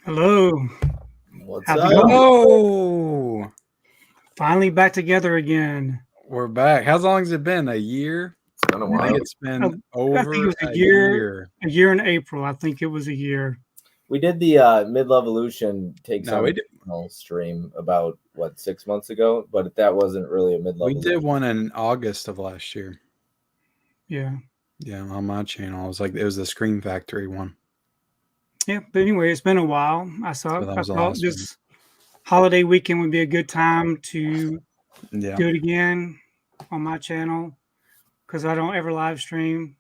Hello. What's How's it up? going? Hello. Finally back together again. We're back. How long has it been? A year? It's been a I while. think it's been I think over it was a year. A year in April. I think it was a year. We did the Midlevolution takes No, on we the did. channel stream about 6 months ago, but that wasn't really a Midlevolution. We did one in August of last year. Yeah. Yeah, on my channel. It was the Scream Factory one. Yeah. But anyway, it's been a while. I So that was the thought last this holiday weekend would be a good time to Yeah. do it again on my channel because I don't ever live stream.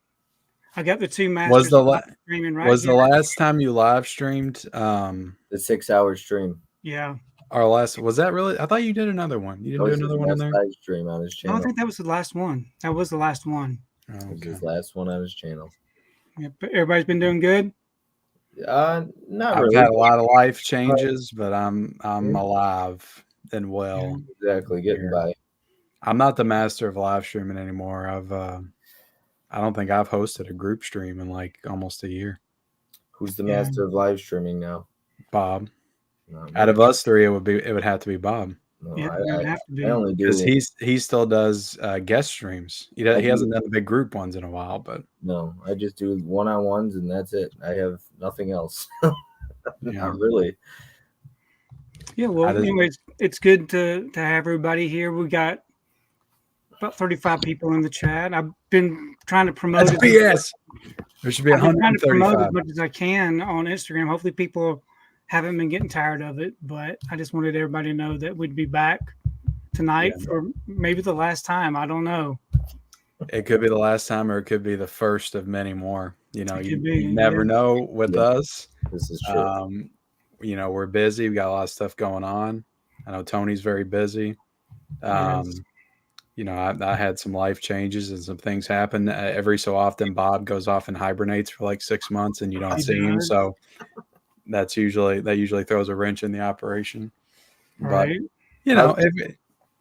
I got the two masters of live streaming right Was here. the last time you live streamed The 6-hour stream. Yeah. our last? Was that really? I thought you did another one. You didn't do another one in there? Live stream on his No, channel. I think that was the last one. That was the last one. Oh, It was okay. his last one on his channel. Yeah, but everybody's been doing good. Not I've really. had a lot of life changes, but I'm alive and well. Exactly, getting by. I'm not the master of live streaming anymore. I don't think I've hosted a group stream in like almost a year. Who's the master of live streaming now? Bob. Not Out me. of us three, it would have to be Bob. No, Yeah, it would have to be. I only do. Because he still does guest streams. He hasn't done the big group ones in a while, but No, I just do one-on-ones and that's it. I have nothing else. Yeah. Not really. Yeah, well, anyways, it's good to have everybody here. We got about 35 people in the chat. I've been trying to promote that's BS. There should be I've been trying to promote 135. as much as I can on Instagram. Hopefully people haven't been getting tired of it, but I just wanted everybody to know that we'd be back tonight for maybe the last time. I don't know. It could be the last time, or it could be the first of many more. You know, you never know with us. This is true. You know, we're busy. We got a lot of stuff going on. I know Tony's very busy. You know, I had some life changes and some things happen. Every so often, Bob goes off and hibernates for like 6 months, and you don't see him. So that usually throws a wrench in the operation. Right. But you know,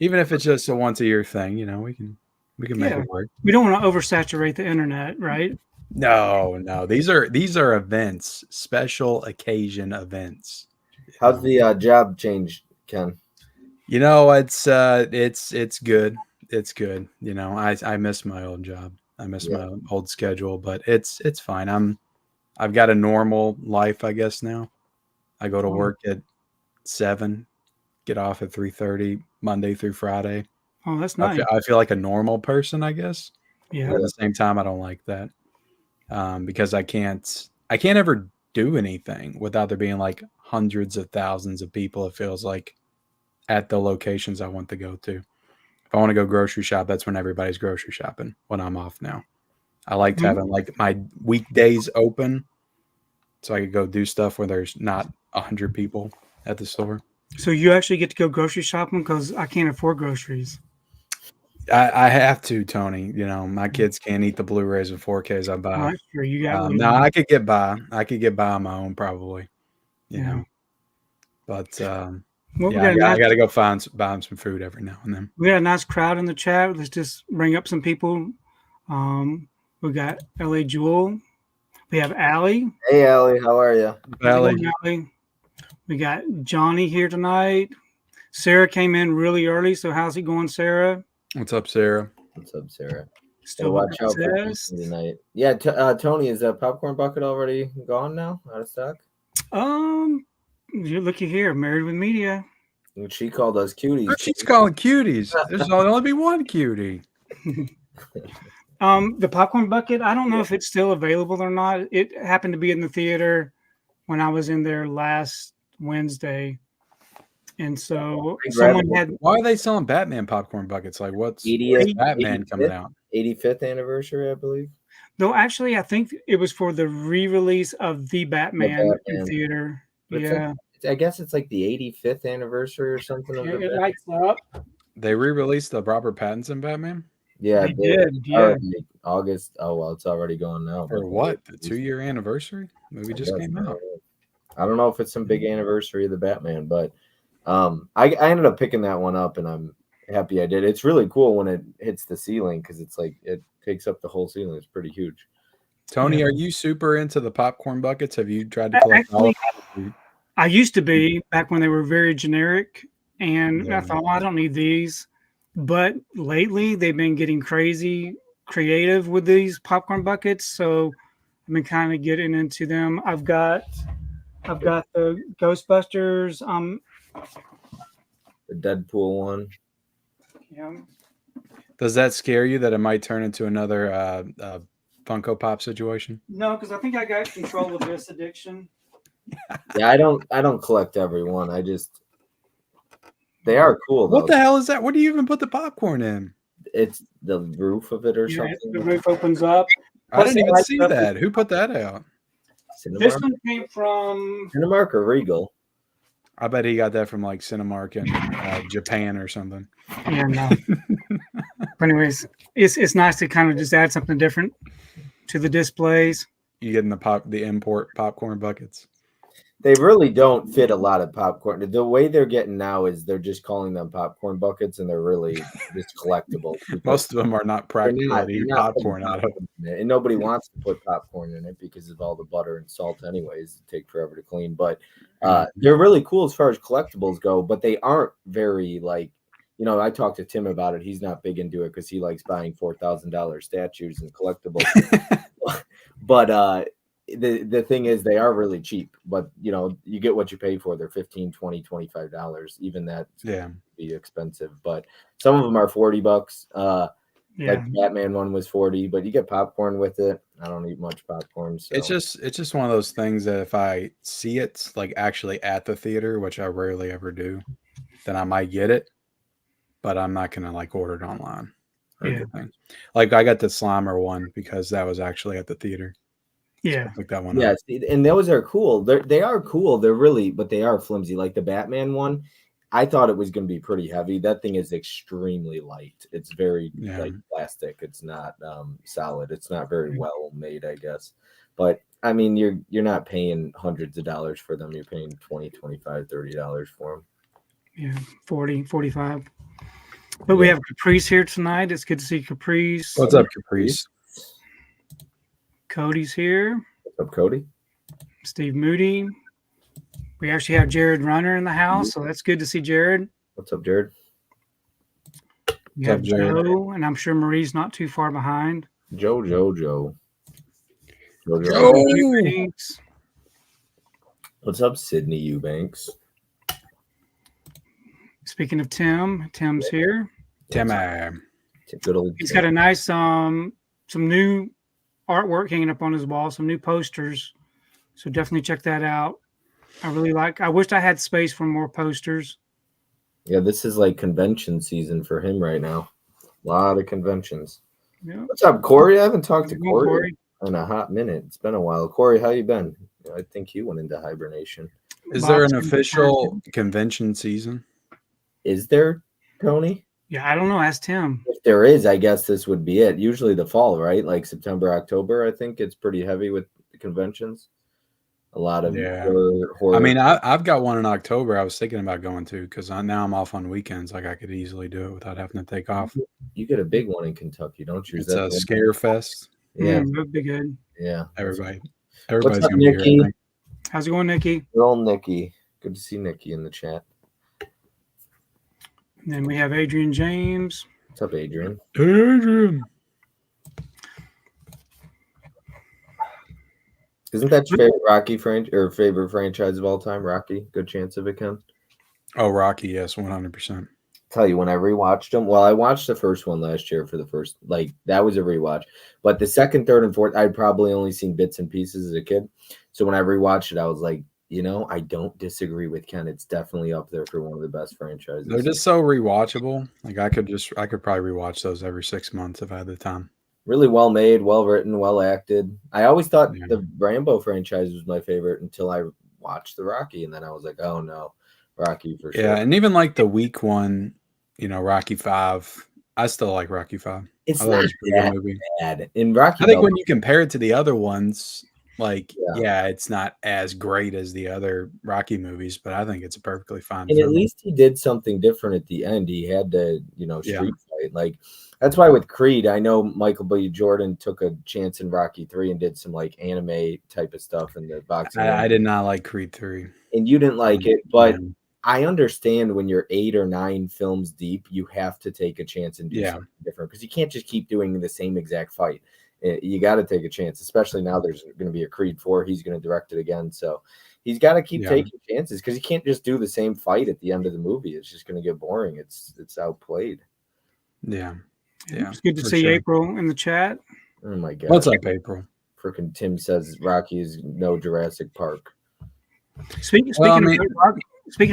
even if it's just a once a year thing, you know, we can make it work. We don't want to oversaturate the internet, right? No. These are events, special occasion events. How's the job change, Ken? You know, it's good. It's good. You know, I miss my old job. I miss my old schedule, but it's fine. I've got a normal life, I guess now. I go to work at 7, get off at 3:30, Monday through Friday. Oh, that's nice. I feel like a normal person, I guess. Yeah. But at the same time, I don't like that because I can't ever do anything without there being like hundreds of thousands of people. It feels like at the locations I want to go to. If I want to go grocery shop, that's when everybody's grocery shopping when I'm off now. I liked having like my weekdays open so I could go do stuff where there's not 100 people at the store. So you actually get to go grocery shopping because I can't afford groceries. I have to, Tony. You know, my kids can't eat the Blu-rays and 4Ks I buy. Sure, you got No, I could get by. I could get by on my own probably. You know, but I got to go buy them some food every now and then. We got a nice crowd in the chat. Let's just bring up some people. We got LA Jewel. We have Allie. Hey, Allie, how are you? Allie. We got Johnny here tonight. Sarah came in really early. So how's it going, Sarah? What's up, Sarah? What's up, Sarah? Still watch out for tonight. Yeah, Tony, is that popcorn bucket already gone now? Out of stock? You looky here, Married with Media. She called us cuties. She's calling cuties. There's only be one cutie. The popcorn bucket, I don't know if it's still available or not. It happened to be in the theater when I was in there last Wednesday. And so someone had. Why are they selling Batman popcorn buckets? Like, what's Batman coming out? 85th anniversary, I believe. No, actually, I think it was for the re-release of the Batman in theater. Yeah. I guess it's like the 85th anniversary or something. It lights up. They re-released the Robert Pattinson Batman? Yeah, they did. Yeah. August. Oh, well, it's already gone now. For what? The 2-year anniversary? Movie just came out. I don't know if it's some big anniversary of the Batman, but I ended up picking that one up, and I'm happy I did. It's really cool when it hits the ceiling because it's like it takes up the whole ceiling. It's pretty huge. Tony, are you super into the popcorn buckets? Have you tried to collect all of them? I used to be back when they were very generic, and I Yeah. thought, well, I don't need these. But lately, they've been getting crazy creative with these popcorn buckets, so I've been kind of getting into them. I've got the Ghostbusters. The Deadpool one. Yeah, Does that scare you that it might turn into another Funko Pop situation? no, because I think I got control of this addiction. Yeah, I don't collect every one. They are cool though. What the hell is that? What do you even put the popcorn in? It's the roof of it or Yeah, something. the roof opens up. I didn't even Plus, see that. Who put that out? This Cinemark? one came from. Cinemark or Regal? I bet he got that from like Cinemark in Japan or something. Yeah, no. But anyways, it's nice to kind of just add something different to the displays. You getting the import popcorn buckets? They really don't fit a lot of popcorn. The way they're getting now is they're just calling them popcorn buckets, and they're really just collectible. Most of them are not practical to eat popcorn out of. And nobody wants to put popcorn in it because of all the butter and salt anyways. It take forever to clean. But they're really cool as far as collectibles go, but they aren't very like, I talked to Tim about it. He's not big into it because he likes buying $4,000 statues and collectibles. But the thing is, they are really cheap, but you get what you pay for. They're $15, $20, $25. Even that be expensive, but some of them are $40. Like the Batman one was $40, but you get popcorn with it. I don't eat much popcorn. So. It's just one of those things that if I see it like actually at the theater, which I rarely ever do, then I might get it, but I'm not gonna like order it online or anything. Like I got the Slimer one because that was actually at the theater. Yeah, So that one. Yeah, and those are cool. They are cool. They're really, but they are flimsy. Like the Batman one, I thought it was going to be pretty heavy. That thing is extremely light. It's very like plastic. It's not solid. It's not very well made, I guess. But I mean, you're not paying hundreds of dollars for them. You're paying $20, $25, $30 for them. Yeah, 40, 45. But we have Caprice here tonight. It's good to see Caprice. What's up, Caprice? Cody's here. What's up, Cody? Steve Moody. We actually have Jared Runner in the house, so that's good to see Jared. What's up, Jared? We have Joe, and I'm sure Marie's not too far behind. Joe. Eubanks. What's up, Sydney Eubanks? Speaking of Tim, Tim's here. Tim. Good old He's got a nice some new artwork hanging up on his wall, some new posters. So definitely check that out. I wished I had space for more posters. Yeah, this is like convention season for him right now. A lot of conventions. Yeah. What's up, Corey? I haven't talked to Corey in a hot minute. It's been a while. Corey, how you been? I think you went into hibernation. Is there an official convention season? Is there, Tony? Yeah, I don't know. Ask Tim. If there is, I guess this would be it. Usually the fall, right? Like September, October, I think it's pretty heavy with the conventions. A lot of horror. I mean, I've got one in October I was thinking about going to because now I'm off on weekends. Like I could easily do it without having to take off. You get a big one in Kentucky, don't you? It's a scare fest. Yeah, that'd be good. Yeah, everybody's What's up, gonna be Nikki? here. How's it going, Nikki? Girl, Nikki. Good to see Nikki in the chat. And then we have Adrian James. What's up, Adrian? Adrian. Isn't that your favorite Rocky favorite franchise of all time? Rocky, good chance of it, Ken. Oh, Rocky, yes, 100%. Tell you, when I rewatched them, well, I watched the first one last year for the first, that was a rewatch. But the second, third, and fourth, I'd probably only seen bits and pieces as a kid. So when I rewatched it, I was like, I don't disagree with Ken. It's definitely up there for one of the best franchises. They're just so rewatchable. Like I could probably rewatch those every 6 months if I had the time. Really well made, well written, well acted. I always thought the Rambo franchise was my favorite until I watched the Rocky, and then I was like, oh no, Rocky for sure. Yeah, and even like the weak one, Rocky 5. I still like Rocky 5. It's not that bad. In Rocky, I think when you compare it to the other ones, it's not as great as the other Rocky movies, but I think it's a perfectly fine And film. at least he did something different at the end. He had to, street fight. That's why with Creed, I know Michael B. Jordan took a chance in Rocky 3 and did some anime type of stuff in the boxing. I did not like Creed 3. and you didn't like it, but Yeah. I understand when you're 8 or 9 films deep, you have to take a chance and do Yeah. something different because you can't just keep doing the same exact fight. You got to take a chance, especially now there's going to be a Creed 4. He's going to direct it again. So he's got to keep Yeah. taking chances because you can't just do the same fight at the end of the movie. It's just going to get boring. It's outplayed. Yeah. Yeah. It's good to for see sure. April in the chat. Oh my God. What's up, April? Freaking Tim says Rocky is no Jurassic Park. Speaking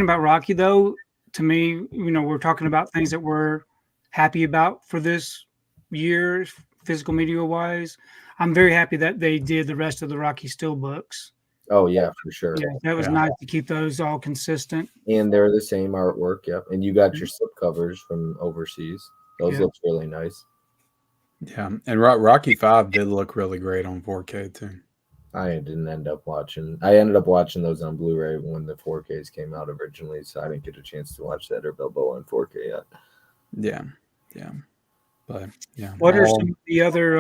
about Rocky, though, to me, we're talking about things that we're happy about for this year, physical media wise. I'm very happy that they did the rest of the Rocky Steelbooks. Oh yeah, for sure. Yeah, that was nice to keep those all consistent. And they're the same artwork. Yep. And you got your slipcovers from overseas. Those look really nice. Yeah, and Rocky 5 did look really great on 4K too. I didn't end up watching. I ended up watching those on Blu-ray when the 4Ks came out originally, so I didn't get a chance to watch that or Bilbo on 4K yet. Yeah, yeah, but yeah. What are some of the other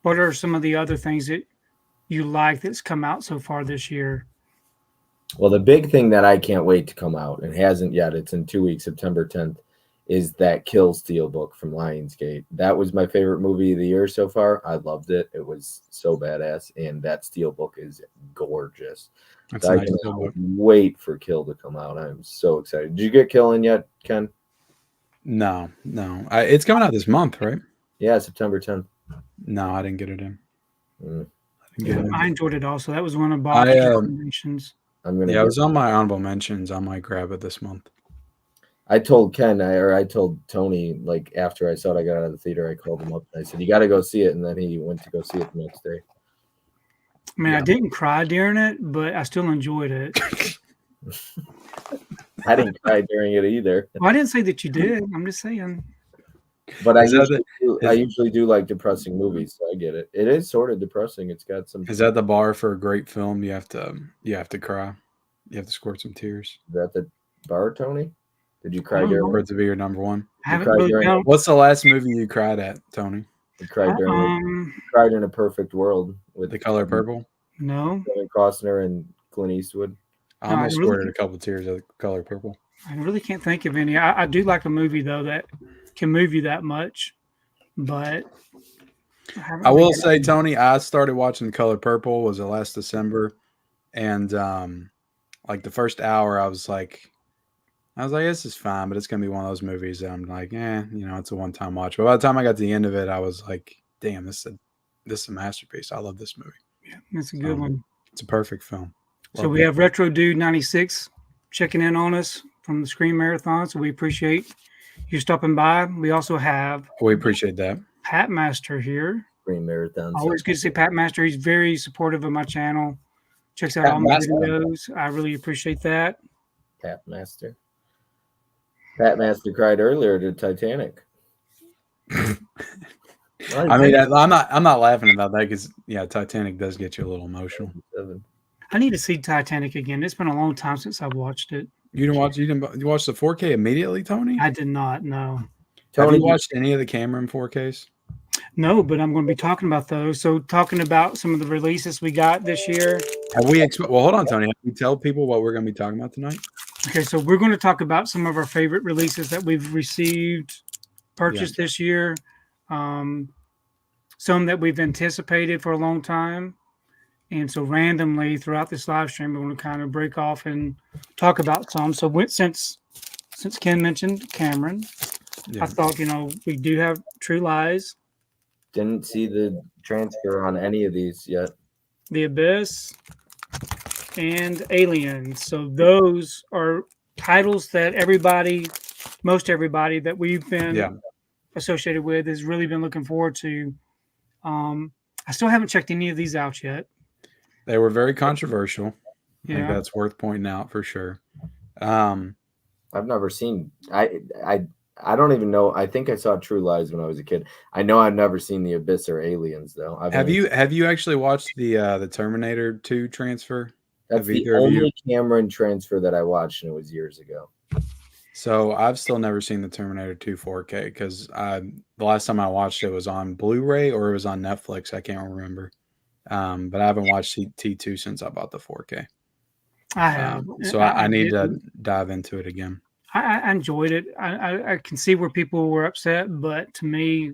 What are some of the other things that you like that's come out so far this year? Well, the big thing that I can't wait to come out and hasn't yet, it's in 2 weeks, September 10th, is that Kill Steelbook from Lionsgate. That was my favorite movie of the year so far. I loved it. It was so badass, and that Steelbook is gorgeous. That's So a I nice cannot wait for Kill to come out. I'm so excited. Did you get Kill in yet, Ken? No. It's coming out this month, right? Yeah, September 10th. No, I didn't get it in. I enjoyed it also. That was one of Bob's recommendations. It was on my honorable mentions. I might grab it this month. I told Ken, I told Tony, like after I saw it, I got out of the theater, I called him up and I said, "You got to go see it." And then he went to go see it the next day. I mean, I didn't cry during it, but I still enjoyed it. I didn't cry during it either. Well, I didn't say that you did. I'm just saying. But I usually do like depressing movies, so I get it. It is sort of depressing. It's got some. Is that the bar for a great film? You have to cry. You have to squirt some tears. Is that the bar, Tony? Did you cry during for it to be your number one? What's the last movie you cried at, Tony? You cried during cried in A Perfect World with The Color Purple. No, Kevin Costner and Clint Eastwood. I almost squirted a couple of tears at The Color Purple. I really can't think of any. I do like a movie though that can move you that much, but I will say, Tony, I started watching The Color Purple was the last December, and like the first hour, I was like, this is fine, but it's gonna be one of those movies that I'm like, it's a one-time watch. But by the time I got to the end of it, I was like, damn, this is a masterpiece. I love this movie. Yeah, it's a good one. It's a perfect film. So we have Retro Dude 96 checking in on us from the Screen Marathon. So we appreciate you stopping by. We also have appreciate that. Pat Master here. Screen Marathon. Always good to see Pat Master. He's very supportive of my channel. Checks out all my videos. I really appreciate that. Pat Master. Pat Master cried earlier to Titanic. I mean, I'm not laughing about that because Titanic does get you a little emotional. I need to see Titanic again. It's been a long time since I've watched it. You watch the 4K immediately, Tony? I did not. No. Have you watched any of the Cameron 4Ks? No, but I'm going to be talking about those. So, talking about some of the releases we got this year. Well, hold on, Tony. Have you tell people what we're going to be talking about tonight? Okay, so we're going to talk about some of our favorite releases that we've purchased this year. Some that we've anticipated for a long time. And so randomly throughout this live stream, we're going to kind of break off and talk about some. So since Ken mentioned Cameron, I thought, we do have True Lies. Didn't see the transfer on any of these yet. The Abyss and Aliens. So those are titles that most everybody that we've been associated with has really been looking forward to. I still haven't checked any of these out yet. They were very controversial. Yeah. I think that's worth pointing out for sure. I've never seen. I don't even know. I think I saw True Lies when I was a kid. I know I've never seen The Abyss or Aliens though. Have you actually watched the Terminator 2 transfer? That's the only Cameron transfer that I watched, and it was years ago. So I've still never seen the Terminator 2 4K because the last time I watched it was on Blu-ray or it was on Netflix. I can't remember. But I haven't watched T2 since I bought the 4K. I have. So I need to dive into it again. I enjoyed it. I can see where people were upset, but to me,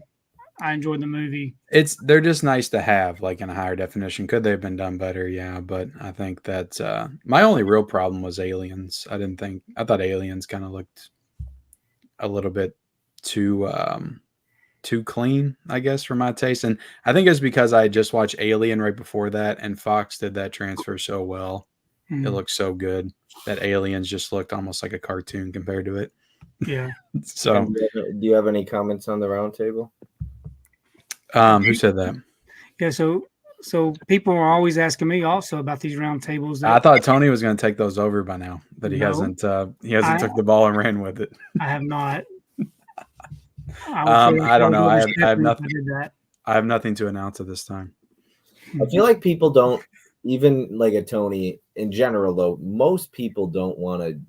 I enjoyed the movie. They're just nice to have, like in a higher definition. Could they have been done better? Yeah, but I think that my only real problem was Aliens. I thought Aliens kind of looked a little bit too clean, I guess, for my taste. And I think it's because I just watched Alien right before that, and Fox did that transfer so well. It looked so good that Aliens just looked almost like a cartoon compared to it. Yeah. So, do you have any comments on the round table? who said that? Yeah. So people are always asking me also about these round tables. I thought Tony was going to take those over by now, but he No, hasn't. He hasn't took the ball and ran with it. I have not. I don't know. I have nothing. I did that. I have nothing to announce at this time. I feel like people don't, even like a Tony in general, though, most people don't want to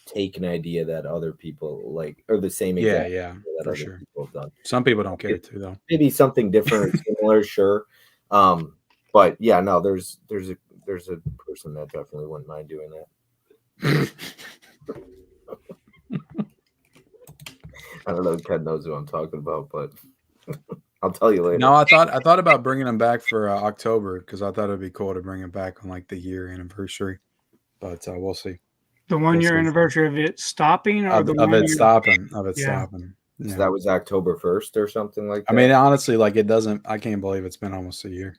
take an idea that other people like, or the same exact Yeah, idea that for other sure. people have done. Some people don't care to, though. Maybe something different or similar, sure. But yeah, no, there's a person that definitely wouldn't mind doing that. I don't know if Ken knows who I'm talking about, but I'll tell you later. No, I thought about bringing them back for October because I thought it'd be cool to bring them back on like the year anniversary, but we'll see. The 1 year anniversary of it stopping, or Of it stopping. Yeah. Yeah. So that was October 1st or something like that. I mean, honestly, like it doesn't. I can't believe it's been almost a year,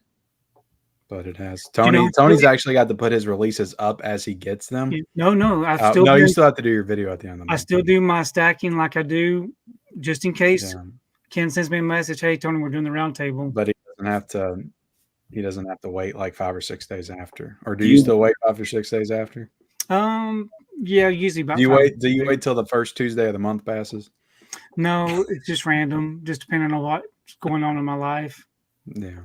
but it has. Tony's actually got to put his releases up as he gets them. No, You still have to do your video at the end of the month. I still do my stacking like I do, just in case. Yeah. Ken sends me a message, "Hey Tony, we're doing the round table." But he doesn't have to. He doesn't have to wait like 5 or 6 days after. Or do you still wait 5 or 6 days after? Yeah, usually about. Do you wait till the first Tuesday of the month passes? No, it's just random, just depending on what's going on in my life. Yeah.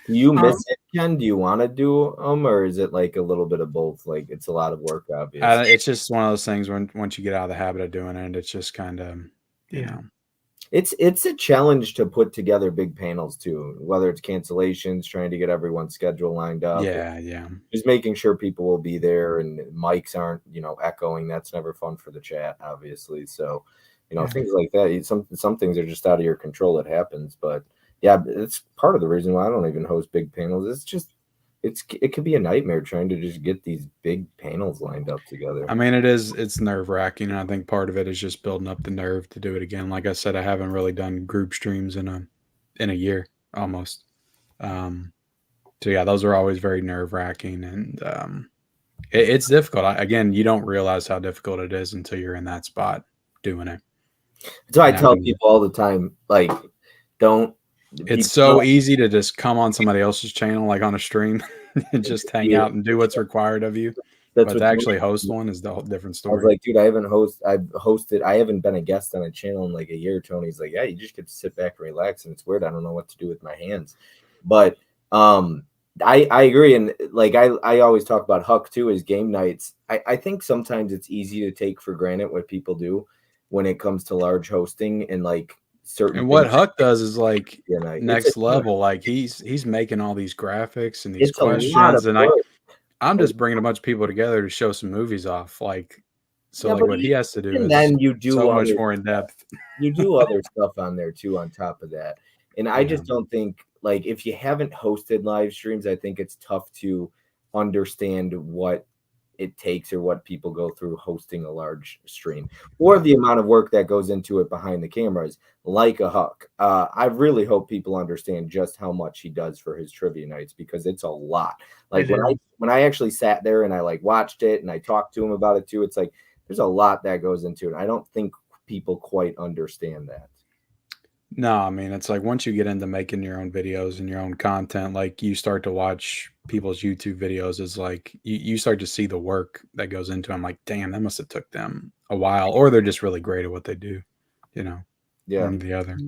Do you miss it, Ken? Do you want to do them, or is it like a little bit of both? Like it's a lot of work, obviously. It's just one of those things when once you get out of the habit of doing it, it's just kind of you know. It's a challenge to put together big panels too, whether it's cancellations, trying to get everyone's schedule lined up. Yeah. Just making sure people will be there and mics aren't, echoing. That's never fun for the chat, obviously. So, things like that. Some things are just out of your control. It happens, but yeah, it's part of the reason why I don't even host big panels. It's just it could be a nightmare trying to just get these big panels lined up together. I mean, it's nerve-wracking, and I think part of it is just building up the nerve to do it again. Like I said, I haven't really done group streams in a year almost. So yeah, those are always very nerve-wracking, and it's difficult. Again, you don't realize how difficult it is until you're in that spot doing it. So I tell people all the time, like, don't. It's so easy to just come on somebody else's channel, like on a stream, and just hang out and do what's required of you. But to actually host one is the whole different story. I was like, dude, I haven't been a guest on a channel in like a year. Tony's like, yeah, you just get to sit back and relax, and it's weird. I don't know what to do with my hands. But I agree, and like I always talk about Huck too, is game nights. I think sometimes it's easy to take for granted what people do when it comes to large hosting and like certain. And what Huck does is like next a level. Like he's making all these graphics and these questions, and I'm just bringing a bunch of people together to show some movies off. Like, so like what he has to do is then you do so much more in depth. You do other stuff on there too on top of that, and I just don't think, like, if you haven't hosted live streams, I think it's tough to understand what it takes or what people go through hosting a large stream, or the amount of work that goes into it behind the cameras, like a Huck. I really hope people understand just how much he does for his trivia nights, because it's a lot. Like when I actually sat there and I like watched it and I talked to him about it too, it's like there's a lot that goes into it. I don't think people quite understand that. No, I mean, it's like once you get into making your own videos and your own content, like you start to watch people's YouTube videos, is like you start to see the work that goes into them. Like, damn, that must have took them a while, or they're just really great at what they do, one or the other.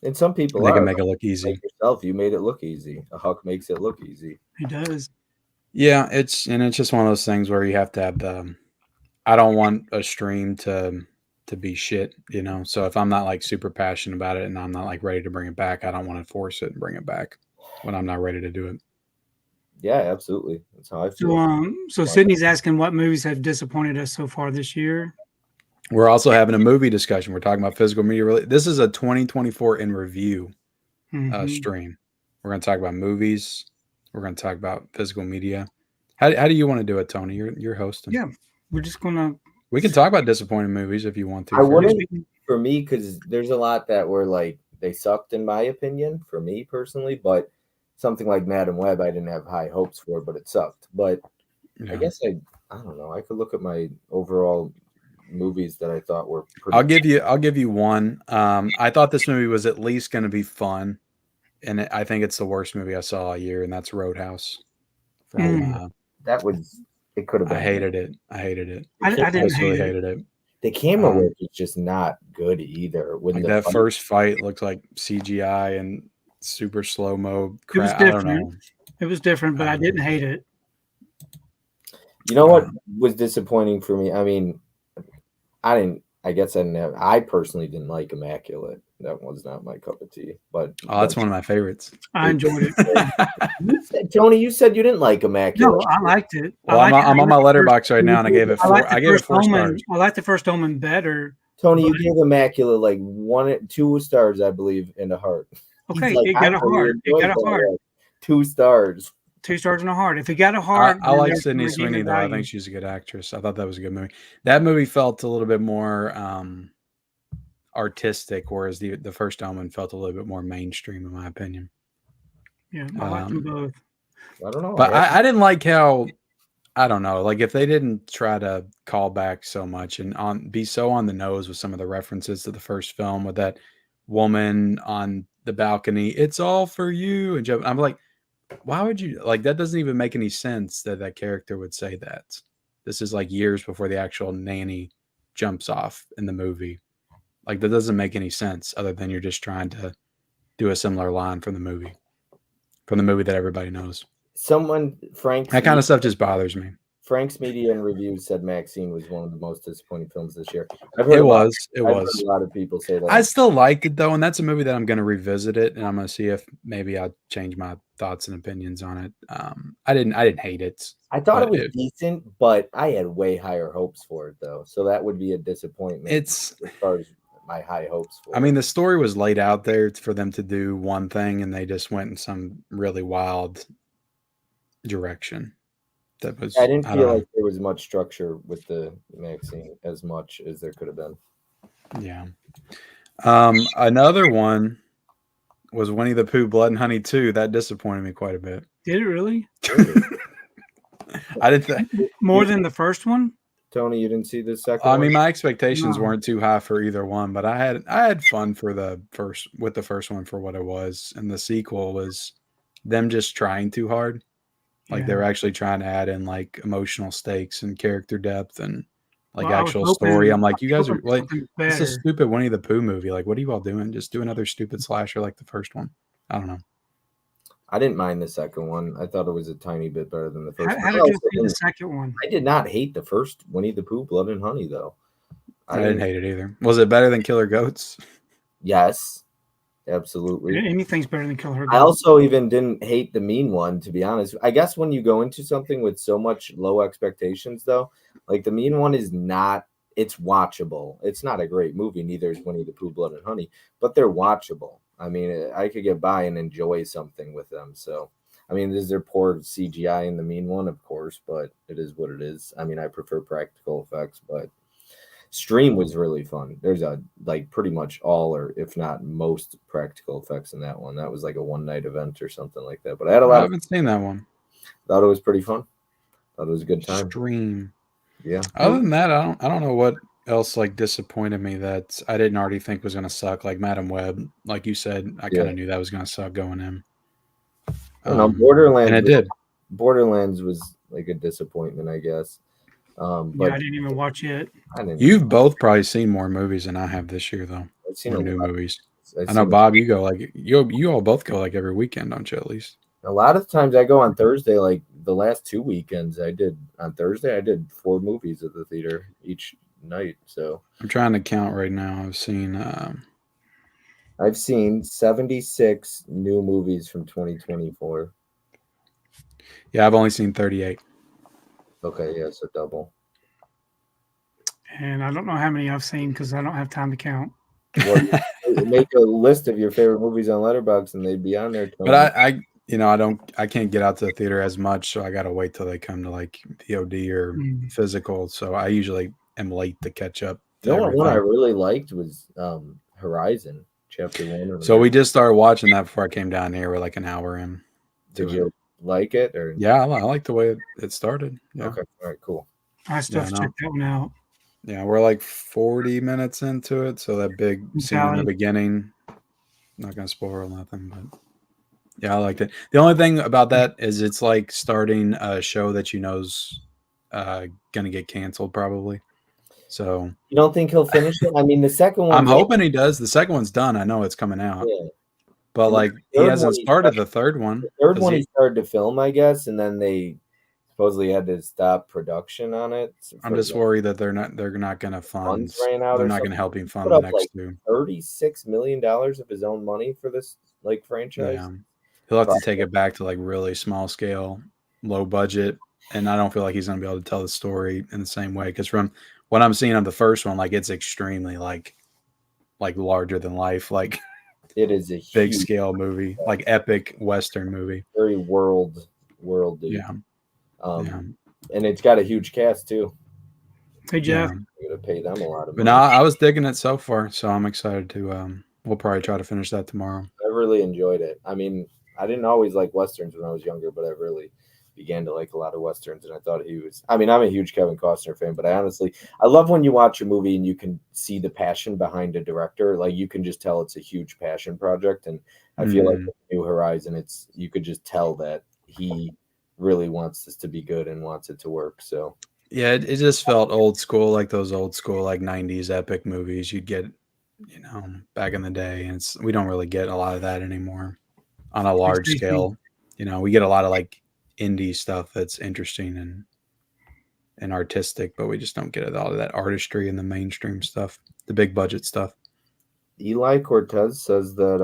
And some people they can make it look easy. Like yourself, you made it look easy. A Huck makes it look easy. He does. Yeah, it's just one of those things where you have to have I don't want a stream to be shit, so if I'm not like super passionate about it and I'm not like ready to bring it back, I don't want to force it and bring it back when I'm not ready to do it. Yeah, absolutely. That's how I So, feel. so Sydney's asking what movies have disappointed us so far this year. We're also having a movie discussion. We're talking about physical media. This is a 2024 in review stream. We're going to talk about movies. We're going to talk about physical media. How do you want to do it, Tony? You're hosting. Yeah, we're just gonna. We can talk about disappointing movies if you want to. I wouldn't, for me, because there's a lot that were like they sucked in my opinion, for me personally. But something like Madam Web, I didn't have high hopes for, but it sucked. But I guess I don't know. I could look at my overall movies that I thought were pretty. I'll give you one. I thought this movie was at least going to be fun, and I think it's the worst movie I saw all year, and that's Roadhouse. That was. It could have been. I hated it. I didn't hate it. The camera work is just not good either. Like that first fight looked like CGI and super slow mo crap. It was different. It was different, but I didn't hate it. You know what was disappointing for me? I mean, I personally didn't like Immaculate. That was not my cup of tea. But that's one of my favorites. I enjoyed it. Tony, you said you didn't like Immaculate. No, I liked it. Well, I'm on my letterbox right now, and I gave it 4. I gave it 4 stars. I like the first Omen better. Tony, you gave Immaculate like 2 stars, I believe, and a heart. Okay, it got a heart. It got a heart. 2 stars. 2 stars and a heart. If it got a heart, I like Sydney Sweeney though. I think she's a good actress. I thought that was a good movie. That movie felt a little bit more artistic, whereas the first Omen felt a little bit more mainstream, in my opinion. Yeah, I like them both. I don't know, but I didn't like how. I don't know, like if they didn't try to call back so much and be so on the nose with some of the references to the first film with that woman on the balcony, it's all for you, and I'm like, why would you like that? Doesn't even make any sense that character would say that. This is like years before the actual nanny jumps off in the movie. Like that doesn't make any sense other than you're just trying to do a similar line from the movie that everybody knows. That kind of stuff just bothers me. Frank's Media and Reviews said Maxine was one of the most disappointing films this year. It was. I've heard a lot of people say that. I still liked it though, and that's a movie that I'm going to revisit it, and I'm going to see if maybe I'll change my thoughts and opinions on it. I didn't hate it. I thought it was decent, but I had way higher hopes for it though, so that would be a disappointment. As far as my high hopes for I mean, the story was laid out there for them to do one thing, and they just went in some really wild direction. I didn't feel like there was much structure with the Maxine as much as there could have been. Yeah. Another one was Winnie the Pooh Blood and Honey 2. That disappointed me quite a bit. Did it really? I didn't think more than the first one. Tony, you didn't see the second I one? mean, my expectations weren't too high for either one, but I had fun for the first one for what it was, and the sequel was them just trying too hard. Like they were actually trying to add in like emotional stakes and character depth and like actual story. I'm like, you guys are like, it's a stupid Winnie the Pooh movie. Like, what are you all doing? Just do another stupid slasher like the first one. I don't know. I didn't mind the second one. I thought it was a tiny bit better than the first one. How did you see the second one? I did not hate the first Winnie the Pooh Blood and Honey though. I didn't hate it either. Was it better than Killer Goats? Yes. Absolutely. Anything's better than Kill Her. I also even didn't hate the mean one, to be honest. I guess when you go into something with so much low expectations, though, like the mean one is not, it's watchable. It's not a great movie. Neither is Winnie the Pooh, Blood and Honey, but they're watchable. I mean, I could get by and enjoy something with them. So, I mean, is there poor CGI in the mean one? Of course, but it is what it is. I mean, I prefer practical effects, but Stream was really fun. There's pretty much all, or if not most, practical effects in that one. That was like a one-night event or something like that. But I haven't seen that one. Thought it was pretty fun. Thought it was a good time. Stream. Yeah. Other than that, I don't know what else like disappointed me that I didn't already think was going to suck. Like Madam Web, like you said, I kind of knew that was going to suck going in. I don't know. Borderlands. And it did. Borderlands was like a disappointment, I guess. But I didn't even watch it. You've both probably seen more movies than I have this year, though. I've seen new movies. I know, Bob. You go like you all both go like every weekend, don't you? At least a lot of times I go on Thursday. Like the last 2 weekends, I did on Thursday. I did 4 movies at the theater each night. So I'm trying to count right now. I've seen 76 new movies from 2024. Yeah, I've only seen 38. Okay, yeah, so double. And I don't know how many I've seen because I don't have time to count. Well, make a list of your favorite movies on Letterboxd, and they'd be on there. But I can't get out to the theater as much, so I gotta wait till they come to like VOD or physical. So I usually am late to catch up. The only one I really liked was Horizon Chapter 1. So we just started watching that before I came down here. We're like an hour in. Did you like it? Or yeah, I like the way it started. Yeah. Okay, all right, cool. I still have to check that one out. Yeah, we're like 40 minutes into it. So that big scene in the beginning, not gonna spoil nothing, but yeah, I liked it. The only thing about that is it's like starting a show that you know's gonna get canceled probably. So you don't think he'll finish it? I mean, the second one. I'm hoping he does. The second one's done. I know it's coming out. Yeah. But like he hasn't started the third one. The third one he started to film, I guess, and then they supposedly had to stop production on it. I'm just worried that they're not going to fund. They're not going to help him fund the next two. $36 million of his own money for this like franchise. Yeah. He'll have to take it back to like really small scale, low budget, and I don't feel like he's going to be able to tell the story in the same way because from what I'm seeing on the first one, like it's extremely like larger than life, like it is a big scale movie, like epic Western movie, very worldly. Yeah. And it's got a huge cast too. Hey Jeff, you're gonna pay them a lot of money. But no, I was digging it so far, so I'm excited to. We'll probably try to finish that tomorrow. I really enjoyed it. I mean, I didn't always like Westerns when I was younger, but I really began to like a lot of Westerns, and I thought he was. I mean, I'm a huge Kevin Costner fan, but I love when you watch a movie and you can see the passion behind a director. Like you can just tell it's a huge passion project, and I feel like with New Horizon, you could just tell that he really wants this to be good and wants it to work. So yeah, it just felt old school, like those old school like 90s epic movies you'd get, back in the day, and we don't really get a lot of that anymore on a large scale. We get a lot of like indie stuff that's interesting and artistic, but we just don't get a lot of that artistry and the mainstream stuff, the big budget stuff. Eli Cortez says that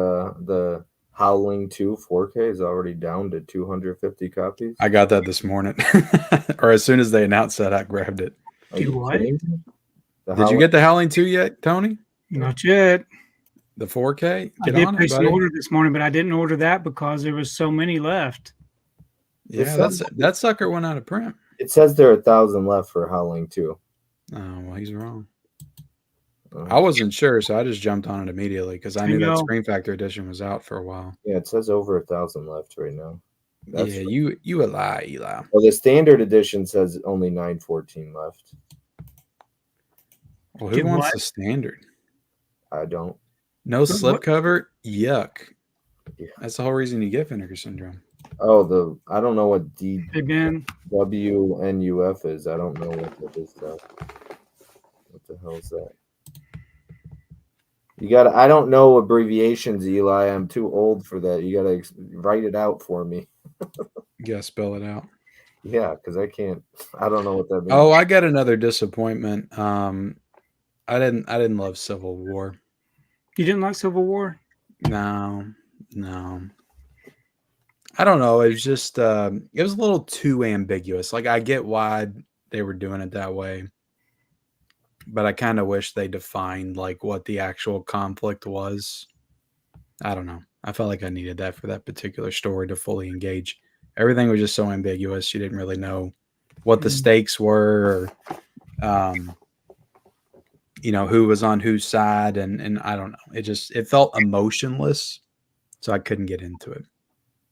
the Howling 2 4K is already down to 250 copies. I got that this morning, or as soon as they announced that, I grabbed it. What? Did you get the Howling 2 yet, Tony? Not yet. The 4K? I did place an order this morning, but I didn't order that because there was so many left. Yeah, that sucker went out of print. It says there are 1,000 left for Howling 2. Oh, well, he's wrong. I wasn't sure, so I just jumped on it immediately because I knew that Screen Factor edition was out for a while. Yeah, it says over 1,000 left right now. You a lie, Eli. Well, the standard edition says only 914 left. Well, who wants the standard? I don't. No slipcover? Yuck. Yeah. That's the whole reason you get Vinegar Syndrome. Oh, I don't know what WNUF is. I don't know what that is. What the hell is that? I don't know abbreviations, Eli. I'm too old for that. You got to write it out for me. You got to spell it out. Yeah, because I can't. I don't know what that means. Oh, I got another disappointment. I didn't love Civil War. You didn't like Civil War? No. I don't know. It was just it was a little too ambiguous. Like I get why they were doing it that way, but I kind of wish they defined like what the actual conflict was. I don't know. I felt like I needed that for that particular story to fully engage. Everything was just so ambiguous. You didn't really know what the stakes were, or who was on whose side, and I don't know. It felt emotionless, so I couldn't get into it.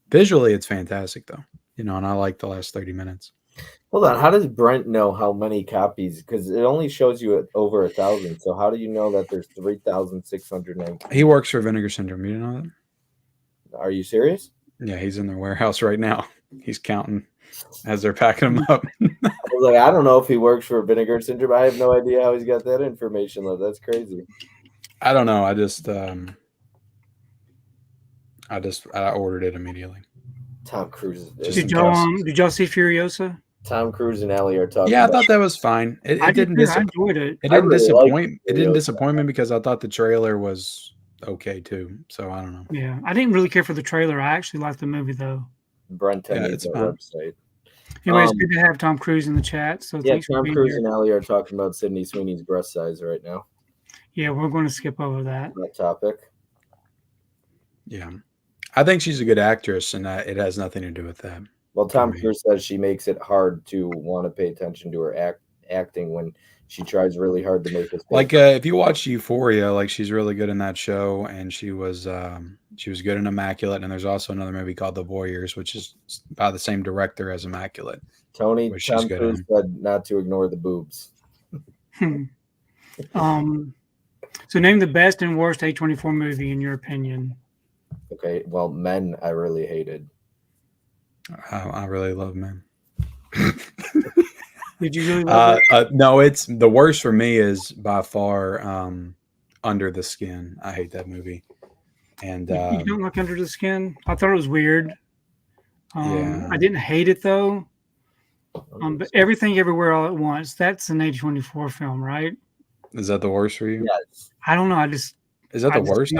Visually, it's fantastic though, and I like the last 30 minutes. Hold on, how does Brent know how many copies? Because it only shows you at over 1,000. So how do you know that there's 3,690? He works for Vinegar Syndrome. You know that? Are you serious? Yeah, he's in their warehouse right now. He's counting as they're packing them up. I was like, I don't know if he works for Vinegar Syndrome. I have no idea how he's got that information. That's crazy. I don't know. I ordered it immediately. Tom Cruise. Did y'all see Furiosa? Tom Cruise and Ellie are talking. Yeah, I thought that was fine. I enjoyed it. It didn't disappoint. It didn't disappoint me because I thought the trailer was okay too. So I don't know. Yeah, I didn't really care for the trailer. I actually liked the movie though. Brent Yeah, needs it's that fine. website. Anyways, good to have Tom Cruise in the chat. So Yeah, thanks for Tom being Cruise here. and Ellie are talking about Sydney Sweeney's breast size right now. Yeah, we're going to skip over that. That topic. Yeah. I think she's a good actress, and it has nothing to do with that. Well, Tom me. Cruise says she makes it hard to want to pay attention to her acting when she tries really hard to make us pay Like if you watch Euphoria, like she's really good in that show, and she was good in Immaculate, and there's also another movie called The Warriors, which is by the same director as Immaculate, Tony, which she's Tom good Cruise in. said not to ignore the boobs. So name the best and worst A24 movie in your opinion. Okay, well, Men I really hated. I really love Men. Did you really love it? No, it's the worst for me is by far Under the Skin. I hate that movie. And You don't look Under the Skin? I thought it was weird. Yeah. I didn't hate it though. But Everything Everywhere All at Once, that's an A24 film, right? Is that the worst for you? Yes. I don't know. Is that the worst?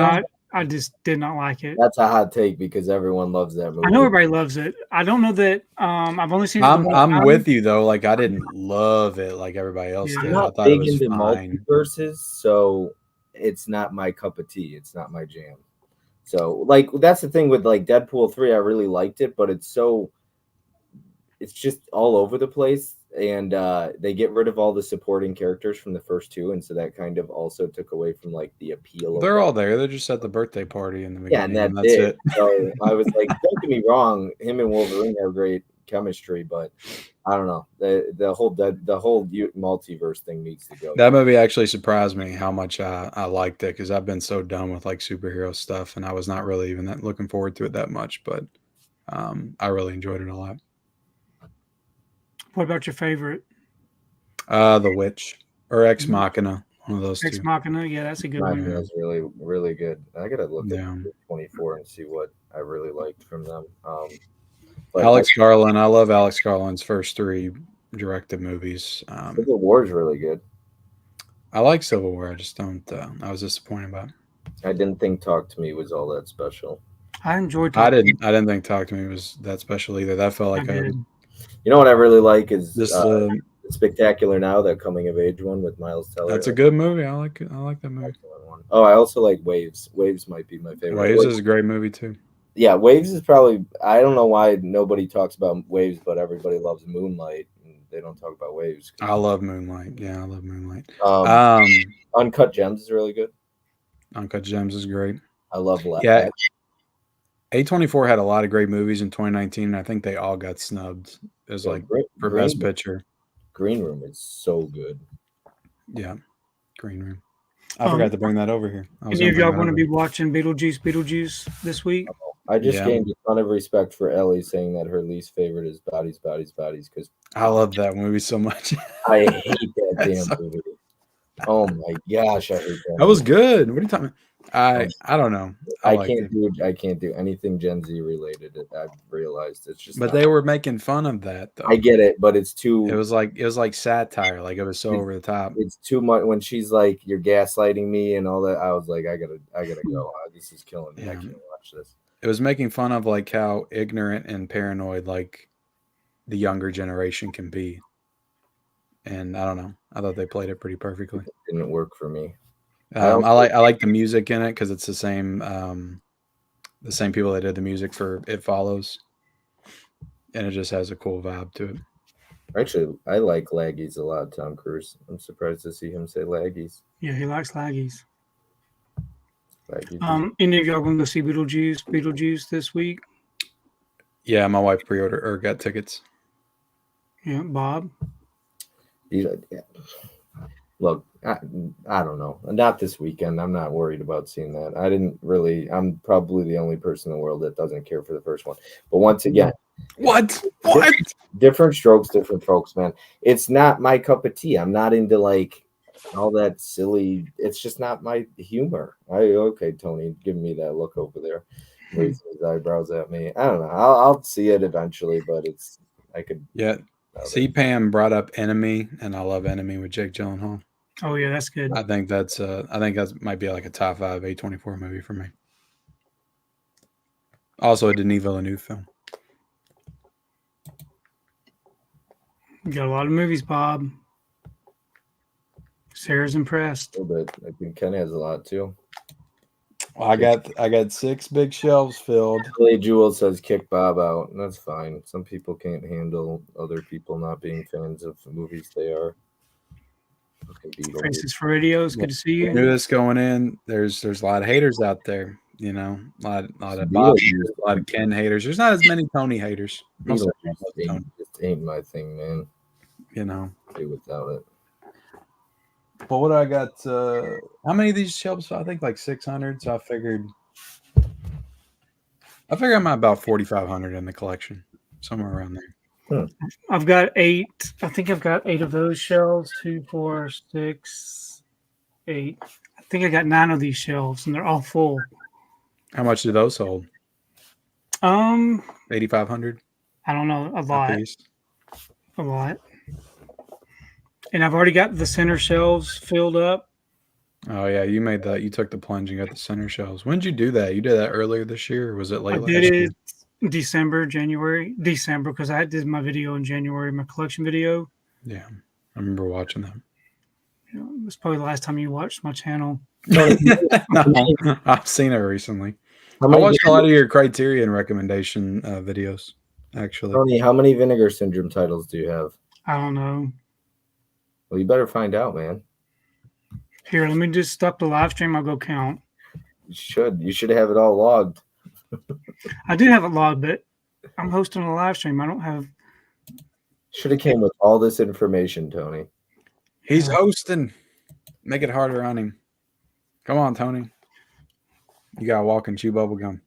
I just did not like it. That's a hot take because everyone loves that movie. I know everybody loves it. I don't know that. I've only seen it. I'm with you though. Like I didn't love it like everybody else Yeah. did. I'm I not thought it big was into fine. multiverses, so it's not my cup of tea. It's not my jam. So like that's the thing with like Deadpool 3, I really liked it, but it's just all over the place. And they get rid of all the supporting characters from the first two, and so that kind of also took away from like the appeal. They're all there. They're just at the birthday party in the beginning. Yeah, and that's it. So I was like, don't get me wrong, him and Wolverine have great chemistry, but I don't know. The whole multiverse thing needs to go. That movie actually surprised me how much I liked it because I've been so done with like superhero stuff, and I was not really even that looking forward to it that much. But I really enjoyed it a lot. What about your favorite? The Witch or Ex Machina, one of those Ex two. Machina, yeah, that's a good one. Machina's really, really good. I gotta look Yeah. at 24 and see what I really liked from them. Alex Garland, I love Alex Garland's first three directed movies. Civil War is really good. I like Civil War. I just don't. I was disappointed by it. I didn't think Talk to Me was all that special. I enjoyed. I didn't think Talk to Me was that special either. That felt like You know what I really like is this. Spectacular Now, that coming of age one with Miles Teller. That's a good movie. I like it. I like that movie. Oh, I also like Waves. Waves might be my favorite. Waves is a great movie too. Yeah, Waves is probably. I don't know why nobody talks about Waves, but everybody loves Moonlight, and they don't talk about Waves. I love Moonlight. Yeah, I love Moonlight. Uncut Gems is really good. Uncut Gems is great. I love that. Yeah. A24 had a lot of great movies in 2019, and I think they all got snubbed. It was like for Best Picture. Green Room is so good. Yeah, Green Room. I forgot to bring that over here. Any of y'all going to be watching Beetlejuice this week? I just gained a ton of respect for Ellie saying that her least favorite is Bodies, because I love that movie so much. I hate that damn movie. Oh my gosh, I hate that. That was good. What are you talking about? I don't know. I can't do anything Gen Z related. I've realized it's just. But they were making fun of that though. I get it, but it's too. It was like satire. Like it was so over the top. It's too much when she's like, "You're gaslighting me" and all that. I was like, I gotta go. This is killing me. Yeah. I can't watch this. It was making fun of like how ignorant and paranoid like the younger generation can be. And I don't know. I thought they played it pretty perfectly. It didn't work for me. I like the music in it because it's the same people that did the music for It Follows, and it just has a cool vibe to it. Actually, I like Laggies a lot, Tom Cruise. I'm surprised to see him say Laggies. Yeah, he likes Laggies. Any of y'all going to go see Beetlejuice this week? Yeah, my wife pre-ordered or got tickets. Yeah, Bob. Look, I don't know. Not this weekend. I'm not worried about seeing that. I'm probably the only person in the world that doesn't care for the first one. But once again, what? Different strokes, different folks, man. It's not my cup of tea. I'm not into like all that silly. It's just not my humor. Okay, Tony, give me that look over there. Raising his eyebrows at me. I don't know. I'll see it eventually, but I could. Yeah. C-Pam brought up Enemy, and I love Enemy with Jake Gyllenhaal. Oh yeah, that's good. I think that might be like a top 5 A24 movie for me. Also a Denis Villeneuve film. You got a lot of movies, Bob. Sarah's impressed. A little bit. I think Ken has a lot too. Well, I got 6 big shelves filled. Billy Jewel says kick Bob out, and that's fine. Some people can't handle other people not being fans of the movies they are. Faces for Radio. It's good to see you. Knew this going in. There's a lot of haters out there. You know, a lot of Bob haters, a lot of Ken haters. There's not as many Tony haters. Just ain't my thing, man. You know, do without it. But what I got? How many of these shelves? I think like 600. So I figured I'm at about 4,500 in the collection, somewhere around there. I've got 8. I think I've got 8 of those shelves. 2, 4, 6, 8. I think I got 9 of these shelves, and they're all full. How much do those hold? 8,500. I don't know, a lot. A lot. And I've already got the center shelves filled up. Oh yeah, you made that. You took the plunge and got the center shelves. When did you do that? You did that earlier this year, or was it late last year? I did it December, because I did my video in January, my collection video. Yeah, I remember watching that. You know, it was probably the last time you watched my channel. No, I've seen it recently. I watched a lot of your Criterion recommendation videos, actually. Tony, how many Vinegar Syndrome titles do you have? I don't know. Well, you better find out, man. Here, let me just stop the live stream. I'll go count. You should. You should have it all logged. I do have it logged, but I'm hosting a live stream. I don't have. Should have came with all this information, Tony. He's hosting. Make it harder on him. Come on, Tony. You gotta walk and chew bubble gum.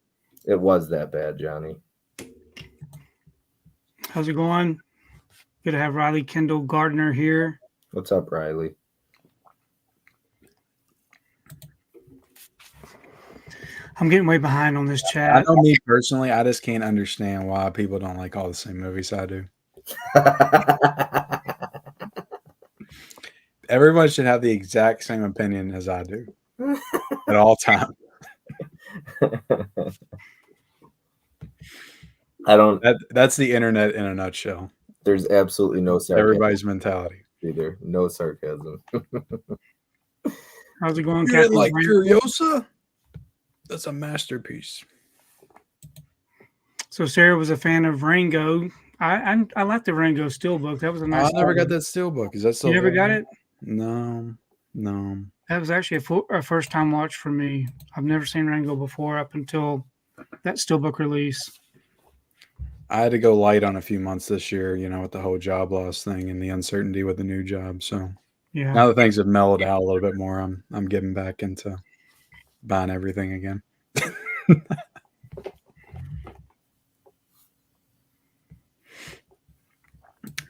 It was that bad, Johnny. How's it going? Good to have Riley Kendall Gardner here. What's up, Riley? I'm getting way behind on this chat. I know me personally, I just can't understand why people don't like all the same movies I do. Everyone should have the exact same opinion as I do at all times. That's the internet in a nutshell. There's absolutely no sarcasm. Everybody's mentality. Either. No sarcasm. How's it going, You didn't like Furiosa? That's a masterpiece. So Sarah was a fan of Rango. I like the Rango Steelbook. That was a nice. I never got that Steelbook. Is that still? You never got it? No. That was actually a first time watch for me. I've never seen Rango before up until that Steelbook release. I had to go light on a few months this year, with the whole job loss thing and the uncertainty with the new job. So yeah, now that things have mellowed out a little bit more, I'm getting back into buying everything again.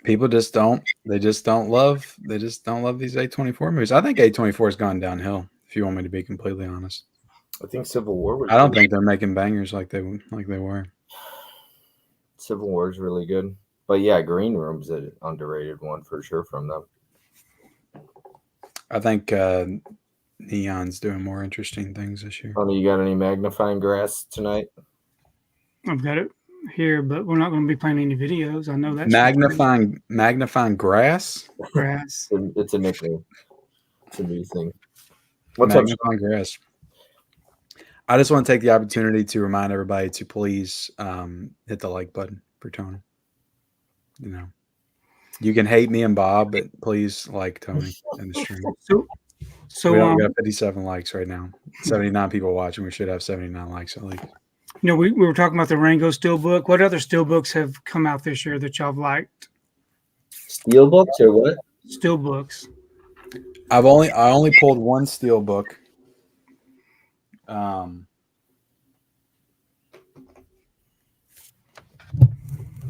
People just don't love these A24 movies. I think A24 has gone downhill, if you want me to be completely honest. I think Civil War was I don't think they're making bangers like they were. Civil War is really good. But yeah, Green Room's an underrated one for sure from them. I think Neon's doing more interesting things this year. Tony, you got any magnifying glass tonight? I've got it here, but we're not going to be playing any videos. I know that. Magnifying grass? Grass. It's a nickname. It's a new thing. What's magnifying grass? I just want to take the opportunity to remind everybody to please hit the like button for Tony. You can hate me and Bob, but please like Tony in the stream. So we got 57 likes right now. 79 people watching. We should have 79 likes at least. We were talking about the Rango Steelbook. What other Steelbooks have come out this year that y'all have liked? Steelbooks or what? Steelbooks. I only pulled one Steelbook. I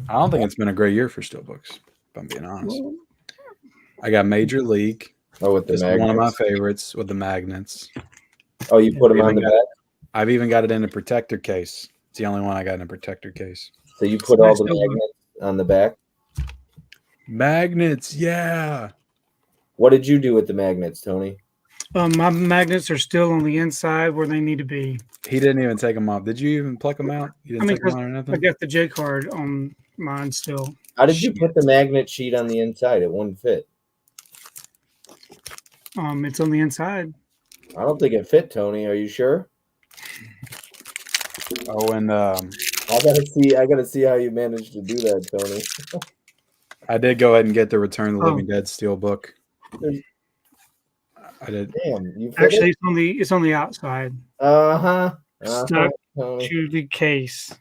don't think it's been a great year for Steelbooks, if I'm being honest. I got Major League. Oh, with the magnets. One of my favorites with the magnets. Oh, you put them on the back? I've even got it in a protector case. It's the only one I got in a protector case. So you put all the magnets on the back? Magnets, yeah. What did you do with the magnets, Tony? My magnets are still on the inside where they need to be. He didn't even take them off. Did you even pluck them out? You didn't take them out or nothing? I got the J card on mine still. How did you put the magnet sheet on the inside? It wouldn't fit. It's on the inside. I don't think it fit, Tony. Are you sure? Oh, and I gotta see how you managed to do that, Tony. I did go ahead and get the Return of the Oh. Living Dead Steelbook. I did. Damn, you fit Actually, it? it's on the outside. Uh-huh. Stuck Tony. to the case.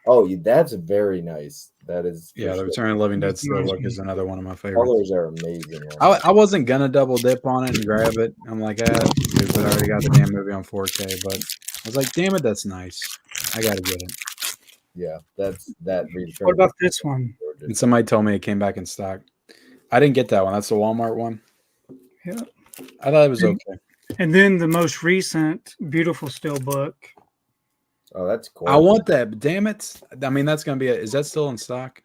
Oh, that's very nice. That is. Yeah, the sure. Return of the Living Dead That's nice. Steelbook is another one of my favorites. Colors are amazing. I wasn't gonna double dip on it and grab it. I'm like, but I already got the damn movie on 4K. But I was like, damn it, that's nice. I gotta get it. Yeah, that return. What about this one? And somebody told me it came back in stock. I didn't get that one. That's the Walmart one. Yeah. I thought it was okay. And then the most recent beautiful Steelbook. Oh, that's cool. I want that, but damn it. I mean, that's gonna be it. Is that still in stock?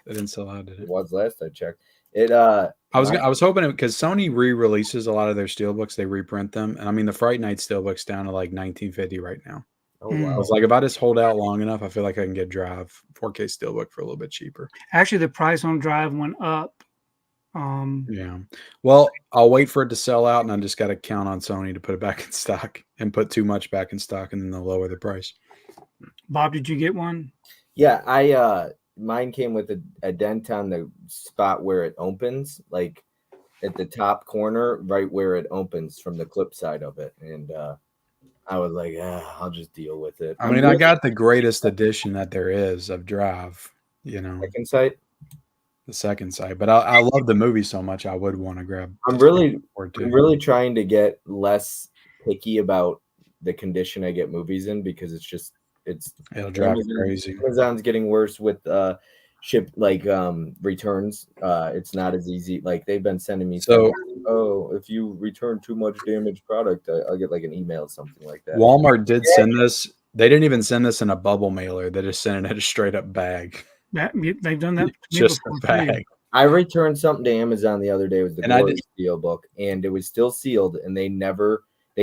It didn't sell out, did It it? was last I checked. It I was hoping because Sony re-releases a lot of their steelbooks, they reprint them, and I mean the Fright Night steelbook's down to like $19.50 right now. Oh Mm. wow. I was like, if I just hold out long enough, I feel like I can get Drive 4K steelbook for a little bit cheaper. Actually, the price on Drive went up. Yeah. Well, I'll wait for it to sell out, and I just got to count on Sony to put it back in stock and put too much back in stock, and then they'll lower the price. Bob, did you get one? Yeah, mine came with a dent on the spot where it opens, like at the top corner, right where it opens from the clip side of it. And I was like, I'll just deal with it. I mean, I got the greatest edition that there is of Drive, second sight. The second side, but I love the movie so much. I would want to grab. I'm really trying to get less picky about the condition I get movies in because it'll drive me crazy. Amazon's getting worse with returns. It's not as easy. Like they've been sending me if you return too much damaged product, I'll get like an email or something like that. Walmart did send this. They didn't even send this in a bubble mailer. They just sent it in a straight up bag. They've done that. Just a bag. I returned something to Amazon the other day. It was the Glory Steelbook, and it was still sealed, and they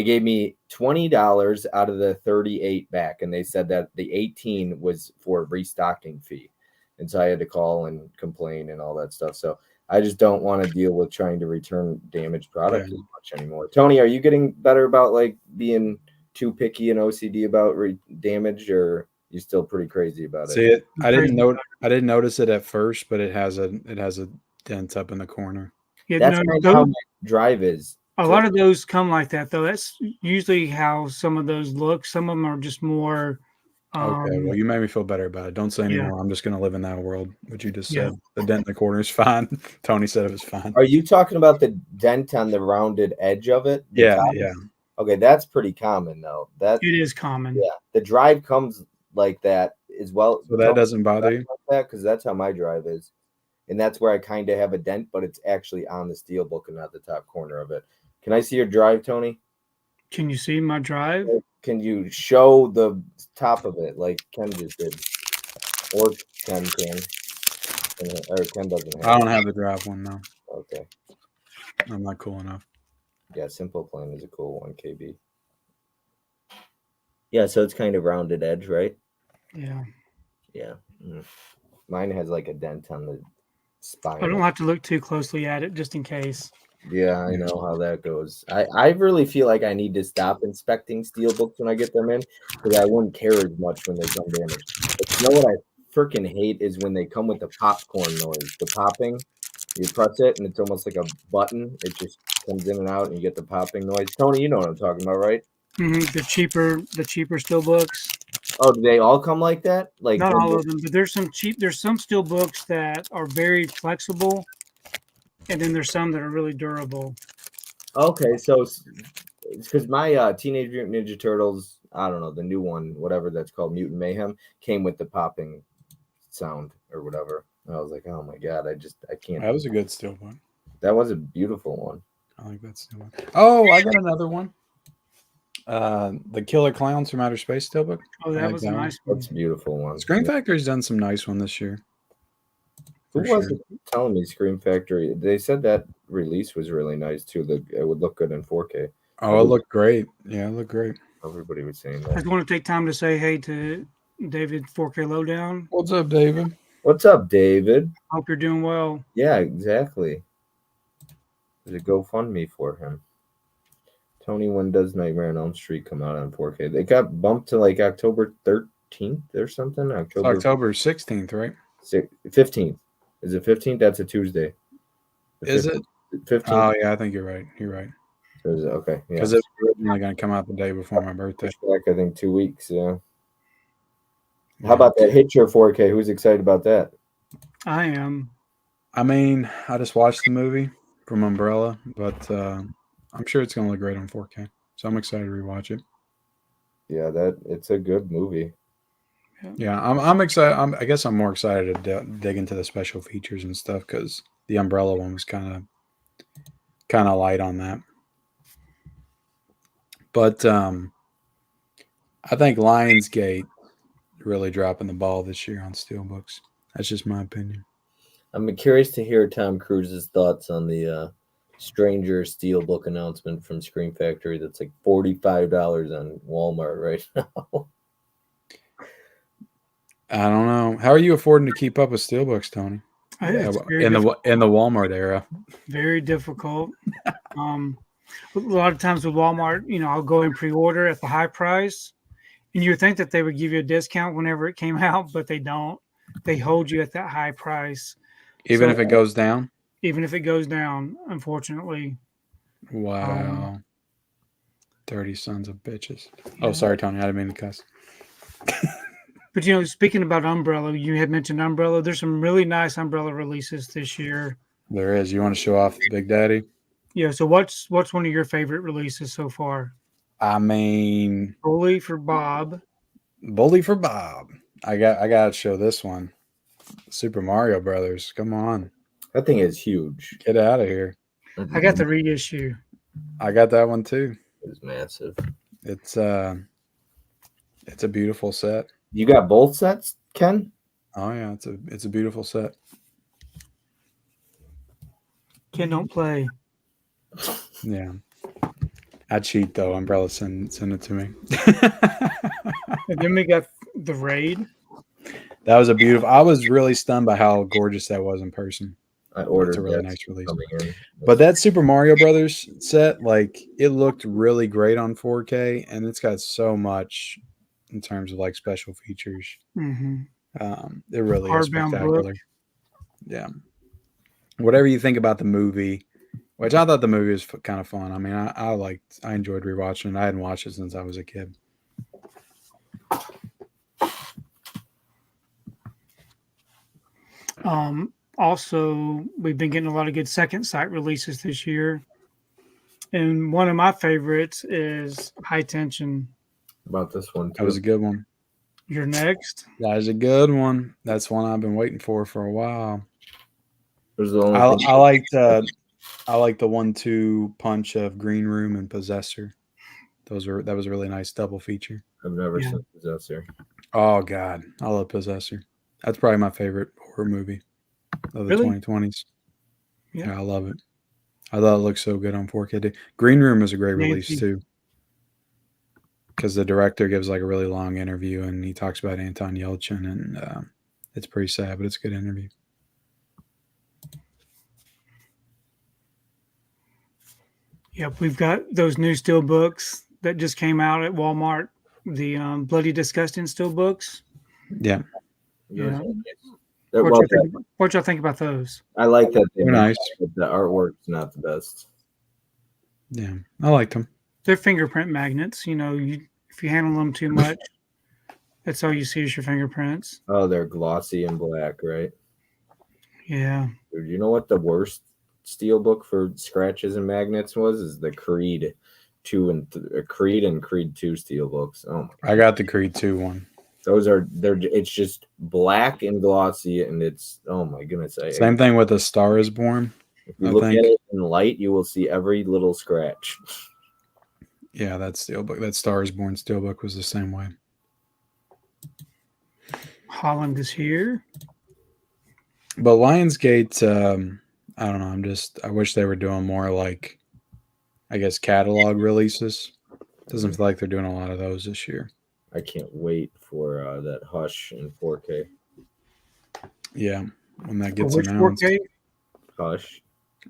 gave me $20 out of the 38 back, and they said that the 18 was for a restocking fee. And so I had to call and complain and all that stuff. So I just don't want to deal with trying to return damaged product as much anymore. Tony, are you getting better about like being too picky and OCD about damage, or you still pretty crazy about it? See it? I didn't notice it at first, but it has a dent up in the corner. Yeah, that's how my Drive is. A lot of those come like that, though. That's usually how some of those look. Some of them are just more. Okay, well, you made me feel better about it. Don't say anymore. I'm just going to live in that world. What you just said. The dent in the corner is fine. Tony said it was fine. Are you talking about the dent on the rounded edge of it? Yeah. Okay, that's pretty common, though. It is common. Yeah, the Drive comes like that as well. So that doesn't bother you? Like that, because that's how my Drive is. And that's where I kind of have a dent, but it's actually on the Steelbook and not the top corner of it. Can I see your Drive, Tony? Can you see my Drive? Can you show the top of it like Ken just did? Or Ken can. Or Ken doesn't have I don't have the Drive one, no. Okay. I'm not cool enough. Yeah, Simple Plan is a cool one, KB. Yeah, so it's kind of rounded edge, right? Yeah. Yeah. Mine has like a dent on the spine. I don't have to look too closely at it just in case. Yeah, I know how that goes. I really feel like I need to stop inspecting Steelbooks when I get them in because I wouldn't care as much when they come damaged. But you know what I freaking hate is when they come with the popcorn noise. The popping, you press it and it's almost like a button. It just comes in and out and you get the popping noise. Tony, you know what I'm talking about, right? Mm-hmm. The cheaper Steelbooks. Oh, do they all come like that? Like not all of them, but there's some Steelbooks that are very flexible. And then there's some that are really durable. Okay, so it's because my Teenage Mutant Ninja Turtles, I don't know, the new one, whatever that's called, Mutant Mayhem, came with the popping sound or whatever. And I was like, oh my god, I can't. That was a good Steelbook. That was a beautiful one. I like that Steelbook. Oh, I got another one. The Killer Clowns from Outer Space Steelbook. Oh, that was a nice one. That's a beautiful one. Screen Factory's done some nice one this year. Who was it telling me Scream Factory? They said that release was really nice too. That it would look good in 4K. Oh, it looked great. Yeah, it looked great. Everybody was saying I that. just want to take time to say hey to David 4K Lowdown. What's up, David? What's up, David? Hope you're doing well. Yeah, exactly. There's a GoFundMe for him. Tony, when does Nightmare on Elm Street come out on 4K? They got bumped to like October 13th or something. October 16th, right? 15th. Is it 15th? That's a Tuesday. Is it? 15th. Oh, yeah, I think you're right. You're right. So is it? Okay. Yeah. Because it's originally going to come out the day before my birthday. Back, I think 2 weeks. Yeah. How about that Hitcher 4K? Who's excited about that? I am. I mean, I just watched the movie from Umbrella, but I'm sure it's going to look great on 4K. So I'm excited to rewatch it. Yeah, it's a good movie. Yeah, I'm excited. I guess I'm more excited to dig into the special features and stuff because the Umbrella one was kind of light on that. But I think Lionsgate really dropping the ball this year on Steelbooks. That's just my opinion. I'm curious to hear Tom Cruise's thoughts on the Stranger Steelbook announcement from Scream Factory. That's like $45 on Walmart right now. I don't know. How are you affording to keep up with Steelbooks, Tony? It's In the Walmart era. very difficult. A lot of times with Walmart, I'll go and pre-order at the high price, and you would think that they would give you a discount whenever it came out, but they don't. They hold you at that high price. Even if it goes down? Even if it goes down, unfortunately. Wow. Dirty sons of bitches. Oh, sorry, Tony. I didn't mean to cuss. But, speaking about Umbrella, you had mentioned Umbrella. There's some really nice Umbrella releases this year. There is. You want to show off Big Daddy? Yeah, so what's one of your favorite releases so far? I mean, Bully for Bob. Bully for Bob. I got to show this one. Super Mario Brothers. Come on. That thing is huge. Get out of here. I got the reissue. I got that one too. It's massive. It's a beautiful set. You got both sets, Ken? Oh yeah, it's a beautiful set. Ken don't play. Yeah. I cheat though. Umbrella send it to me. And then we got the Raid. That was a beautiful. I was really stunned by how gorgeous that was in person. I ordered. It's a really nice release. In. But that Super Mario Brothers set, like, it looked really great on 4K, and it's got so much in terms of like special features. Mm-hmm. It really is Hardbound spectacular. book. Yeah. Whatever you think about the movie, which I thought the movie was kind of fun. I mean, I enjoyed rewatching it. I hadn't watched it since I was a kid. Also, we've been getting a lot of good second sight releases this year. And one of my favorites is High Tension. About this one, too. That was a good one. You're next. That was a good one. That's one I've been waiting for a while. I liked the 1-2 punch of Green Room and Possessor. That was a really nice double feature. I've never seen Possessor. Oh God, I love Possessor. That's probably my favorite horror movie of the 2020s. Yeah, I love it. I thought it looked so good on 4K. Green Room is a great release too, because the director gives like a really long interview and he talks about Anton Yelchin, and it's pretty sad, but it's a good interview. Yep, we've got those new Steelbooks that just came out at Walmart. The Bloody Disgusting Steelbooks. Yeah. Yeah. What y'all think about those? I like that. They're nice. But the artwork's not the best. Yeah, I liked them. They're fingerprint magnets. If you handle them too much, that's all you see is your fingerprints. Oh, they're glossy and black, right? Yeah. Dude, you know what the worst Steelbook for scratches and magnets was? Is the Creed 2 and Creed and Creed 2 Steelbooks. Oh my God. I got the Creed 2 one. It's just black and glossy, and it's, oh my goodness. Same thing with A Star Is Born. If you look at it in light, you will see every little scratch. Yeah, that Steelbook, that Star Is Born Steelbook was the same way. Holland is here. But Lionsgate, I don't know. I wish they were doing more like, I guess, catalog releases. Doesn't feel like they're doing a lot of those this year. I can't wait for that Hush in 4K. Yeah, when that gets Which announced. 4K? Hush.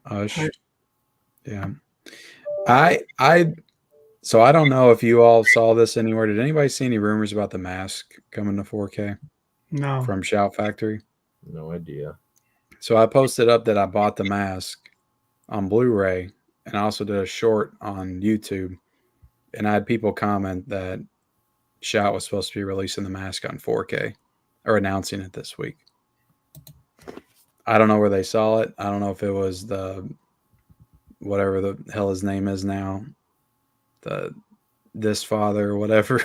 Hush. Yeah. So I don't know if you all saw this anywhere. Did anybody see any rumors about the mask coming to 4K No. from Shout Factory? No idea. So I posted up that I bought the mask on Blu-ray, and I also did a short on YouTube, and I had people comment that Shout was supposed to be releasing the mask on 4K or announcing it this week. I don't know where they saw it. I don't know if it was the whatever the hell his name is now, this father or whatever.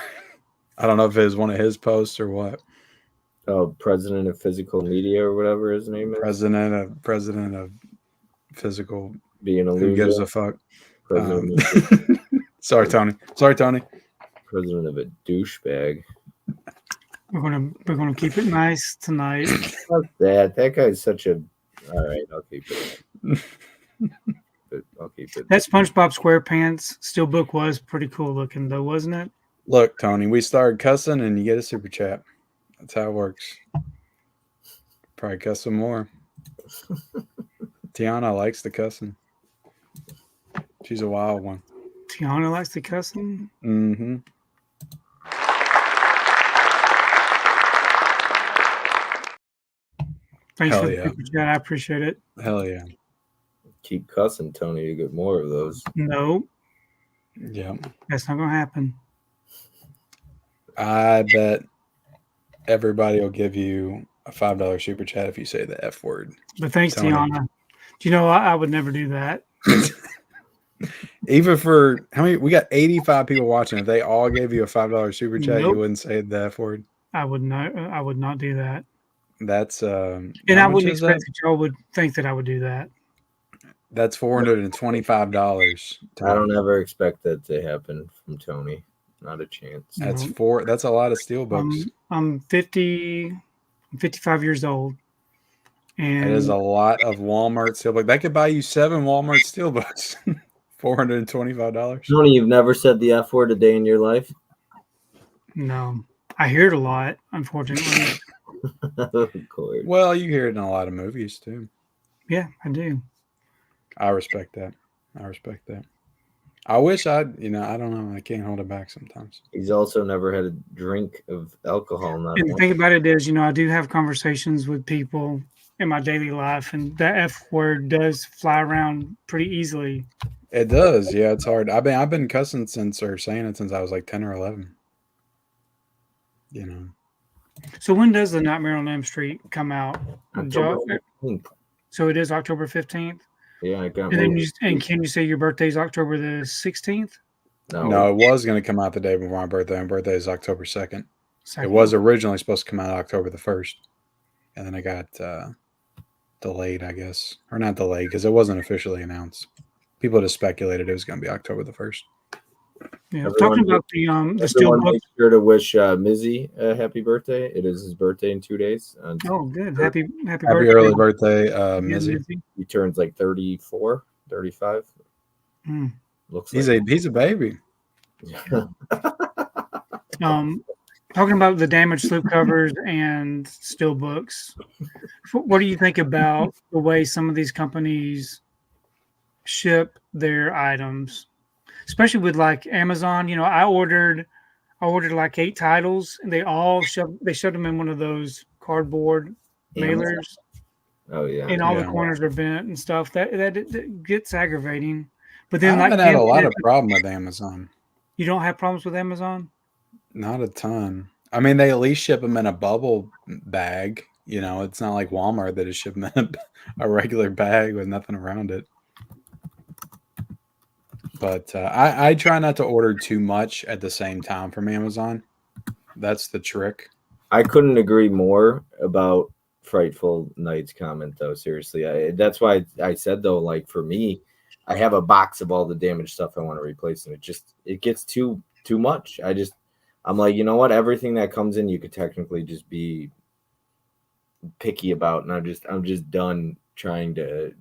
I don't know if it was one of his posts or what. Oh, president of physical media or whatever his name is. President of physical. Being a Who loser. gives a fuck? President, Sorry, Tony. president of a douchebag. We're gonna keep it nice tonight. Fuck that. That guy's such a. All right, I'll keep it. I'll keep it. That SpongeBob SquarePants steelbook was pretty cool looking, though, wasn't it? Look, Tony, we started cussing and you get a super chat. That's how it works. Probably cuss some more. Tiana likes the cussing. She's a wild one. Tiana likes the cussing. Mm-hmm. Thanks Hell for the yeah. super chat. I appreciate it. Hell yeah. Keep cussing, Tony. You get more of those. No, Yeah. that's not gonna happen. I bet everybody will give you a $5 super chat if you say the F word. But thanks, Tony. Tiana. Do you know I would never do that? Even for how many? We got 85 people watching. If they all gave you a $5 super chat, Nope. you wouldn't say the F word. I would not. I would not do that. That's And how I much wouldn't is expect that? that y'all would think that I would do that. That's $425. I don't ever expect that to happen from Tony. Not a chance. That's No. That's a lot of steelbooks. I'm 55 years old. And That is a lot of Walmart steelbook. That could buy you 7 Walmart steelbooks. $425. Tony, you've never said the F word a day in your life? no, I hear it a lot, unfortunately. Of course. Well, you hear it in a lot of movies too. Yeah, I do. I respect that. I wish I don't know. I can't hold it back sometimes. He's also never had a drink of alcohol. Not And the once. thing about it is, I do have conversations with people in my daily life, and that F word does fly around pretty easily. It does. Yeah, it's hard. I've been cussing saying it since I was like 10 or 11. So when does the Nightmare on Elm Street come out? October 15th. So it is October 15th. Yeah, I got. And then can you say your birthday's October the 16th? No, it was going to come out the day before my birthday. My birthday is October 2nd. Second. It was originally supposed to come out October the 1st. And then it got delayed, I guess. Or not delayed, because it wasn't officially announced. People just speculated it was going to be October the 1st. Yeah, Everyone- talking about the Everyone steelbook. make sure to wish Mizzy a happy birthday. It is his birthday in 2 days. Oh, good. Happy Happy birthday. early birthday, Yeah, Mizzy. Mizzy. He turns like 34, 35. Mm. Looks He's like a baby. Talking about the damaged slipcovers and steelbooks, what do you think about the way some of these companies ship their items, especially with like Amazon? I ordered like 8 titles, and they shoved them in one of those cardboard mailers, Oh yeah. and all the Yeah. corners are bent and stuff. That gets aggravating. But I then, haven't had a lot of problem with Amazon. You don't have problems with Amazon? Not a ton. I mean, they at least ship them in a bubble bag. It's not like Walmart that is shipping in a regular bag with nothing around it. But I try not to order too much at the same time from Amazon. That's the trick. I couldn't agree more about Frightful Night's comment, though. Seriously, that's why I said, though, like for me, I have a box of all the damaged stuff I want to replace, and it gets too much. I'm like, you know what? Everything that comes in, you could technically just be picky about, and I'm just done trying to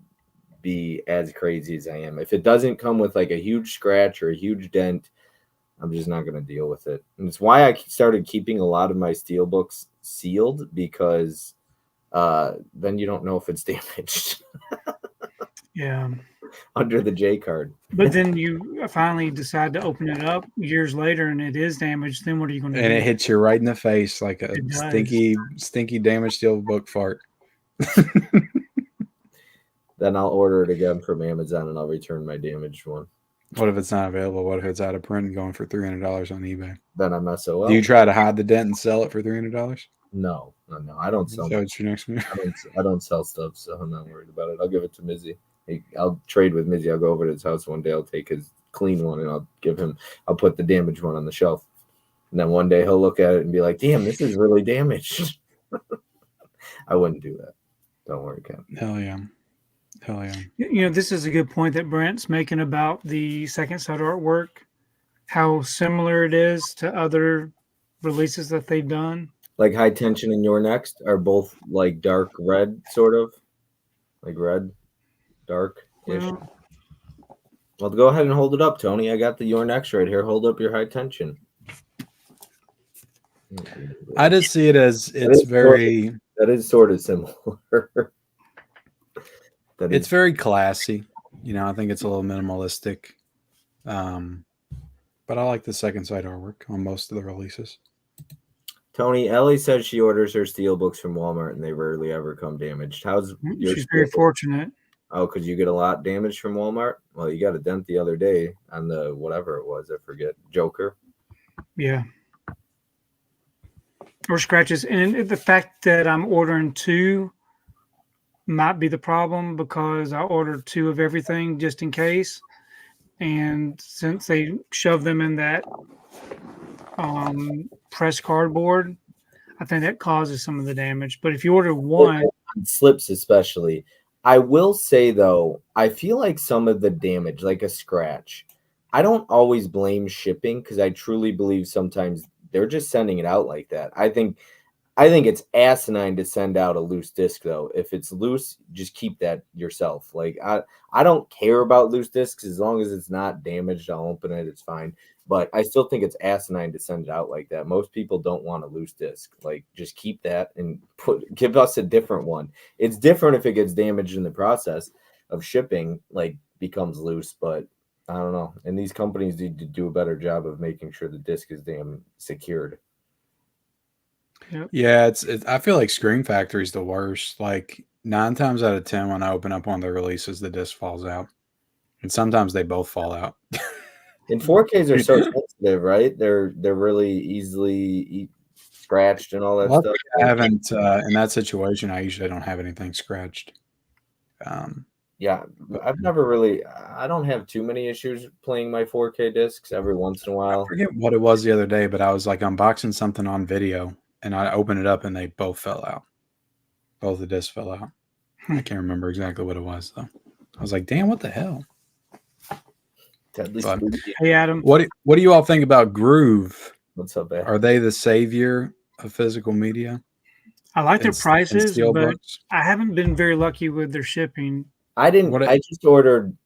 be as crazy as I am. If it doesn't come with like a huge scratch or a huge dent, I'm just not going to deal with it. And it's why I started keeping a lot of my Steelbooks sealed, because then you don't know if it's damaged. Yeah. Under the J card. But then you finally decide to open it up years later and it is damaged. Then what are you going to do? And it hits you right in the face like a It does. stinky damaged Steelbook fart. Then I'll order it again from Amazon and I'll return my damaged one. What if it's not available? What if it's out of print and going for $300 on eBay? Then I'm SOL. Do you try to hide the dent and sell it for $300? No. I don't sell. So it's your next move. I don't sell stuff, so I'm not worried about it. I'll give it to Mizzy. I'll trade with Mizzy. I'll go over to his house one day. I'll take his clean one and I'll put the damaged one on the shelf. And then one day he'll look at it and be like, damn, this is really damaged. I wouldn't do that. Don't worry, Ken. Hell yeah. You know, this is a good point that Brent's making about the second side artwork, how similar it is to other releases that they've done. Like High Tension and Your Next are both like dark red, sort of. Like red, dark-ish. Well, go ahead and hold it up, Tony. I got the Your Next right here. Hold up your High Tension. I just see it as it's very... That is sort of similar. It's very classy. You know, I think it's a little minimalistic. But I like the second side artwork on most of the releases. Tony, Ellie says she orders her Steelbooks from Walmart and they rarely ever come damaged. How's your She's very fortunate. Oh, because you get a lot damaged from Walmart? Well, you got a dent the other day on the whatever it was. I forget. Joker. Yeah. Or scratches. And the fact that I'm ordering 2 might be the problem, because I ordered 2 of everything just in case. And since they shove them in that pressed cardboard, I think that causes some of the damage. But if you order 1, slips especially, I will say though, I feel like some of the damage, like a scratch, I don't always blame shipping, because I truly believe sometimes they're just sending it out like that. I think it's asinine to send out a loose disc though. If it's loose, just keep that yourself. Like I don't care about loose discs as long as it's not damaged. I'll open it. It's fine. But I still think it's asinine to send it out like that. Most people don't want a loose disc. Like, just keep that and give us a different one. It's different if it gets damaged in the process of shipping, like becomes loose. But I don't know. And these companies need to do a better job of making sure the disc is damn secured. Yep. Yeah, I feel like Scream Factory is the worst. Like 9 times out of 10, when I open up one of the releases, the disc falls out, and sometimes they both fall out. And 4Ks are so sensitive, right? They're really easily scratched and all that stuff. I haven't in that situation. I usually don't have anything scratched. Yeah, I've never really. I don't have too many issues playing my 4K discs. Every once in a while, I forget what it was the other day, but I was like unboxing something on video, and I opened it up, and they both fell out. Both the discs fell out. I can't remember exactly what it was though. I was like, "Damn, what the hell?" But, hey, Adam. What do you all think about Groove? What's up, man? Are they the savior of physical media? I like their prices, but books? I haven't been very lucky with their shipping. I just ordered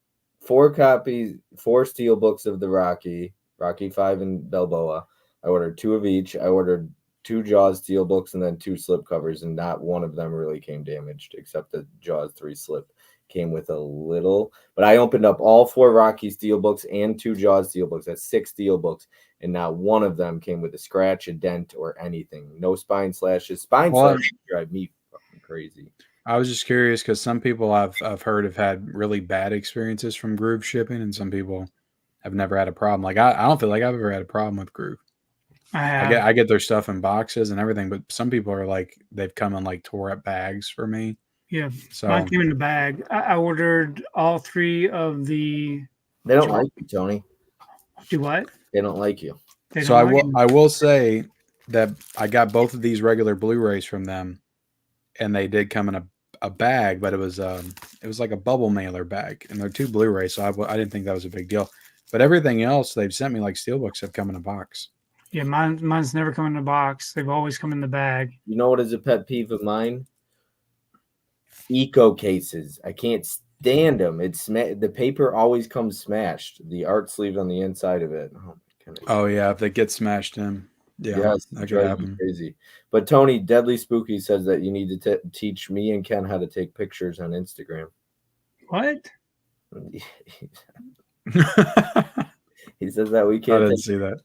4 copies, 4 Steelbooks of the Rocky 5 and Balboa. I ordered 2 of each. I ordered 2 Jaws Steelbooks and then 2 slipcovers, and not one of them really came damaged, except the Jaws 3 slip came with a little. But I opened up all 4 Rocky Steelbooks and 2 Jaws Steelbooks. That's 6 Steelbooks, and not one of them came with a scratch, a dent, or anything. No spine slashes. Slashes drive me fucking crazy. I was just curious because some people I've heard have had really bad experiences from Groove shipping, and some people have never had a problem. Like I don't feel like I've ever had a problem with Groove. I get their stuff in boxes and everything, but some people are like, they've come in like tore up bags for me. Yeah, so mine came in the bag. I ordered all 3 of the. They don't like you, Tony. Do what? They don't like you. So I will say that I got both of these regular Blu-rays from them, and they did come in a bag, but it was like a bubble mailer bag, and they're 2 Blu-rays, so I didn't think that was a big deal. But everything else they've sent me, like Steelbooks, have come in a box. Yeah, mine's never come in a box. They've always come in the bag. You know what is a pet peeve of mine? Eco cases. I can't stand them. The paper always comes smashed. The art sleeve on the inside of it. Oh my Oh yeah, if they get smashed in, yeah, yes, that could drives me happen. crazy. But Tony, Deadly Spooky says that you need to teach me and Ken how to take pictures on Instagram. What? He says that we I can't didn't see that.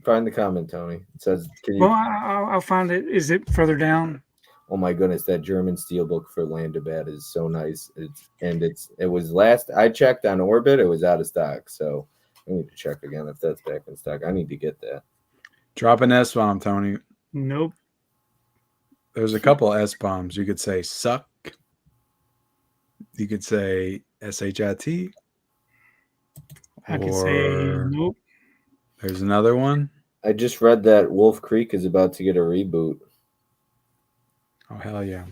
find the comment, Tony. It says, "Can you?" Well, I'll find it. Is it further down? Oh my goodness, that German steelbook for Land of Bad is so nice. It was last I checked on Orbit, it was out of stock. So I need to check again if that's back in stock. I need to get that. Drop an S bomb, Tony. Nope. There's a couple S bombs. You could say suck. You could say shit. I can say nope. There's another one. I just read that Wolf Creek is about to get a reboot. Oh hell yeah.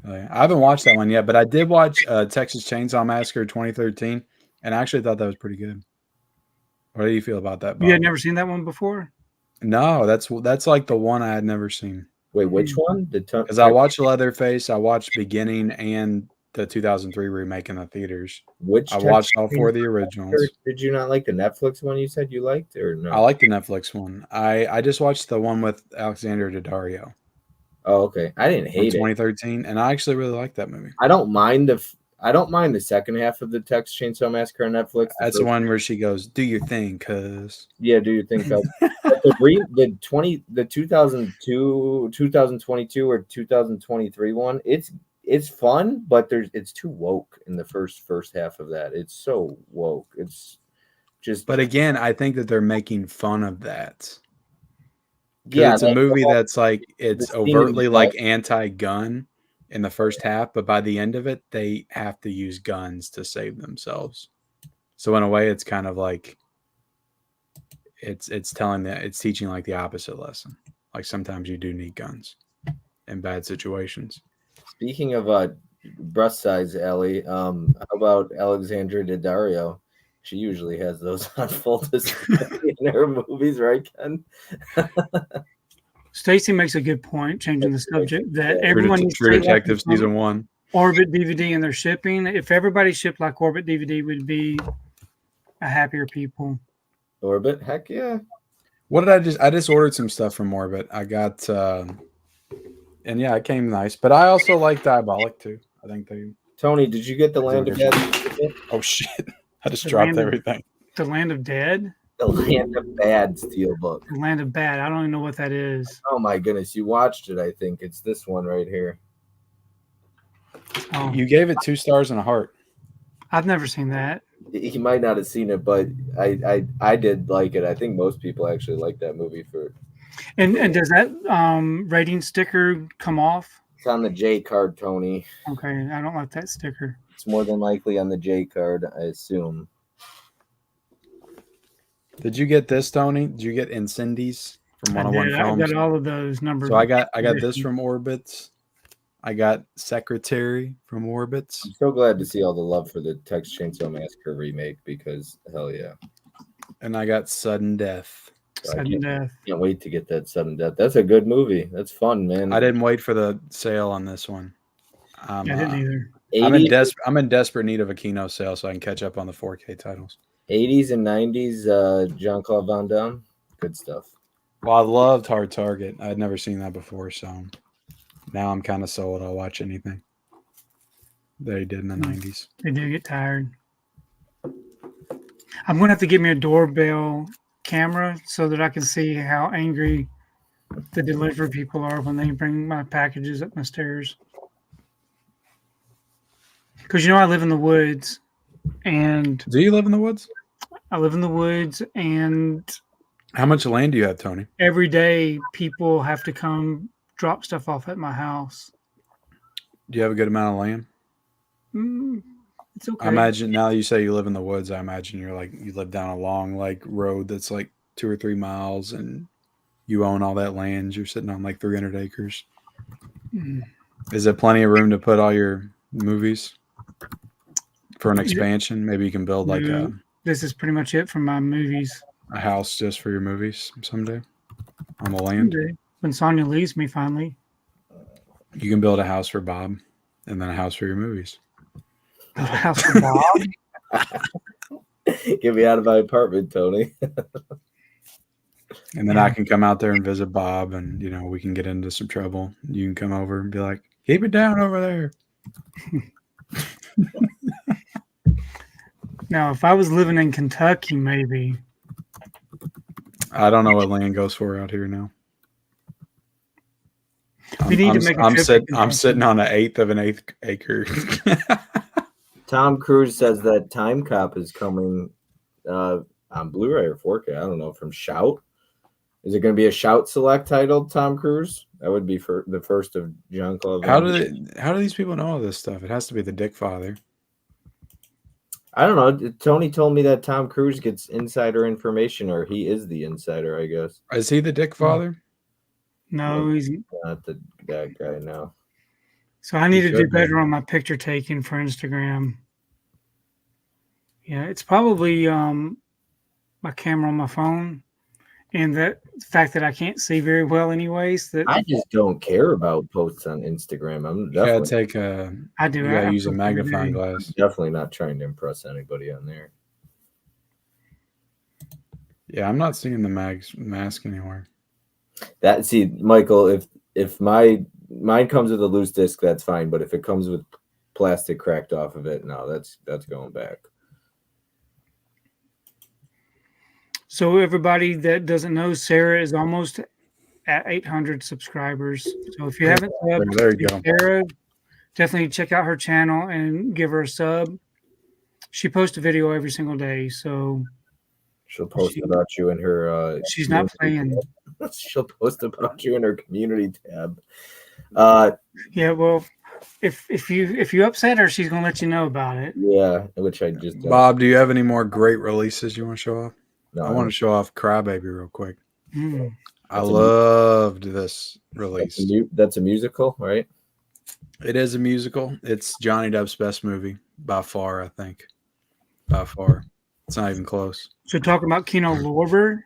I haven't watched that one yet, but I did watch Texas Chainsaw Massacre 2013, and I actually thought that was pretty good. What do you feel about that, Bob? You had never seen that one before? No, that's like the one I had never seen. Wait, which one? Because I watched Leatherface, I watched Beginning, and the 2003 remake in the theaters. I watched all four of the originals. Did you not like the Netflix one you said you liked, or no? I like the Netflix one. I just watched the one with Alexander Daddario. Oh, okay. I didn't hate 2013, and I actually really liked that movie. I don't mind the second half of the Texas Chainsaw Massacre on Netflix. That's the one where she goes, "Do your thing, cuz." Yeah, do you think that the 2002, 2022, or 2023 one? It's fun, but it's too woke in the first half of that. It's so woke. It's just. But again, I think that they're making fun of that. Yeah, it's a movie that's like it's overtly like anti-gun in the first half, but by the end of it, they have to use guns to save themselves. So in a way, it's kind of like it's teaching like the opposite lesson. Like sometimes you do need guns in bad situations. Speaking of breast size, Ellie, how about Alexandra Daddario? She usually has those on full display in her movies, right, Ken? Stacy makes a good point, changing the subject, that everyone needs True Detective Season 1. Orbit DVD and their shipping. If everybody shipped like Orbit DVD, we'd be a happier people. Orbit? Heck yeah. What did I just ordered some stuff from Orbit. I got and yeah, it came nice. But I also like Diabolic too. I think they Tony, did you get the Land of Dead? Oh shit. I just dropped everything. The Land of Dead? The Land of Bad steelbook. The Land of Bad. I don't even know what that is. Oh my goodness, you watched it, I think. It's this one right here. Oh. You gave it 2 stars and a heart. I've never seen that. He might not have seen it, but I did like it. I think most people actually like that movie for. And does that rating sticker come off? It's on the J card, Tony. Okay, I don't like that sticker. It's more than likely on the J card, I assume. Did you get this, Tony? Did you get Incendies from 101 Films? I got all of those numbers. So I got this from Orbits. I got Secretary from Orbits. I'm so glad to see all the love for the Texas Chainsaw Massacre remake because hell yeah. And I got Sudden Death. Sudden Death. Can't wait to get that Sudden Death. That's a good movie. That's fun, man. I didn't wait for the sale on this one. I didn't either. I'm in desperate need of a Kino sale so I can catch up on the 4K titles. 80s and 90s, Jean-Claude Van Damme. Good stuff. Well, I loved Hard Target. I had never seen that before, so now I'm kind of sold. I'll watch anything they did in the 90s. They do get tired. I'm going to have to get me a doorbell camera so that I can see how angry the delivery people are when they bring my packages up my stairs. Because, I live in the woods. And do you live in the woods? I live in the woods, and how much land do you have, Tony? Every day, people have to come drop stuff off at my house. Do you have a good amount of land? It's okay. I imagine now you say you live in the woods. I imagine you live down a long road that's 2 or 3 miles, and you own all that land. You're sitting on 300 acres. Is there plenty of room to put all your movies? For an expansion, maybe you can build this is pretty much it for my movies. A house just for your movies someday on the land. Someday. When Sonia leaves me finally. You can build a house for Bob and then a house for your movies. A house for Bob? Get me out of my apartment, Tony. And then I can come out there and visit Bob, and we can get into some trouble. You can come over and be like, "Keep it down over there." Now, if I was living in Kentucky, maybe. I don't know what land goes for out here now. We need to make a trip to I'm sitting on an eighth of an acre. Tom Cruise says that Time Cop is coming on Blu-ray or 4K. I don't know, from Shout. Is it going to be a Shout Select titled Tom Cruise? That would be for the first of Jean-Claude How Van do these people know all this stuff? It has to be the Dick Father. I don't know. Tony told me that Tom Cruise gets insider information, or he is the insider, I guess. Is he the Dick Father? No, he's Not that guy, no. So I need to do should be. better on my picture taking for Instagram. Yeah, it's probably my camera on my phone, and the fact that I can't see very well, anyways. That I just don't care about posts on Instagram. I'm You gotta definitely, take a. I do. You gotta I use a post every magnifying day. glass. definitely not trying to impress anybody on there. Yeah, I'm not seeing the mask anywhere. Michael, if mine comes with a loose disc, that's fine. But if it comes with plastic cracked off of it, no, that's going back. So everybody that doesn't know, Sarah is almost at 800 subscribers. So if you haven't subbed There you to go. Sarah, definitely check out her channel and give her a sub. She posts a video every single day, so She'll post about you in her. she's not playing. She'll post about you in her community tab. Yeah, well, if you upset her, she's gonna let you know about it. Yeah, which I just Bob, do you have any more great releases you want to show off? No, I want to show off Crybaby real quick. Mm. I loved this release. That's a musical, right? It is a musical. It's Johnny Depp's best movie by far, I think. By far. It's not even close. So talking about Kino Lorber,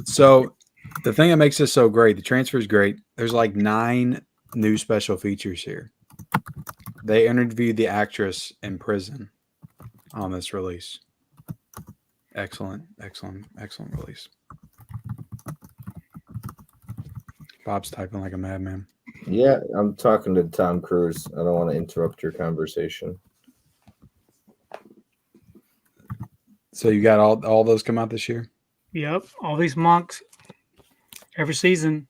So the thing that makes this so great, the transfer is great. There's like 9 new special features here. They interviewed the actress in prison on this release. Excellent release. Bob's typing like a madman. Yeah, I'm talking to Tom Cruise. I don't want to interrupt your conversation. So you got all those come out this year? yep, all these monks every season.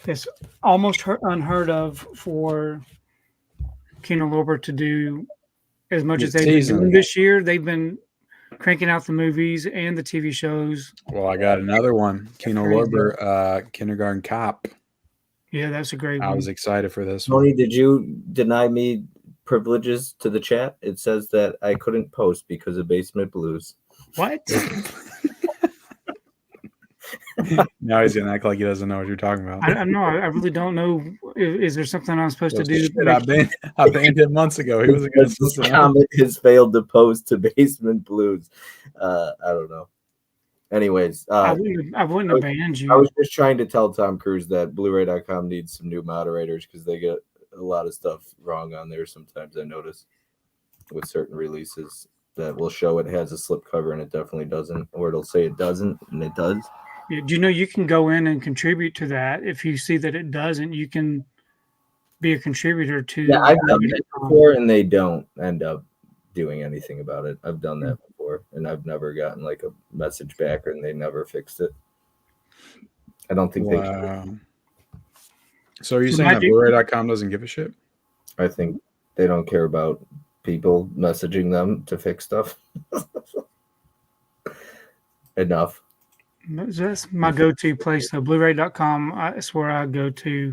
It's almost unheard of for Kino Lorber to do as much as they've been doing this year. They've been cranking out the movies and the TV shows. Well, I got another one. Kino Lorber, Kindergarten Cop. Yeah, that's a great one. I was excited for this one. Tony, did you deny me privileges to the chat? It says that I couldn't post because of Basement Blues. What? Now he's gonna act like he doesn't know what you're talking about. I know. I really don't know. Is there something I'm supposed to do? Shit, I banned him months ago. He wasn't gonna This comment has failed to post to Basement Blues. I don't know. Anyways, I wouldn't have banned you. I was just trying to tell Tom Cruise that Blu-ray.com needs some new moderators because they get a lot of stuff wrong on there. Sometimes I notice with certain releases that will show it has a slipcover and it definitely doesn't, or it'll say it doesn't and it does. Yeah, do you know you can go in and contribute to that? If you see that it doesn't, you can be a contributor to. Yeah, I've done that before, and they don't end up doing anything about it. I've done that before, and I've never gotten like a message back, and they never fixed it. I don't think they can. So are you saying that Blu-ray.com doesn't give a shit? I think they don't care about people messaging them to fix stuff. Enough. That's my go-to place, though. Blu-ray.com. That's where I go to.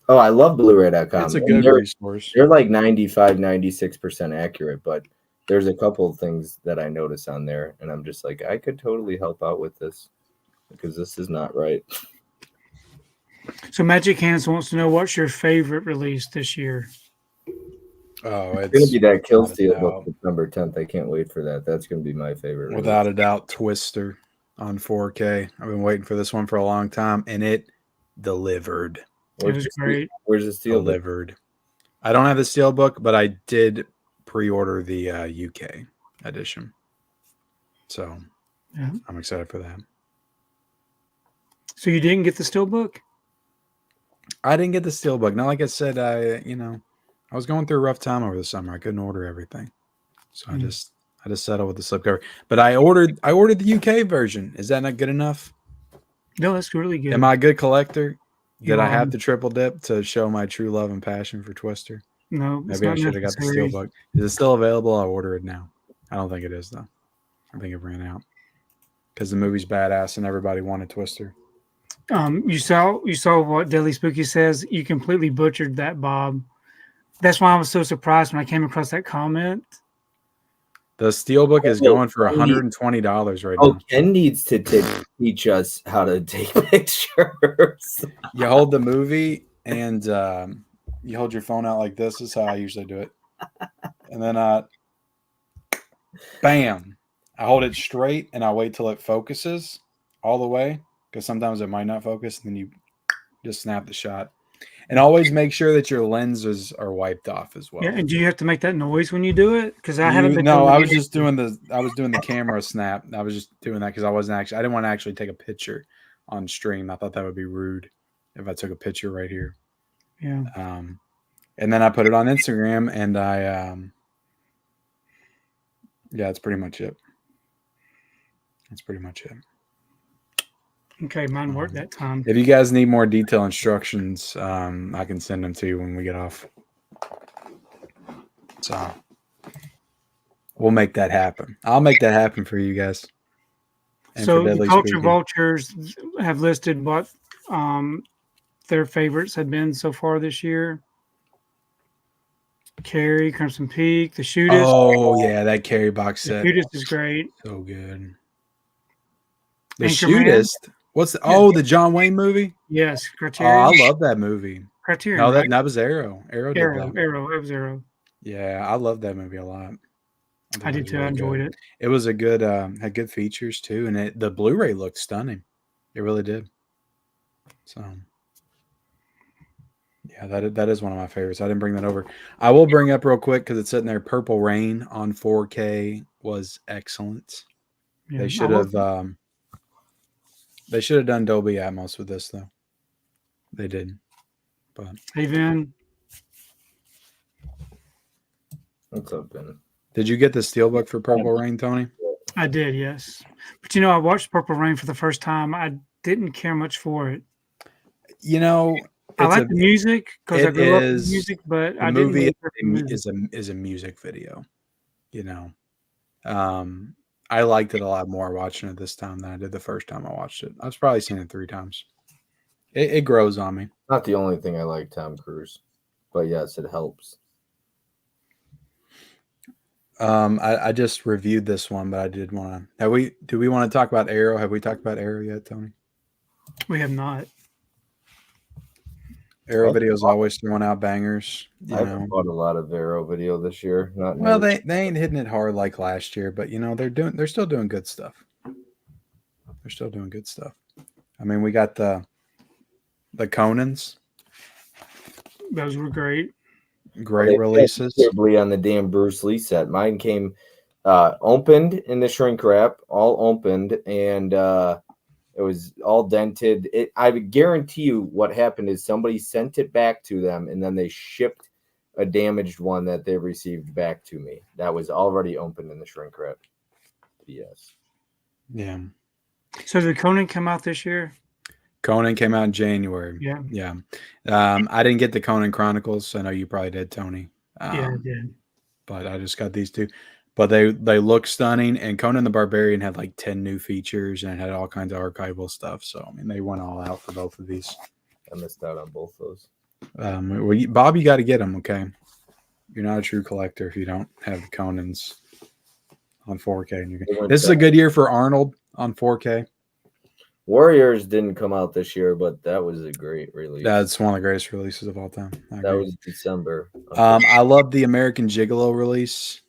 Oh, I love Blu-ray.com. It's a good resource. They're like 95, 96% accurate, but there's a couple of things that I notice on there, and I'm just like, I could totally help out with this because this is not right. So Magic Hands wants to know, what's your favorite release this year? Oh, It's going to be that Kill Steal book September 10th. I can't wait for that. That's going to be my favorite. Without a doubt, Twister on 4K. I've been waiting for this one for a long time, and it delivered. It was great. Where's the Steel delivered? I don't have the Steelbook, but I did pre-order the UK, edition. So Yeah. I'm excited for that. So you didn't get the Steelbook? I didn't get the Steelbook. Now, like I said, I was going through a rough time over the summer. I couldn't order everything, so I just settled with the slipcover. But I ordered the UK version. Is that not good enough? No, that's really good. Am I a good collector? You Did I are. have to triple dip to show my true love and passion for Twister? No, it's Maybe I not should have got the necessary. Steelbook. Is it still available? I'll order it now. I don't think it is though. I think it ran out because the movie's badass and everybody wanted Twister. You saw what Deadly Spooky says. You completely butchered that, Bob. That's why I was so surprised when I came across that comment. The Steelbook is going for $120 right now. Ken needs to teach us how to take pictures. You hold the movie and you hold your phone out like this. This is how I usually do it. And then bam. I hold it straight and I wait till it focuses all the way because sometimes it might not focus. And then you just snap the shot. And always make sure that your lenses are wiped off as well. Yeah, and do you have to make that noise when you do it? Because I haven't been. No, I was just doing the camera snap. I was just doing that because I didn't want to actually take a picture on stream. I thought that would be rude if I took a picture right here. Yeah. And then I put it on Instagram, and that's pretty much it. That's pretty much it. Okay, mine worked that time. If you guys need more detailed instructions, I can send them to you when we get off. So we'll make that happen. I'll make that happen for you guys. And so the Culture Vultures have listed what their favorites have been so far this year. Carrie, Crimson Peak, The Shootist. Oh, yeah, that Carrie box set. The Shootist is great. So good. The Anchorman. Shootist? The John Wayne movie? Yes, Criterion. Oh, I love that movie. Criterion. No, right? that was Arrow. Arrow did that. It was Arrow. Yeah, I love that movie a lot. I did too. I enjoyed it. It was a good, had good features too, and the Blu-ray looked stunning. It really did. So, yeah, that is one of my favorites. I didn't bring that over. I will bring up real quick because it's sitting there. Purple Rain on 4K was excellent. Yeah, they should have. They should have done Dolby Atmos with this though. They did. But hey, Vin. What's up, Ben? Did you get the Steelbook for Purple Rain, Tony? I did, yes. But I watched Purple Rain for the first time. I didn't care much for it. I like the music because I grew up with music, but I didn't. The movie is a music video. I liked it a lot more watching it this time than I did the first time I watched it. I've probably seen it 3 times. It grows on me. Not the only thing I like Tom Cruise, but yes, it helps. I just reviewed this one, but I did want to. Do we want to talk about Arrow? Have we talked about Arrow yet, Tony? We have not. Arrow videos always throwing out bangers. I haven't bought a lot of Arrow video this year. They ain't hitting it hard like last year, but they're still doing good stuff. They're still doing good stuff. I mean, we got the Conans. Those were great. Great releases. Terribly on the damn Bruce Lee set. Mine came opened in the shrink wrap, all opened, and it was all dented. I would guarantee you what happened is somebody sent it back to them, and then they shipped a damaged one that they received back to me. That was already opened in the shrink wrap. Yes. Yeah. So did Conan come out this year? Conan came out in January. Yeah. I didn't get the Conan Chronicles. I know you probably did, Tony. Yeah, I did. But I just got these 2. But they look stunning, and Conan the Barbarian had like 10 new features and it had all kinds of archival stuff. So I mean, they went all out for both of these. I missed out on both those. Bob, you got to get them. Okay, you're not a true collector if you don't have the Conans on 4K. This is a good year for Arnold on 4K. Warriors didn't come out this year, but that was a great release. That's one of the greatest releases of all time. That was December. I love the American Gigolo release.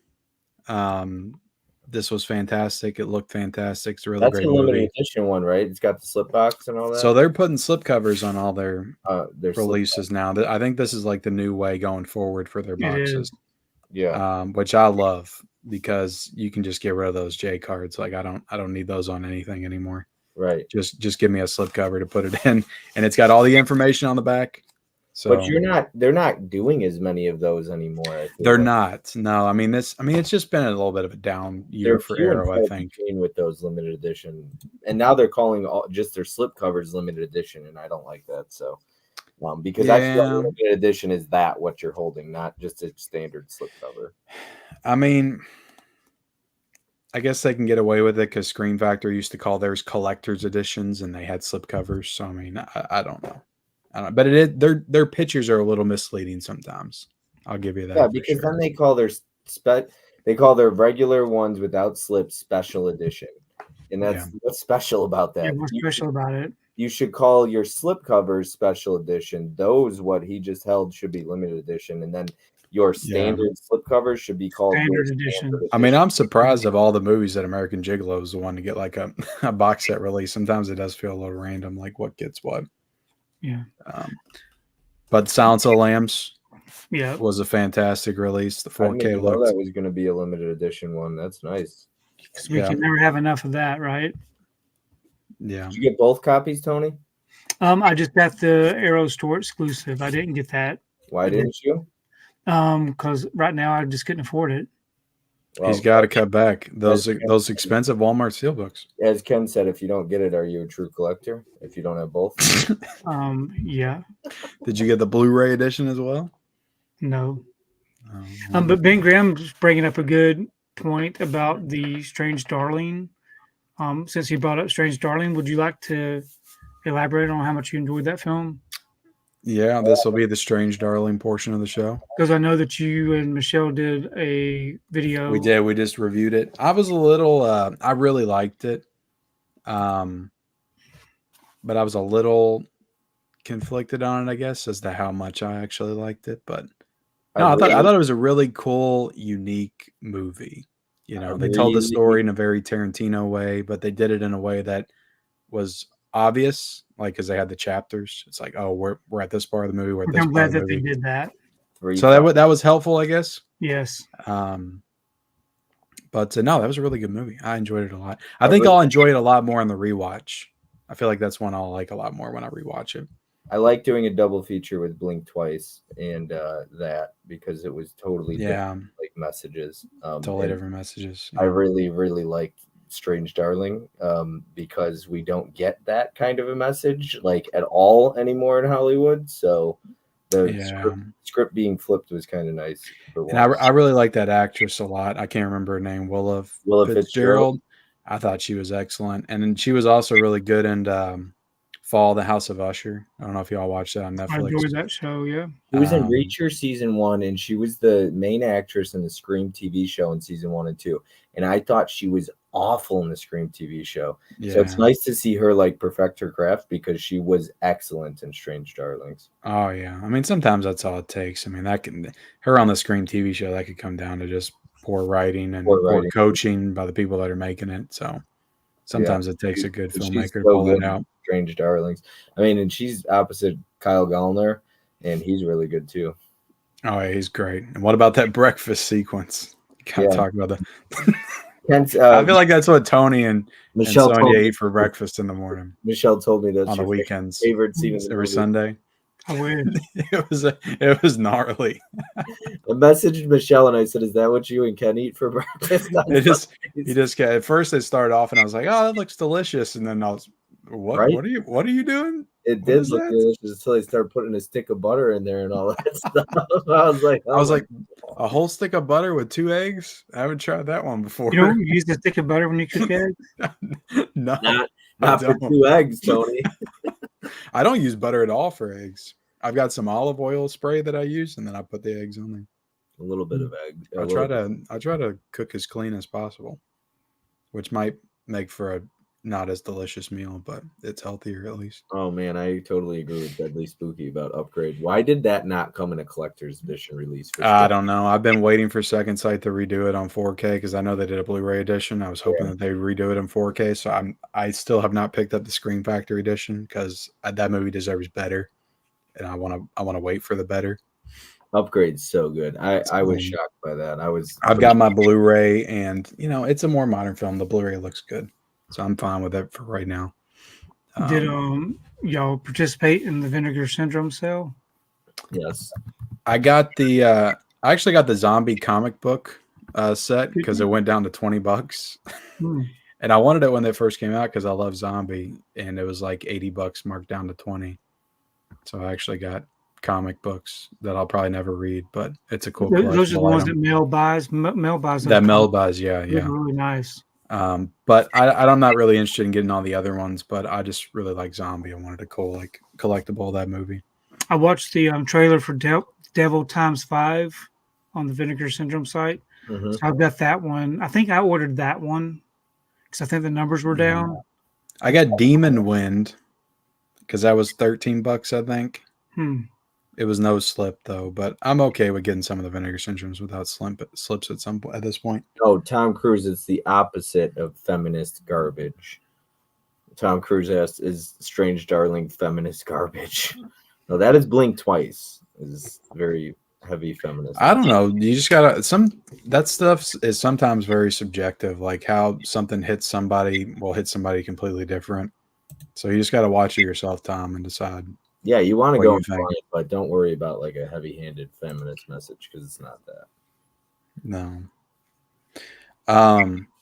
This was fantastic. It looked fantastic. It's a really great limited movie. Edition one, right? It's got the slip box and all that. So they're putting slipcovers on all their releases slip now. I think this is like the new way going forward for their boxes. Yeah. Which I love. because you can just get rid of those J cards. Like I don't need those on anything anymore. Right. Just give me a slipcover to put it in, and it's got all the information on the back. So But they're not doing as many of those anymore. I feel they're like. not. No, I mean it's just been a little bit of a down year They're for few and Arrow, I far think. between with those limited edition, and now they're calling just their slipcovers limited edition, and I don't like that. So, because I feel like Yeah. limited edition is that what you're holding, not just a standard slipcover. I mean, I guess they can get away with it because Screen Factory used to call theirs collector's editions, and they had slipcovers. So I mean, I don't know. But their pictures are a little misleading sometimes. I'll give you that. Yeah, because then they call their regular ones without slips special edition, and that's what's special about that. Yeah, what's special about it? You should call your slipcovers special edition. Those what he just held should be limited edition, and then your standard slipcovers should be called Standard edition. I mean, I'm surprised of all the movies that American Gigolo is the one to get like a box set release. Sometimes it does feel a little random, like what gets what. Yeah. But Silence of the Lambs was a fantastic release. The 4K I didn't know look. that was going to be a limited edition one. That's nice. Because we can never have enough of that, right? Yeah. Did you get both copies, Tony? I just got the Arrow Store exclusive. I didn't get that. Why didn't you? Because right now I just couldn't afford it. Well, he's got to cut back those expensive Walmart Steelbooks. As Ken said, if you don't get it, are you a true collector? If you don't have both? Yeah. Did you get the Blu-ray edition as well? No. But Ben Graham's bringing up a good point about the Strange Darling. Since he brought up Strange Darling, would you like to elaborate on how much you enjoyed that film? Yeah, this will be the Strange Darling portion of the show. Because I know that you and Michelle did a video. We did. We just reviewed it. I was a little. I really liked it, but I was a little conflicted on it, I guess, as to how much I actually liked it. But no, I thought it was a really cool, unique movie. You know, they told the story in a very Tarantino way, but they did it in a way that was obvious, like because they had the chapters. It's like, oh, we're at this part of the movie. I'm glad that they did that. So that was helpful, I guess. Yes. But no, that was a really good movie. I enjoyed it a lot. I think I'll enjoy it a lot more on the rewatch. I feel like that's one I'll like a lot more when I rewatch it. I like doing a double feature with Blink Twice and that because it was totally different, like messages. Totally different messages. Yeah. I really, really liked Strange Darling because we don't get that kind of a message like at all anymore in Hollywood. So the script being flipped was kind of nice. And I really like that actress a lot. I can't remember her name. Willa Fitzgerald. I thought she was excellent. And then she was also really good in Fall, the House of Usher. I don't know if y'all watched that on Netflix. I enjoyed that show, yeah. She was in Reacher season 1, and she was the main actress in the Scream TV show in season 1 and 2. And I thought she was awful in the Scream TV show. Yeah. So it's nice to see her like perfect her craft because she was excellent in Strange Darlings. Oh yeah. I mean, sometimes that's all it takes. I mean, her on the Scream TV show, that could come down to just poor writing and poor coaching by the people that are making it. So sometimes it takes a good filmmaker to pull that out. Strange Darlings. I mean, and she's opposite Kyle Gallner, and he's really good too. Oh, yeah, he's great. And what about that breakfast sequence? Gotta talk about that. I feel like that's what Tony and Sonia ate for breakfast in the morning. Michelle told me that's on the weekends. Favorite scene every Sunday. I wish. It was gnarly. I messaged Michelle and I said, "Is that what you and Ken eat for breakfast?" At first it started off and I was like, "Oh, that looks delicious," and then I was, "What? Right? What are you doing?" It did look delicious until they started putting a stick of butter in there and all that stuff. I was like, a whole stick of butter with 2 eggs? I haven't tried that one before. You don't use a stick of butter when you cook eggs? No, not for 2 eggs, Tony. I don't use butter at all for eggs. I've got some olive oil spray that I use, and then I put the eggs on there. A little bit of egg. I try to cook as clean as possible, which might make for a not as delicious meal, but it's healthier at least. Oh man, I totally agree with Deadly Spooky about Upgrade. Why did that not come in a collector's edition release? I don't know. I've been waiting for Second Sight to redo it on 4K because I know they did a Blu-ray edition. I was hoping that they redo it in 4K. So I still have not picked up the Scream Factory edition because that movie deserves better, and I want to wait for the better. Upgrade's so good. I was Um, shocked by that. I've got my Blu-ray, and it's a more modern film. The Blu-ray looks good, so I'm fine with it for right now. Did y'all participate in the Vinegar Syndrome sale? Yes. I actually got the zombie comic book set because it went down to $20. And I wanted it when they first came out because I love zombie, and it was like $80 marked down to 20. So I actually got comic books that I'll probably never read, but it's a cool collectible Those are the ones item. that Mel buys. Mel buys them. That Mel buys, yeah. They're really nice. But I'm not really interested in getting all the other ones, but I just really like zombie. I wanted a cool collectible of that movie. I watched the trailer for Devil Times 5 on the Vinegar Syndrome site. Mm-hmm. So I've got that one. I think I ordered that one because I think the numbers were down. I got Demon Wind because that was $13, I think. It was no slip though, but I'm okay with getting some of the Vinegar Syndromes without slips at some point at this point. Oh, Tom Cruise is the opposite of feminist garbage. Tom Cruise is Strange Darling feminist garbage. No, that is Blink Twice. Is very heavy feminist. I don't know. You just gotta that stuff is sometimes very subjective. Like how something hits somebody will hit somebody completely different. So you just gotta watch it yourself, Tom, and decide. Yeah, you want to go think? for it, but don't worry about like a heavy-handed feminist message because it's not that. No.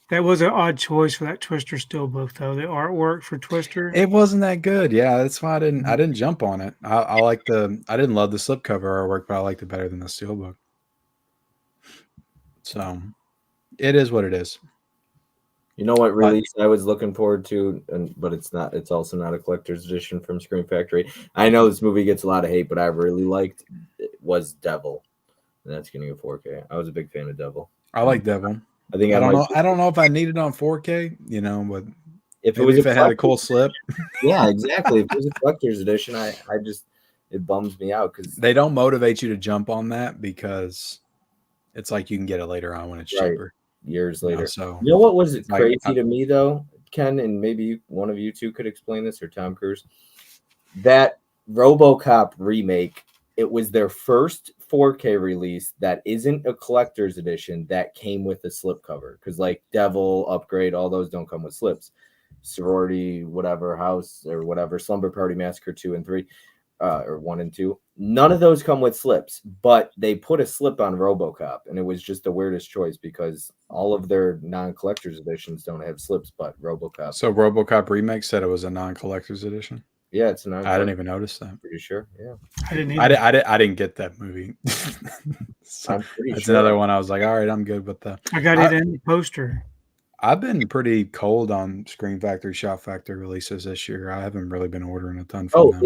That was an odd choice for that Twister Steelbook, though. The artwork for Twister. It wasn't that good. Yeah, that's why I didn't jump on it. I didn't love the slipcover artwork, but I liked it better than the Steelbook. So it is what it is. You know what release I was looking forward to, but it's not. It's also not a collector's edition from Scream Factory. I know this movie gets a lot of hate, but I really liked it was Devil. And that's getting a 4K. I was a big fan of Devil. I like Devil. I think I don't know if I need it on 4K, but if it had a cool slip. Yeah, exactly. If it was a collector's edition, I just it bums me out because they don't motivate you to jump on that because it's like you can get it later on when it's cheaper. Years later. So you know what was crazy to me though, Ken, and maybe one of you two could explain this, or Tom Cruise, that RoboCop remake, it was their first 4K release that isn't a collector's edition that came with a slipcover, because like Devil, Upgrade, all those don't come with slips. Sorority, whatever, House or whatever, Slumber Party Massacre 2 and 3, or 1 and 2, none of those come with slips, but they put a slip on RoboCop, and it was just the weirdest choice because all of their non-collector's editions don't have slips, but RoboCop. So RoboCop remake said it was a non-collector's edition. Yeah, it's a I didn't even notice that. Pretty sure. Yeah, I didn't. I didn't get that movie. So that's sure. another one. I was like, all right, I'm good with that. I got it in the poster. I've been pretty cold on Scream Factory, Shout Factory releases this year. I haven't really been ordering a ton from them.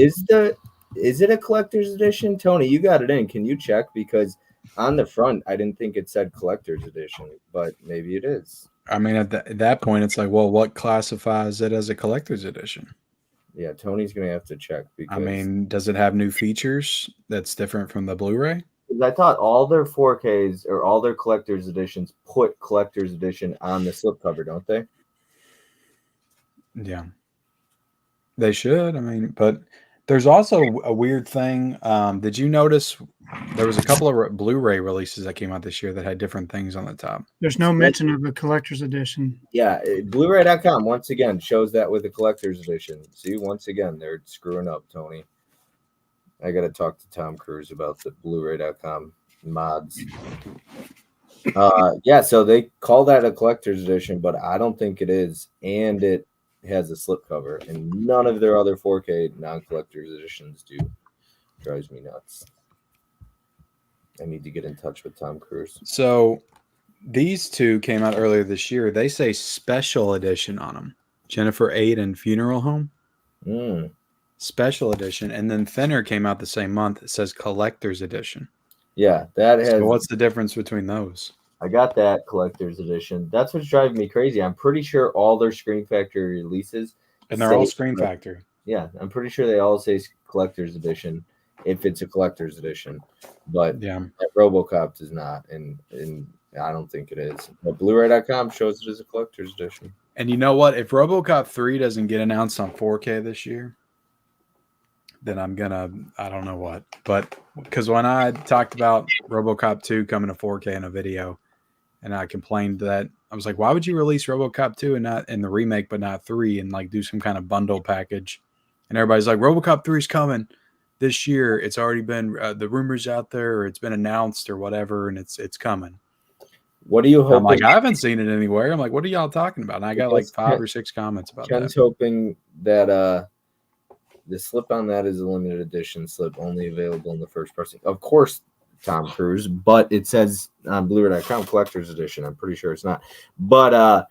Is it a collector's edition? Tony, you got it in. Can you check? Because on the front, I didn't think it said collector's edition, but maybe it is. I mean, at that point, it's like, well, what classifies it as a collector's edition? Yeah, Tony's going to have to check. Because, I mean, does it have new features that's different from the Blu-ray? I thought all their 4Ks or all their collector's editions put collector's edition on the slipcover, don't they? Yeah. They should. I mean, but there's also a weird thing. Did you notice there was a couple of Blu-ray releases that came out this year that had different things on the top? There's no mention of a collector's edition. Yeah, Blu-ray.com once again shows that with a collector's edition. See, once again, they're screwing up, Tony. I got to talk to Tom Cruise about the Blu-ray.com mods. Yeah, so they call that a collector's edition, but I don't think it is. And it has a slipcover, and none of their other 4K non-collector's editions do. Drives me nuts. I need to get in touch with Tom Cruise. So these two came out earlier this year. They say special edition on them. Jennifer Aiden Funeral Home. Special edition. And then Thinner came out the same month. It says collector's edition. Yeah, that has. So what's the difference between those? I got that collector's edition. That's what's driving me crazy. I'm pretty sure all their Scream Factory releases. And they're all Scream Factory. Yeah, I'm pretty sure they all say collector's edition if it's a collector's edition. But yeah, RoboCop does not. And I don't think it is. But Blu-ray.com shows it as a collector's edition. And you know what? If RoboCop 3 doesn't get announced on 4K this year, then I'm gonna, I don't know what, but because when I talked about RoboCop 2 coming to 4K in a video, and I complained that I was like, why would you release RoboCop 2 and not in the remake, but not 3, and like do some kind of bundle package? And everybody's like, RoboCop 3 is coming this year. It's already been the rumors out there, or it's been announced, or whatever, and it's coming. What are you hoping? I'm like, I haven't seen it anywhere. I'm like, what are y'all talking about? And I got like 5 or 6 comments about Ken's that. hoping that the slip on that is a limited edition slip, only available in the first person. Of course, Tom Cruise, but it says on Blu-ray.com collector's edition. I'm pretty sure it's not. But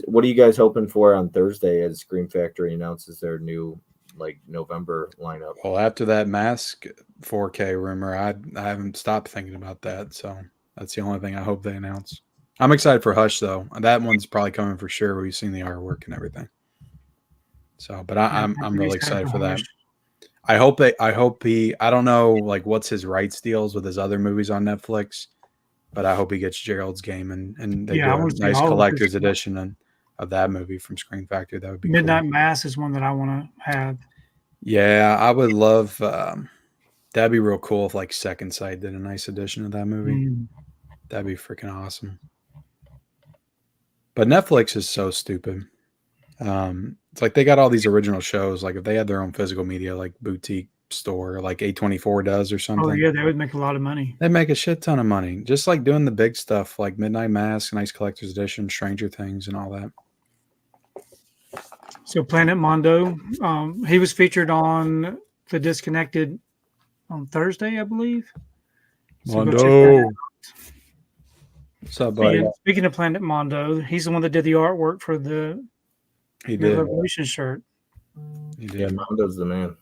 what are you guys hoping for on Thursday as Scream Factory announces their new like November lineup? Well, after that Mask 4K rumor, I haven't stopped thinking about that. So that's the only thing I hope they announce. I'm excited for Hush though. That one's probably coming for sure. We've seen the artwork and everything. So, but I'm really excited for that. I hope he, I don't know like what's his rights deals with his other movies on Netflix, but I hope he gets Gerald's Game and they do a nice collector's edition of that movie from Scream Factory. That would be Midnight cool. Mass is one that I want to have. Yeah, I would love that'd be real cool if like Second Sight did a nice edition of that movie. That'd be freaking awesome. But Netflix is so stupid. It's like they got all these original shows. Like if they had their own physical media, like boutique store, like A24 does or something. Oh yeah, they would make a lot of money. They make a shit ton of money. Just like doing the big stuff, like Midnight Mass, nice collector's edition, Stranger Things, and all that. So Planet Mondo, he was featured on The Disconnected on Thursday, I believe. So Mondo. What's up, buddy? And speaking of Planet Mondo, he's the one that did the artwork for the Midlevolution shirt. He did. Yeah, Mondo's the man.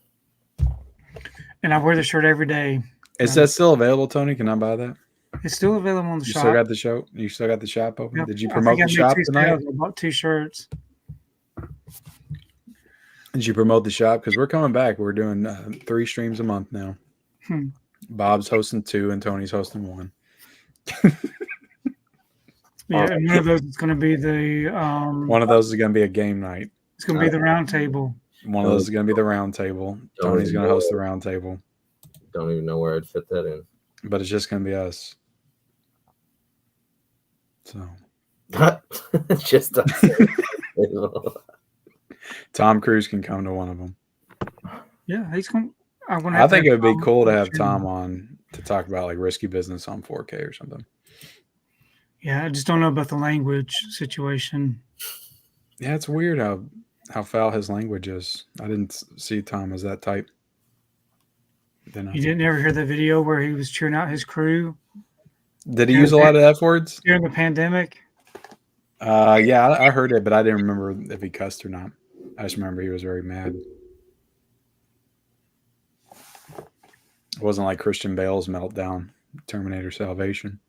And I wear the shirt every day. Is that still available, Tony? Can I buy that? It's still available on the shop. Still got the show? You still got the shop open? Yep. Did you promote the shop tonight? I bought 2 shirts. Did you promote the shop? Because we're coming back. We're doing 3 streams a month now. Bob's hosting 2 and Tony's hosting 1. Yeah, and one of those is going to be the one of those is going to be a game night. It's going to be the round table. One of those is going to be the round table. Tony's going to host the round table. Don't even know where I'd fit that in. But it's just going to be us. So just us. Tom Cruise can come to one of them. Yeah, he's going. I think it would be cool to have Tom on to talk about like risky business on 4K or something. Yeah, I just don't know about the language situation. Yeah, it's weird how foul his language is. I didn't see Tom as that type. You didn't ever hear the video where he was cheering out his crew? Did he use a lot of F words? During the pandemic? Yeah, I heard it, but I didn't remember if he cussed or not. I just remember he was very mad. It wasn't like Christian Bale's meltdown, Terminator Salvation.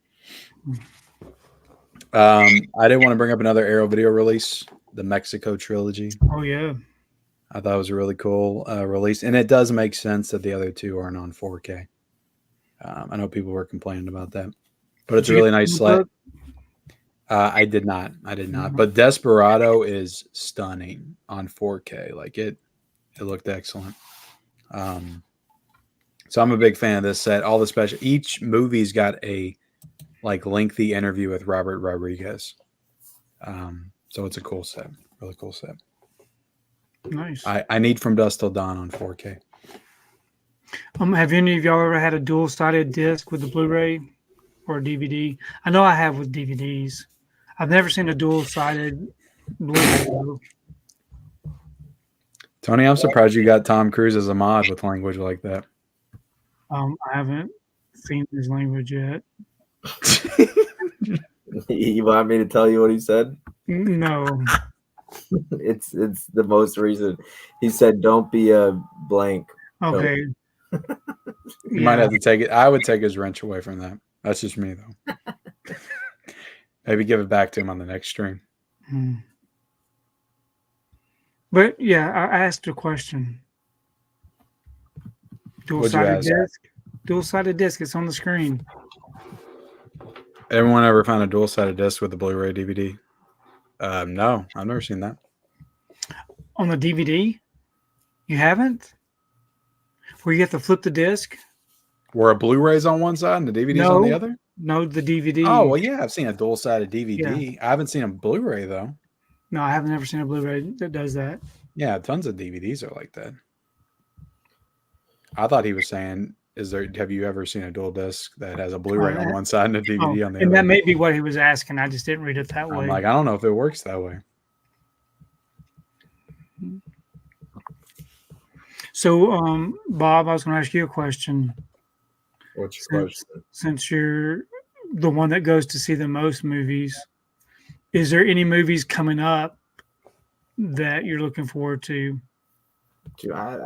I did want to bring up another Arrow video release, the Mexico trilogy. Oh, yeah. I thought it was a really cool release. And it does make sense that the other 2 aren't on 4K. I know people were complaining about that. But it's a really nice sled. I did not. But Desperado is stunning on 4K. Like it looked excellent. So I'm a big fan of this set. All the special. Each movie's got a like lengthy interview with Robert Rodriguez. So it's a cool set. Really cool set. Nice. I need From Dusk Till Dawn on 4K. Have any of y'all ever had a dual-sided disc with the Blu-ray or DVD? I know I have with DVDs. I've never seen a dual-sided Blu-ray. Tony, I'm surprised you got Tom Cruise as a mod with language like that. I haven't seen his language yet. You want me to tell you what he said? No. It's the most recent. He said, "Don't be a blank." Okay. You might have to take it. I would take his wrench away from that. That's just me, though. Maybe give it back to him on the next stream. But yeah, I asked a question. Dual-sided disc. Dual-sided disc. It's on the screen. Everyone ever found a dual-sided disc with the Blu-ray DVD? No, I've never seen that. On the DVD? You haven't? Where you have to flip the disc? Were a Blu-rays on one side and the DVDs on the No. other? No, the DVD. Oh well, yeah, I've seen a dual-sided DVD. I haven't seen a Blu-ray though. No, I have never seen a Blu-ray that does that. Yeah, tons of DVDs are like that. I thought he was saying, have you ever seen a dual disc that has a Blu-ray on one side and a DVD on the other? And that may be what he was asking. I just didn't read it that way. I'm like, I don't know if it works that way. So, Bob, I was going to ask you a question. What's your question? Since you're the one that goes to see the most movies, is there any movies coming up that you're looking forward to? Dude, I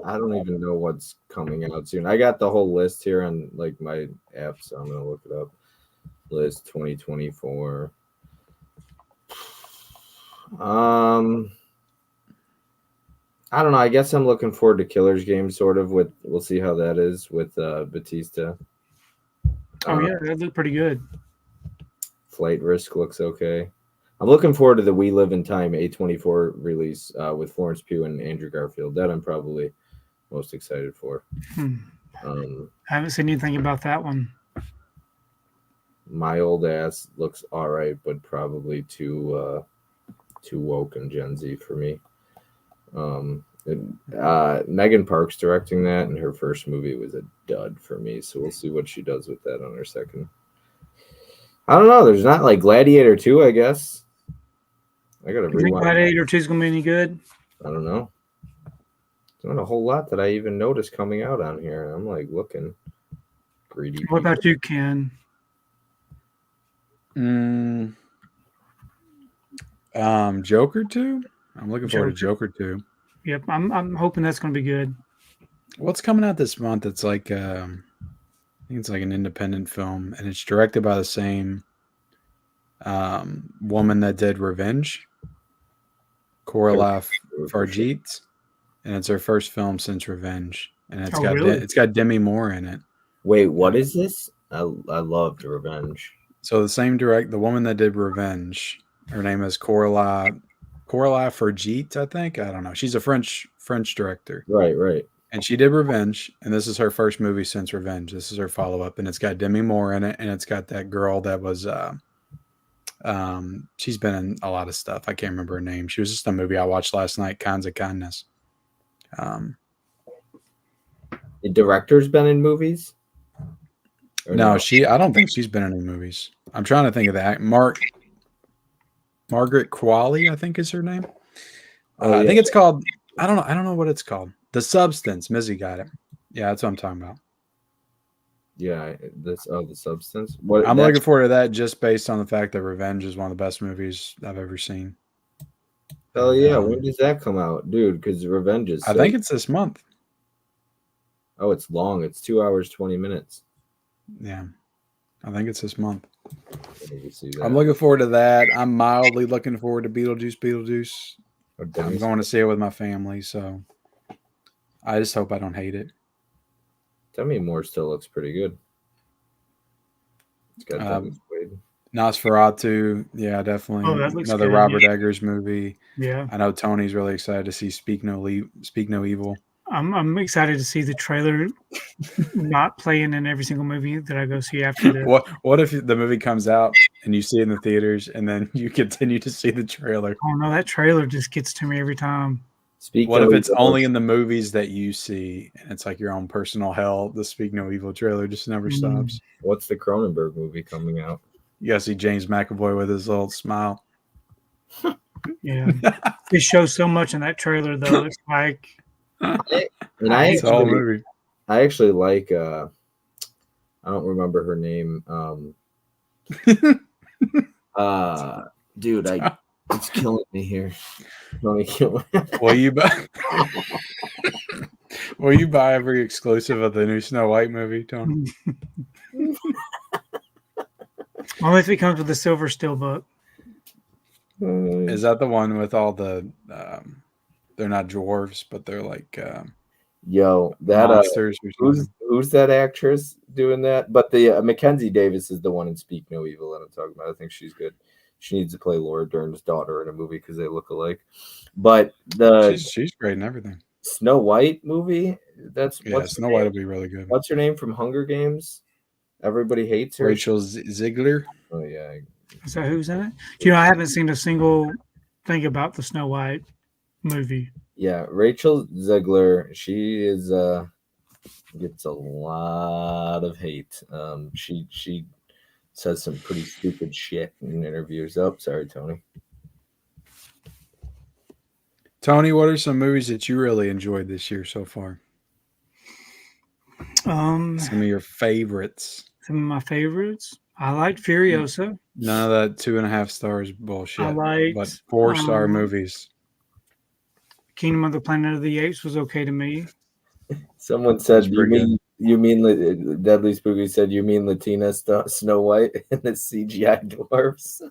don't even know what's coming out soon. I got the whole list here on like my app, so I'm gonna look it up. List 2024. I don't know. I guess I'm looking forward to Killer's Game, sort of. We'll see how that is with Batista. Oh yeah, that looked pretty good. Flight Risk looks okay. I'm looking forward to the We Live in Time A24 release with Florence Pugh and Andrew Garfield. That I'm probably most excited for. I haven't seen anything about that one. My Old Ass looks all right, but probably too woke and Gen Z for me. Megan Park's directing that, and her first movie was a dud for me. So we'll see what she does with that on her second. I don't know. There's not like Gladiator 2, I guess. I gotta You think rewind. Gladiator 2 is gonna be any good? I don't know. There's not a whole lot that I even noticed coming out on here. I'm like looking greedy. What about you, Ken? Joker 2? I'm looking forward to Joker 2. Yep, I'm hoping that's gonna be good. What's coming out this month? It's like I think it's like an independent film, and it's directed by the same woman that did Revenge, Coralie Fargeet, and it's her first film since Revenge, and it's got Demi Moore in it. Wait, what is this? I loved Revenge. So the woman that did Revenge, her name is Coralie Fargeet, I think. I don't know. She's a French director. Right. And she did Revenge, and this is her first movie since Revenge. This is her follow-up, and it's got Demi Moore in it, and it's got that girl that was she's been in a lot of stuff. I can't remember her name. She was just a movie I watched last night, Kinds of Kindness. The director's been in movies? No, I don't think she's been in any movies. I'm trying to think of that. Margaret Qualley, I think is her name. I think it's called, I don't know what it's called. The Substance. Mizzy got it. Yeah, that's what I'm talking about. Yeah, The Substance. I'm looking forward to that just based on the fact that Revenge is one of the best movies I've ever seen. Hell yeah. When does that come out? Dude, because Revenge is I think it's this month. Oh, it's long. It's 2 hours, 20 minutes. Yeah. I think it's this month. See that. I'm looking forward to that. I'm mildly looking forward to Beetlejuice. I'm going to see it with my family, so I just hope I don't hate it. Demi Moore still looks pretty good. It's got Nosferatu, yeah, definitely. Oh, that looks another good. Robert Eggers movie. Yeah, I know Tony's really excited to see Speak No Evil. I'm excited to see the trailer not playing in every single movie that I go see after this. What if the movie comes out and you see it in the theaters and then you continue to see the trailer? Oh no, that trailer just gets to me every time. What if it's only in the movies that you see and it's like your own personal hell? The Speak No Evil trailer just never stops. What's the Cronenberg movie coming out? You gotta see James McAvoy with his little smile. Yeah, they show so much in that trailer though. It's like, I actually like. I don't remember her name. Dude, it's killing me here. Will you buy every exclusive of the new Snow White movie, Tony? Only if it comes with the silver steelbook. Is that the one with all the? They're not dwarves, but they're like that monsters. Who's that actress doing that? But the Mackenzie Davis is the one in Speak No Evil that I'm talking about. I think she's good. She needs to play Laura Dern's daughter in a movie because they look alike. But she's great in everything. Snow White movie, That's Yeah, Snow White will be really good. what's her name from Hunger Games? Everybody hates her. Rachel Ziegler. Oh yeah. Is that who's in it? You know, I haven't seen a single thing about the Snow White movie. Yeah, Rachel Ziegler. She is gets a lot of hate. She says some pretty stupid shit in interviews. Oh, sorry, Tony. Tony, what are some movies that you really enjoyed this year so far? Some of your favorites. Some of my favorites. I liked Furiosa. None of that 2.5 stars bullshit. I liked, but 4-star movies. Kingdom of the Planet of the Apes was okay to me. Someone said, That's pretty you mean Deadly Spooky said, you mean Latina Snow White and the CGI dwarfs?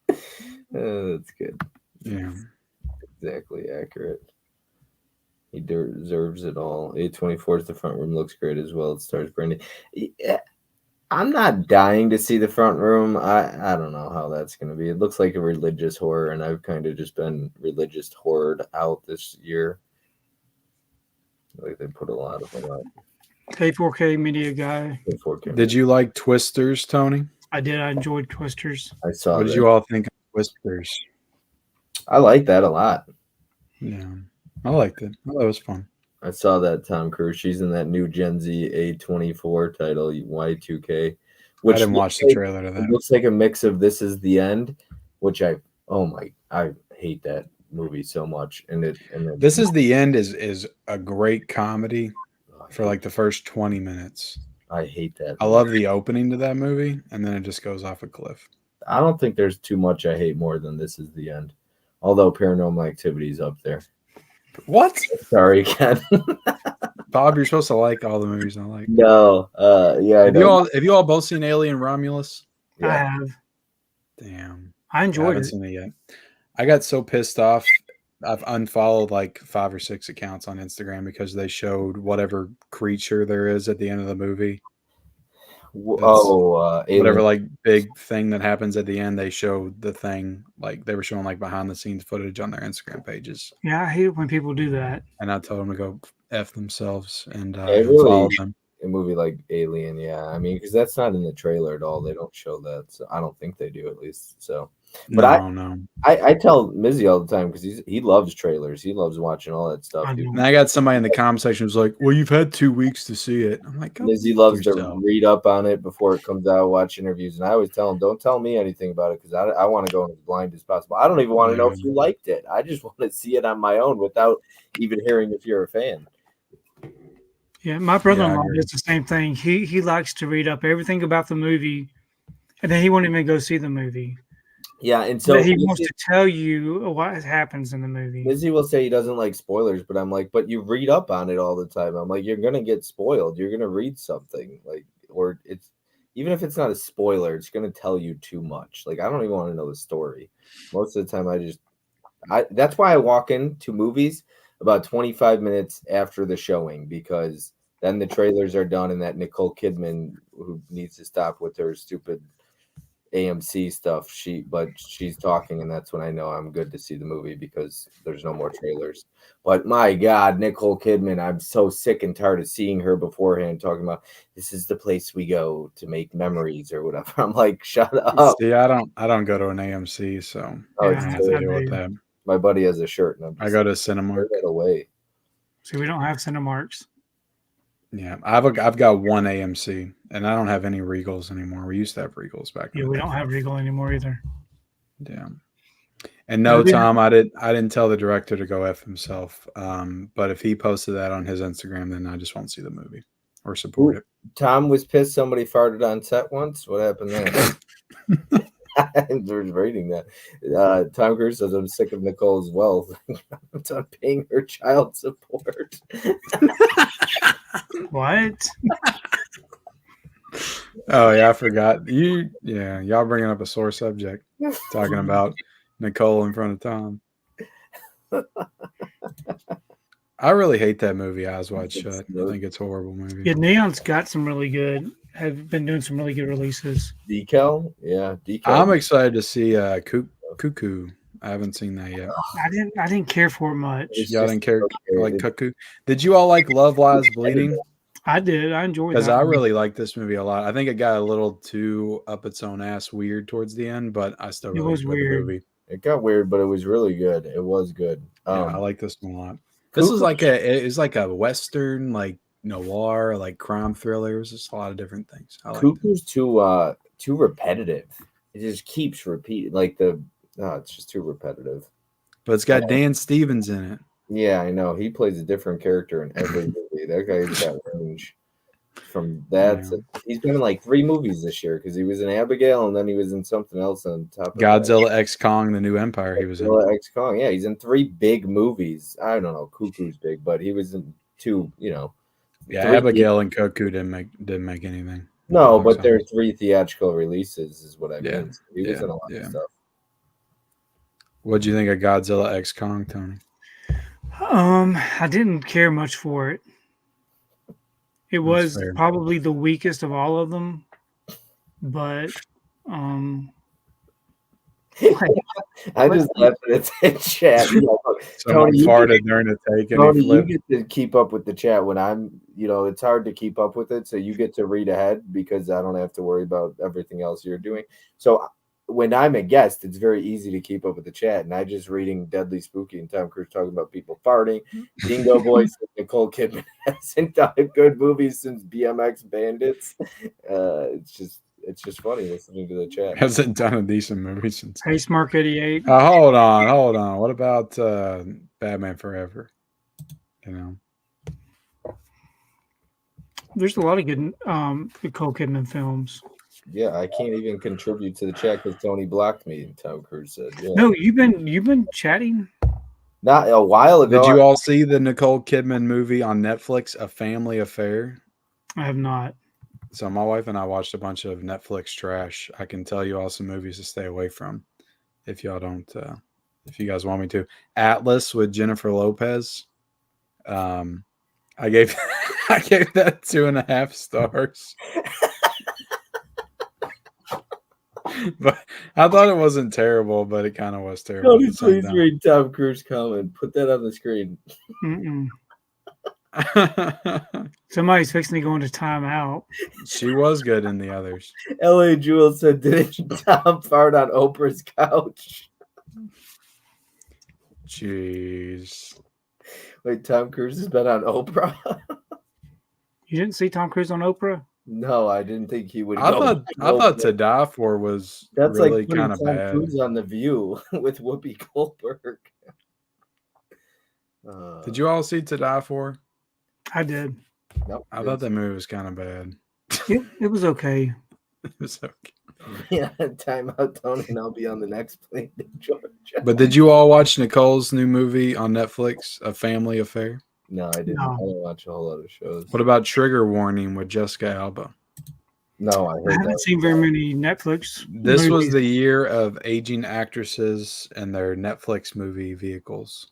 That's good. Yeah. Exactly accurate. He deserves it all. A24's The Front Room looks great as well. It stars Brandy. Yeah, I'm not dying to see The Front Room. I don't know how that's going to be. It looks like a religious horror, and I've kind of just been religious horrored out this year. Like they put a lot of them out. K4K media guy. A4K. Did you like Twisters, Tony? I did. I enjoyed Twisters. I saw What that. did you all think of Twisters? I like that a lot. Yeah, I liked it. I thought it was fun. I saw that Tom Cruise. She's in that new Gen Z A24 title, Y2K. I didn't watch the trailer to It that. looks like a mix of This Is the End, which I hate that movie so much. And This Is the End is a great comedy for like the first 20 minutes. I hate that. I love the opening to that movie, and then it just goes off a cliff. I don't think there's too much I hate more than This Is the End. Although Paranormal Activity is up there. What? Sorry, Ken. Bob, you're supposed to like all the movies I like. No. Yeah. Have you all both seen Alien Romulus? I have. Damn. I I enjoyed haven't it. seen it yet. I got so pissed off. I've unfollowed like 5 or 6 accounts on Instagram because they showed whatever creature there is at the end of the movie. Whatever like big thing that happens at the end, they showed the thing, like they were showing like behind the scenes footage on their Instagram pages. Yeah, I hate it when people do that. And I told them to go F themselves and really, them. A movie like Alien, yeah. I mean, because that's not in the trailer at all. They don't show that. So I don't think they do, at least. So, but I tell Mizzy all the time because he loves trailers. He loves watching all that stuff. And I got somebody in the comment section who's like, "Well, you've had 2 weeks to see it." I'm like, Mizzy loves to read up on it before it comes out, watch interviews, and I always tell him, "Don't tell me anything about it because I want to go in as blind as possible. I don't even want to know if you liked it. I just want to see it on my own without even hearing if you're a fan." Yeah, my brother-in-law does the same thing. He likes to read up everything about the movie, and then he won't even go see the movie. Yeah, and so he wants to tell you what happens in the movie. Mizzy will say he doesn't like spoilers, but I'm like, but you read up on it all the time. I'm like, you're gonna get spoiled. You're gonna read something or it's even if it's not a spoiler, it's gonna tell you too much. Like I don't even want to know the story. Most of the time, that's why I walk into movies about 25 minutes after the showing because then the trailers are done and that Nicole Kidman who needs to stop with her stupid AMC stuff. She's talking and that's when I know I'm good to see the movie because there's no more trailers. But my God, Nicole Kidman, I'm so sick and tired of seeing her beforehand talking about this is the place we go to make memories or whatever. I'm like, shut up. See, I don't go to an AMC, so I have to deal with that. My buddy has a shirt and I go to Cinemark. That away. See, we don't have Cinemarks. Yeah, I've got one AMC, and I don't have any Regals anymore. We used to have Regals back then. Yeah, we don't have Regal anymore either. Yeah. And no, Tom, I didn't tell the director to go F himself. But if he posted that on his Instagram, then I just won't see the movie or support it. Tom was pissed somebody farted on set once. What happened there? There's reading that. Tom Cruise says, I'm sick of Nicole as well. I'm done paying her child support. What? Oh, yeah, I forgot. Y'all bringing up a sore subject. Talking about Nicole in front of Tom. I really hate that movie, Eyes Wide Shut. I think it's a horrible movie. Yeah, Neon's got some really good, have been doing some really good releases. Decal? Yeah, Decal. I'm excited to see Cuckoo. I haven't seen that yet. I didn't care for it much. It's Y'all just didn't care okay. like Cuckoo. Did you all like Love Lies Bleeding? I did. I enjoyed Because that. I one. really liked this movie a lot. I think it got a little too up its own ass weird towards the end, but I still really was enjoyed the weird. movie. It got weird, but it was really good. It was good. Yeah, I like this one a lot. This was like it's like a Western, like noir, like crime thriller. It was just a lot of different things. I liked it. Cuckoo's too repetitive. It just keeps repeating. Like it's just too repetitive. But it's got Dan Stevens in it. Yeah, I know. He plays a different character in every movie. That guy's got range. From that, he's been in like 3 movies this year because he was in Abigail and then he was in something else on top of Godzilla X Kong: The New Empire. He was in Godzilla X Kong. Yeah, he's in 3 big movies. I don't know. Cuckoo's big, but he was in 2. Yeah, 3 Abigail and Cuckoo didn't make anything. No, but there are 3 theatrical releases, is what I mean. So he was in a lot of stuff. What'd you think of Godzilla X Kong, Tony? I didn't care much for it. It was fair. probably the weakest of all of them, but I just left it in chat. Someone farted during the take and Tony, he you flipped. get to keep up with the chat when I'm, it's hard to keep up with it. So you get to read ahead because I don't have to worry about everything else you're doing. So when I'm a guest, it's very easy to keep up with the chat. And I just reading Deadly Spooky and Tom Cruise talking about people farting. Dingo Boy said Nicole Kidman hasn't done good movies since BMX Bandits. It's just funny listening to the chat. Hasn't done a decent movie since. Pace Mark 88. Hold on. What about Batman Forever? There's a lot of good Nicole Kidman films. Yeah, I can't even contribute to the chat because Tony blocked me. Tom Cruise said, "Yeah." No, you've been chatting. Not a while ago. Did you all see the Nicole Kidman movie on Netflix, A Family Affair? I have not. So my wife and I watched a bunch of Netflix trash. I can tell you all some movies to stay away from if y'all don't. If you guys want me to. Atlas with Jennifer Lopez. I gave that 2.5 stars. But I thought it wasn't terrible, but it kind of was terrible. Tony, please read Tom Cruise comment. Put that on the screen. Somebody's fixing to go into timeout. She was good in the others. L.A. Jewel said, "Didn't Tom fart on Oprah's couch?" Jeez. Wait, Tom Cruise has been on Oprah? You didn't see Tom Cruise on Oprah? No, I didn't think he would. I thought To Die For was really kind of bad. Tom Cruise on The View with Whoopi Goldberg. Did you all see To Die For? I did. Nope, I thought that movie was kind of bad. It was okay. It was okay. Yeah, time out, Tony, and I'll be on the next plane to Georgia. But did you all watch Nicole's new movie on Netflix, A Family Affair? No, I didn't. No. I don't watch a whole lot of shows. What about Trigger Warning with Jessica Alba? No, I heard haven't that. seen very many Netflix. This movies. was the year of aging actresses and their Netflix movie vehicles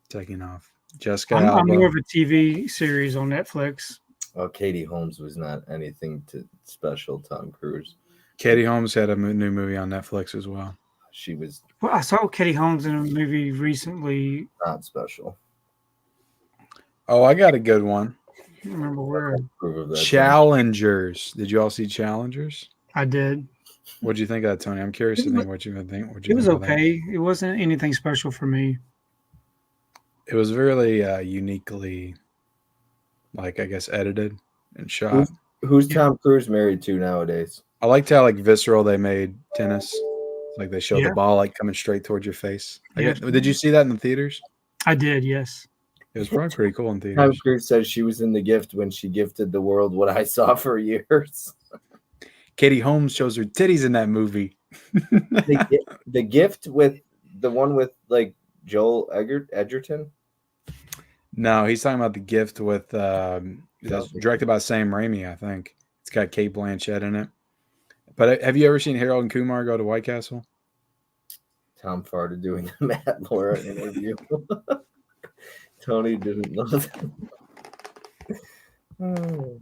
taking off. Jessica Alba. I'm more of a TV series on Netflix. Oh, Katie Holmes was not anything special. Tom Cruise. Katie Holmes had a new movie on Netflix as well. She was Well, I saw Katie Holmes in a movie recently. not special. Oh, I got a good one. I don't remember where. Challengers. Did you all see Challengers? I did. What'd you think of that, Tony? I'm curious to think what you would think. It was okay. It wasn't anything special for me. It was really uniquely, I guess, edited and shot. Who's Tom Cruise married to nowadays? I liked how visceral they made tennis. Like they showed Yeah. the ball coming straight towards your face. Yeah. Did you see that in the theaters? I did, yes. It was probably pretty cool in Tom theaters. Cruise says she was in The Gift when she gifted the world what I saw for years. Katie Holmes shows her titties in that movie. The Gift with the one with Joel Edgerton? No, he's talking about The Gift with that's directed by Sam Raimi, I think. It's got Cate Blanchett in it. But have you ever seen Harold and Kumar Go to White Castle? Tom farted doing the Matt Laura interview. Tony didn't know that. Oh.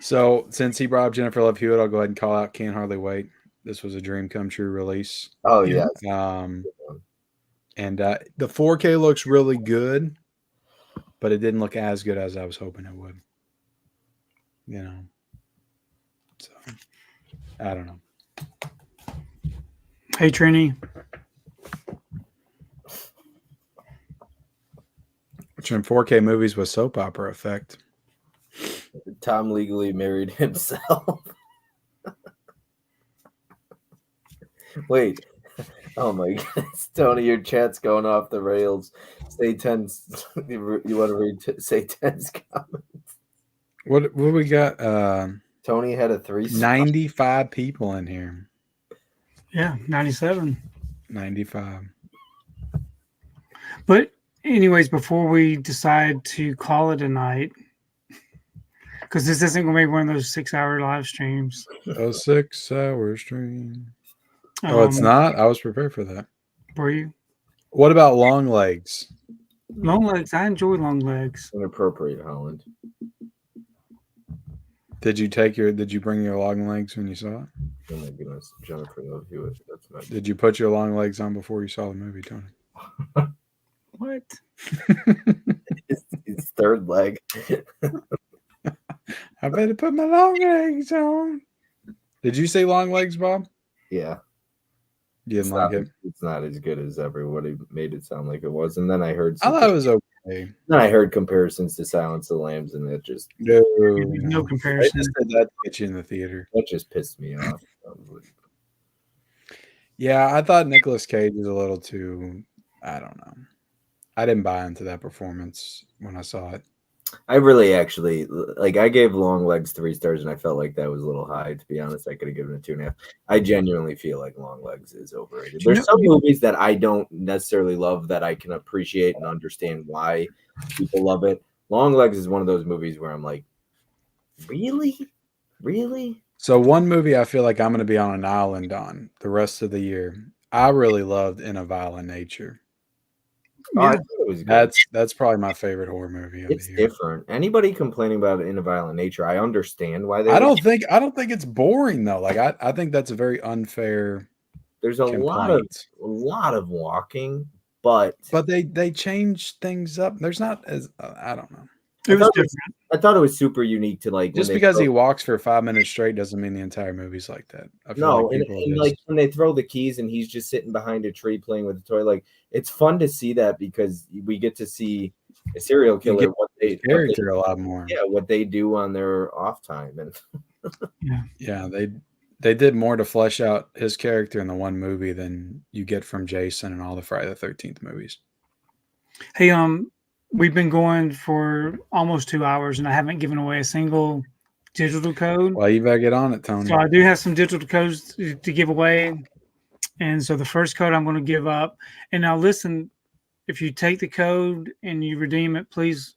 So since he brought up Jennifer Love Hewitt, I'll go ahead and call out Can't Hardly Wait. This was a dream come true release. Oh Yeah. yeah. And the 4K looks really good, but it didn't look as good as I was hoping it would. You know, so I don't know. Hey, Trini. Watching 4K movies with soap opera effect. Tom legally married himself. Wait. Oh my goodness. Tony, your chat's going off the rails. Say 10. You want to read say 10's comments? What we got? Tony had a 3. 95 people in here. Yeah, 97. 95. But anyways, before we decide to call it a night, because this isn't going to be one of those 6-hour live streams. A 6-hour stream. Oh, it's not? I was prepared for that. Were you? What about long legs? Long legs. I enjoy long legs. Inappropriate, Holland. Did you bring your long legs when you saw it? Oh my goodness. Jennifer Love Hewitt. That's not good. Did you put your long legs on before you saw the movie, Tony? What? His third leg. I better put my long legs on. Did you say long legs, Bob? Yeah. You didn't like it? It's not as good as everybody made it sound like it was. And then I heard I thought it was okay. Then I heard comparisons to Silence of the Lambs, and it just No I comparison. just said that to get you in the theater. that just pissed me off. Yeah, I thought Nicolas Cage was a little too. I don't know. I didn't buy into that performance when I saw it. I really actually like. I gave Long Legs 3 stars, and I felt like that was a little high. To be honest, I could have given it 2.5. I genuinely feel like Long Legs is overrated. There's some movies that I don't necessarily love that I can appreciate and understand why people love it. Long Legs is one of those movies where I'm like, really? So one movie I feel like I'm going to be on an island on the rest of the year. I really loved In a Violent Nature. Oh, I thought it was good. That's probably my favorite horror movie of It's the year. different. Anybody complaining about it in a violent nature, I understand why they. I don't think it's boring though. Like I think that's a very unfair. There's a complaint. lot of walking, but they change things up. There's not as I don't know. It was different. I thought it was super unique to like Just because he walks for 5 minutes straight doesn't mean the entire movie's like that. I feel no, like and like when they throw the keys and he's just sitting behind a tree playing with a toy, like it's fun to see that because we get to see a serial killer what they a lot more. Yeah, what they do on their off time and yeah, they did more to flesh out his character in the one movie than you get from Jason and all the Friday the 13th movies. Hey, we've been going for almost 2 hours, and I haven't given away a single digital code. Well, you better get on it, Tony. So I do have some digital codes to give away. And so the first code I'm going to give up. And now listen, if you take the code and you redeem it, please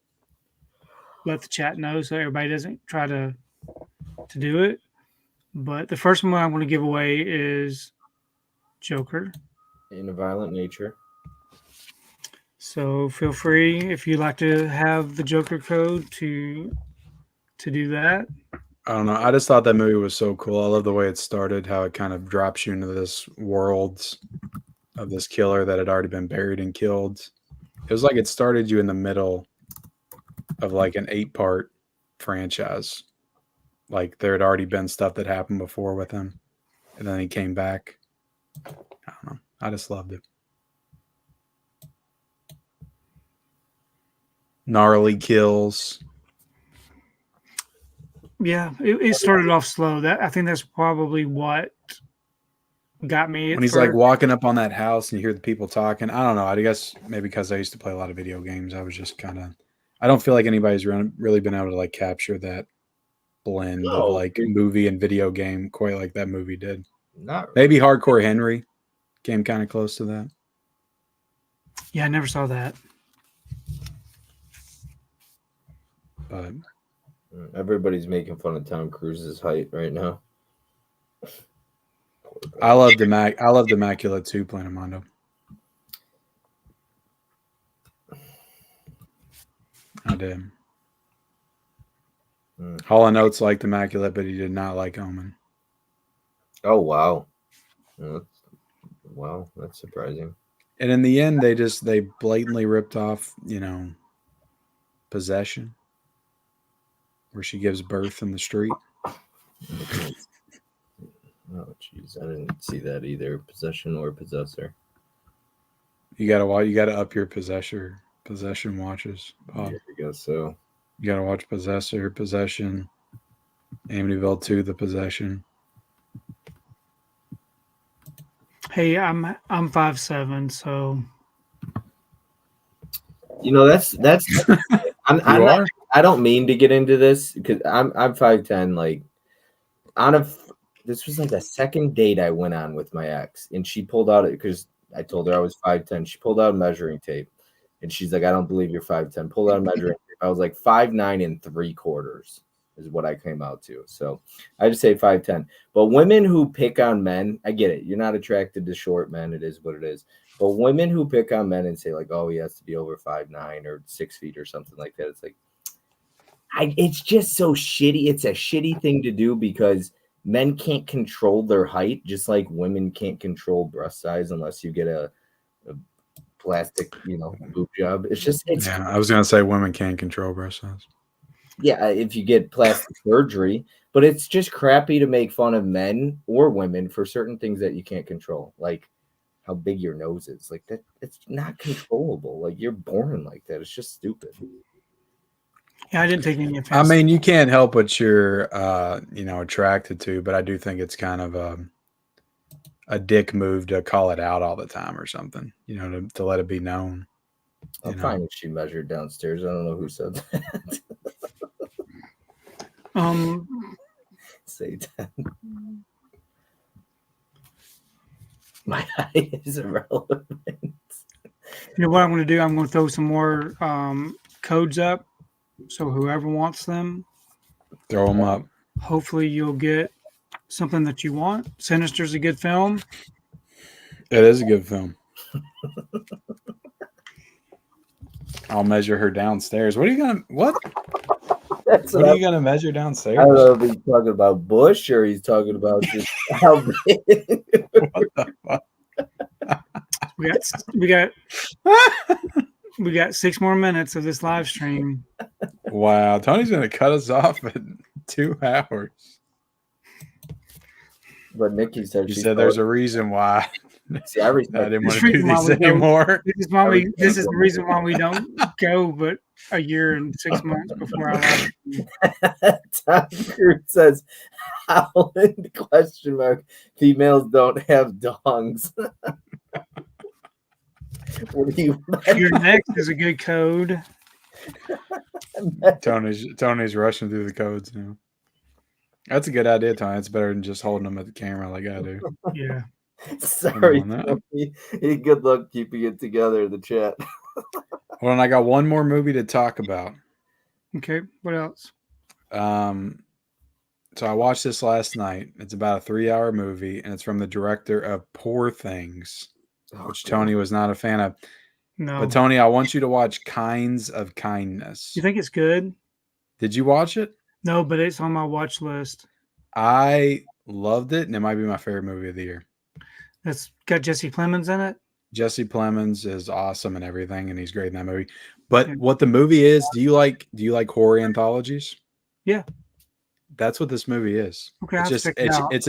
let the chat know so everybody doesn't try to do it. But the first one I'm going to give away is Joker. In a Violent Nature. So feel free if you'd like to have the Joker code to do that. I don't know. I just thought that movie was so cool. I love the way it started, how it kind of drops you into this world of this killer that had already been buried and killed. It was like it started you in the middle of like an 8-part franchise. Like there had already been stuff that happened before with him, and then he came back. I don't know. I just loved it. Gnarly kills. Yeah, it started off slow. I think that's probably what got me. When he's like walking up on that house and you hear the people talking. I don't know. I guess maybe because I used to play a lot of video games, I was just kind of. I don't feel like anybody's really been able to like capture that blend of like movie and video game quite like that movie did. Not really. Maybe Hardcore Henry came kind of close to that. Yeah, I never saw that. But everybody's making fun of Tom Cruise's height right now. I loved Immaculate too, Planamondo. I did. Hall and Oates liked Immaculate, but he did not like Omen. Oh wow. Wow, that's surprising. And in the end, they blatantly ripped off, Possession, where she gives birth in the street. Oh jeez, I didn't see that either. Possession or Possessor. You gotta up your possession watches. Yeah, I guess so. You gotta watch Possession, Amityville 2, The Possession. Hey, I'm 5'7", so that's I don't mean to get into this because I'm 5'10". Like this was like the second date I went on with my ex, and she pulled out it because I told her I was 5'10". She pulled out a measuring tape, and she's like, "I don't believe you're 5'10". Pulled out a measuring tape. I was like 5'9 3/4 is what I came out to. So I just say 5'10". But women who pick on men, I get it. You're not attracted to short men. It is what it is. But women who pick on men and say like, "Oh, he has to be over 5'9" or 6 feet or something like that," it's like, it's just so shitty. It's a shitty thing to do because men can't control their height, just like women can't control breast size unless you get a plastic, boob job. Yeah, I was gonna say women can't control breast size. Yeah, if you get plastic surgery, but it's just crappy to make fun of men or women for certain things that you can't control, like how big your nose is. Like that, it's not controllable. Like you're born like that. It's just stupid. yeah, I didn't take any offense. I mean, you can't help what you're, attracted to, but I do think it's kind of a dick move to call it out all the time or something, to let it be known. I'm fine if she measured downstairs. I don't know who said that. Say that. My height is irrelevant. You know what I'm going to do? I'm going to throw some more codes up, so whoever wants them, Throw them up. hopefully you'll get something that you want. Sinister's a good film. It is a good film. I'll measure her downstairs. What are you gonna measure downstairs? I don't know if he's talking about Bush or he's talking about just how big. What the fuck? We got 6 more minutes of this live stream. Wow, Tony's gonna cut us off at 2 hours. But Nikki said She said there's a reason why. See, I didn't want to do this anymore. This is the reason why we don't go, but a year and 6 months before our live. Tom Cruise says, Howland, ? Females don't have dongs. What do you Your next is a good code. Tony's rushing through the codes now. That's a good idea, Tony. It's better than just holding them at the camera like I do. Yeah. Sorry, good luck keeping it together in the chat. Hold on, I got one more movie to talk about. Okay, what else? So I watched this last night. It's about a 3-hour movie, and it's from the director of Poor Things, which Tony was not a fan of. No. But Tony, I want you to watch Kinds of Kindness. You think it's good? Did you watch it? No, but it's on my watch list. I loved it, and it might be my favorite movie of the year. It's got Jesse Plemons in it. Jesse Plemons is awesome and everything, and he's great in that movie. But what the movie is, do you like horror anthologies? Yeah. That's what this movie is. Okay, it's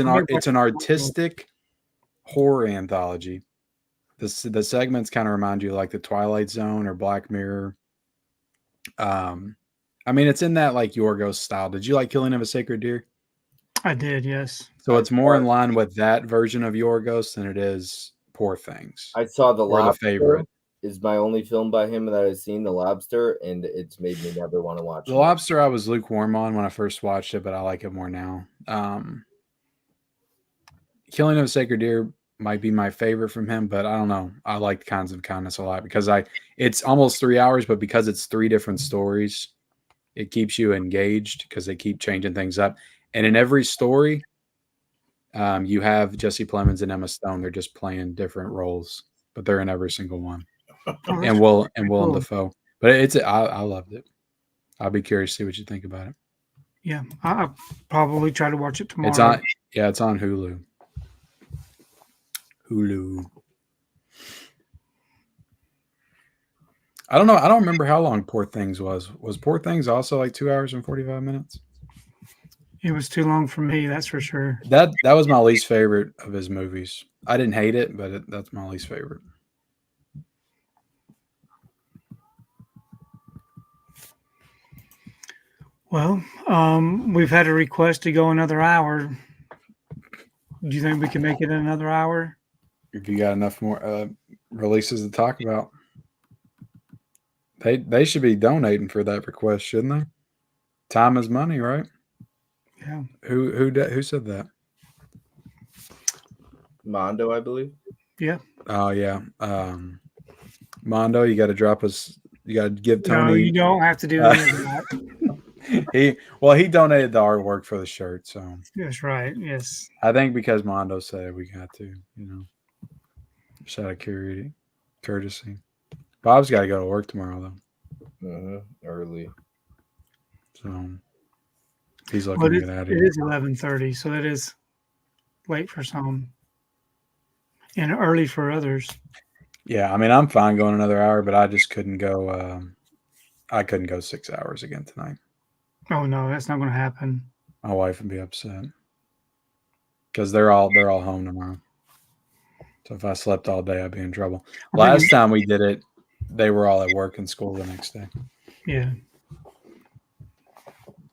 an artistic horror anthology. The segments kind of remind you of like the Twilight Zone or Black Mirror. I mean, it's in that like Yorgos style. Did you like Killing of a Sacred Deer? I did, yes. So it's more in line with that version of Yorgos than it is Poor Things. I saw The Lobster. The favorite is my only film by him that I've seen, The Lobster, and it's made me never want to watch it. The Lobster I was lukewarm on when I first watched it, but I like it more now. Killing of a Sacred Deer might be my favorite from him, but I don't know. I like Kinds of Kindness a lot because it's almost 3 hours, but because it's 3 different stories, it keeps you engaged because they keep changing things up. And in every story, you have Jesse Plemons and Emma Stone. They're just playing different roles, but they're in every single one. And Willem Dafoe. But I loved it. I'll be curious to see what you think about it. Yeah, I'll probably try to watch it tomorrow. It's on. Yeah, it's on Hulu. Hulu. I don't know. I don't remember how long Poor Things was. Was Poor Things also like 2 hours and 45 minutes? It was too long for me, that's for sure. That was my least favorite of his movies. I didn't hate it, but that's my least favorite. Well, we've had a request to go another hour. Do you think we can make it another hour? If you got enough more releases to talk about, they should be donating for that request, shouldn't they? Time is money, right? Yeah. Who said that? Mondo, I believe. Yeah. Oh yeah, Mondo, you got to drop us. You got to give Tony. No, you don't have to do any of that. He donated the artwork for the shirt, so That's right. Yes. I think because Mondo said it, we got to, just out of courtesy. Bob's got to go to work tomorrow though. Early. So he's looking to get out of here. It is 11:30, so it is late for some and early for others. Yeah, I mean, I'm fine going another hour, but I just couldn't go. I couldn't go 6 hours again tonight. Oh no, that's not going to happen. My wife would be upset because they're all home tomorrow. So if I slept all day, I'd be in trouble. Last time we did it, they were all at work and school the next day. Yeah.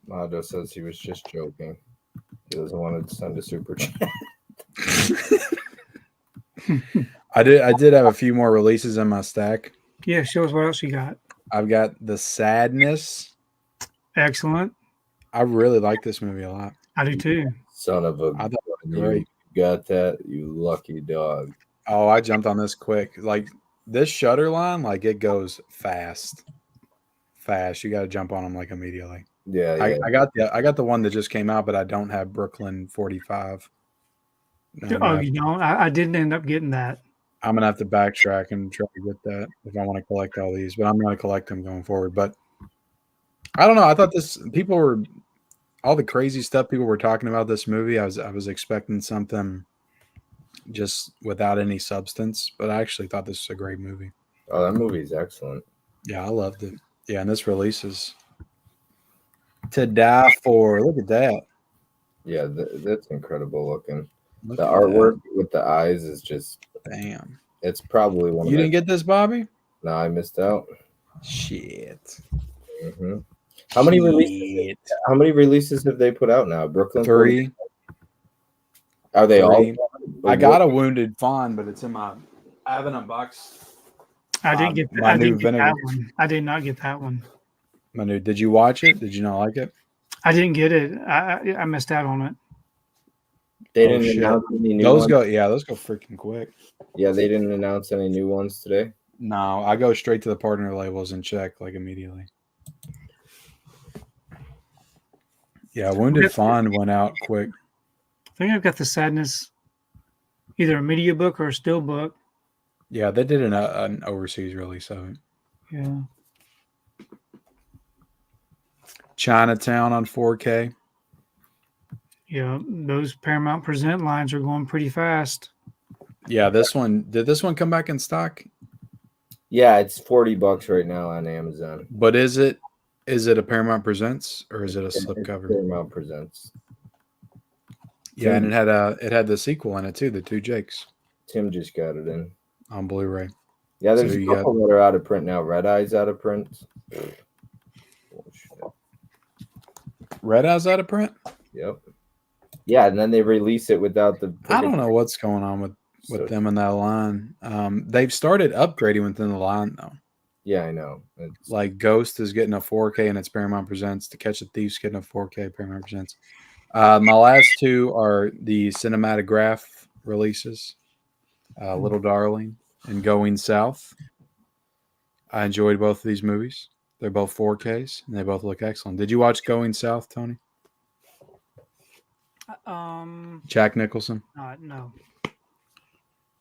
Mondo says he was just joking. He doesn't want to send a super chat. I did have a few more releases in my stack. Yeah, show us what else you got. I've got The Sadness. Excellent. I really like this movie a lot. I do too. Son of a I thought it was you great. got that, you lucky dog. Oh, I jumped on this quick. Like this Shutter line, like it goes fast. You got to jump on them like immediately. Yeah. I got the one that just came out, but I don't have Brooklyn 45. You don't? I didn't end up getting that. I'm gonna have to backtrack and try to get that if I want to collect all these, but I'm gonna collect them going forward. But I don't know. I thought all the crazy stuff people were talking about this movie. I was expecting something just without any substance, but I actually thought this was a great movie. Oh, that movie is excellent. Yeah, I loved it. Yeah, and this release is to die for. Look at that. Yeah, that's incredible looking. Look the at artwork with the eyes is just damn. It's probably one. You didn't get this, Bobby? No, I missed out. Shit. Mm-hmm. How many releases have they put out now? Brooklyn 3. Are they 3. all? I got a Wounded Fawn, but it's in my. I haven't unboxed. I didn't get that. I didn't get that one. I did not get that one. Manu, did you watch it? Did you not like it? I didn't get it. I missed out on it. They didn't announce any new ones. Those go freaking quick. Yeah, they didn't announce any new ones today. No, I go straight to the partner labels and check like immediately. Yeah, Wounded Fawn went out quick. I think I've got The Sadness, either a media book or a still book. Yeah, they did an overseas release of it. Yeah. Chinatown on 4K. Yeah, those Paramount Present lines are going pretty fast. Yeah, did this one come back in stock? Yeah, it's $40 right now on Amazon. But is it a Paramount Presents or is it a slipcover? Paramount Presents. Yeah, and it had the sequel in it too, the 2 Jakes. Tim just got it in on Blu-ray. Yeah, there's a couple that are out of print now. Red Eye's out of print. Oh, shit. Red Eye's out of print? Yep. Yeah, and then they release it without the. I don't know what's going on with them in that line. They've started upgrading within the line though. Yeah, I know. It's... Like Ghost is getting a 4K and it's Paramount Presents. To Catch a Thief's getting a 4K Paramount Presents. My last 2 are the Cinematograph releases. Little Darling and Going South. I enjoyed both of these movies. They're both 4Ks and they both look excellent. Did you watch Going South, Tony? Jack Nicholson. No.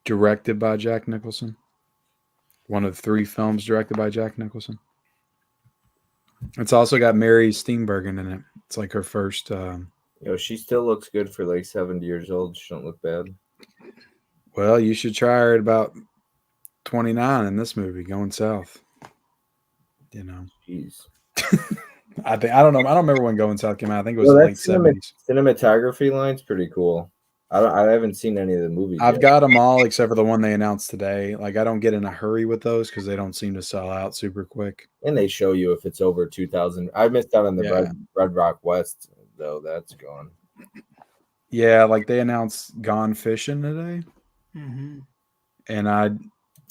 Directed by Jack Nicholson. One of 3 films directed by Jack Nicholson. It's also got Mary Steenburgen in it. It's like her first. She still looks good for like 70 years old. She don't look bad. Well, you should try her at about 29 in this movie, Going South. Jeez. I don't know. I don't remember when Going South came out. I think it was the late 70s. Cinematography line's pretty cool. I haven't seen any of the movies I've yet. got them all except for the one they announced today. Like, I don't get in a hurry with those because they don't seem to sell out super quick. And they show you if it's over 2,000. I missed out on the Red Rock West, though. That's gone. Yeah, like they announced Gone Fishing today. Mm-hmm. And I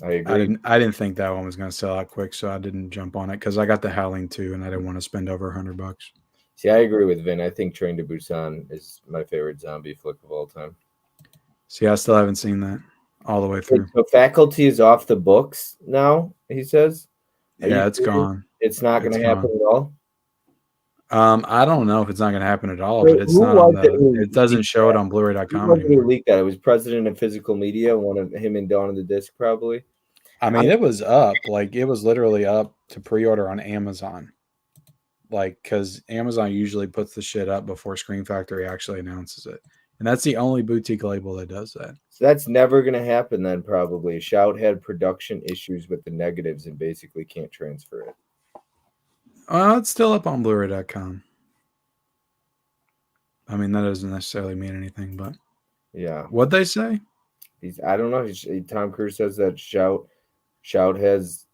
agree. I didn't think that one was going to sell out quick, so I didn't jump on it because I got the Howling 2 and I didn't want to spend over $100. See, I agree with Vin. I think Train to Busan is my favorite zombie flick of all time. See, I still haven't seen that all the way through. So Faculty is off the books now, he says. Yeah, it's gone. It's not going to happen at all? I don't know if it's not going to happen at all, but it's not on it doesn't show it on Blu-ray.com anymore. Leaked that? It was President of Physical Media, one of him and Dawn of the Disc, probably. I mean, it was up. Like, it was literally up to pre-order on Amazon. Like, because Amazon usually puts the shit up before Scream Factory actually announces it. And that's the only boutique label that does that. So that's never going to happen then, probably. Shout had production issues with the negatives and basically can't transfer it. It's still up on Blu-ray.com. I mean, that doesn't necessarily mean anything, but... Yeah. What'd they say? I don't know. Tom Cruise says that Shout has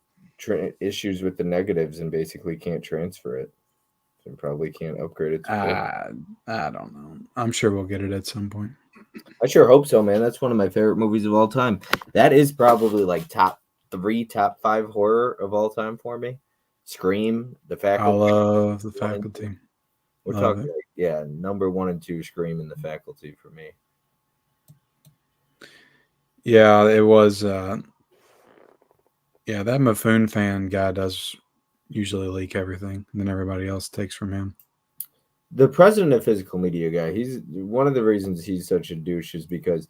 issues with the negatives and basically can't transfer it. And probably can't upgrade it. I don't know. I'm sure we'll get it at some point. I sure hope so, man. That's one of my favorite movies of all time. That is probably like top 5 horror of all time for me. Scream, The Faculty. I love The Faculty. We're talking, number 1 and 2, Scream and The Faculty for me. Yeah, it was. That Mifune fan guy does usually leak everything, and then everybody else takes from him. The president of Physical Media guy, he's one of the reasons he's such a douche is because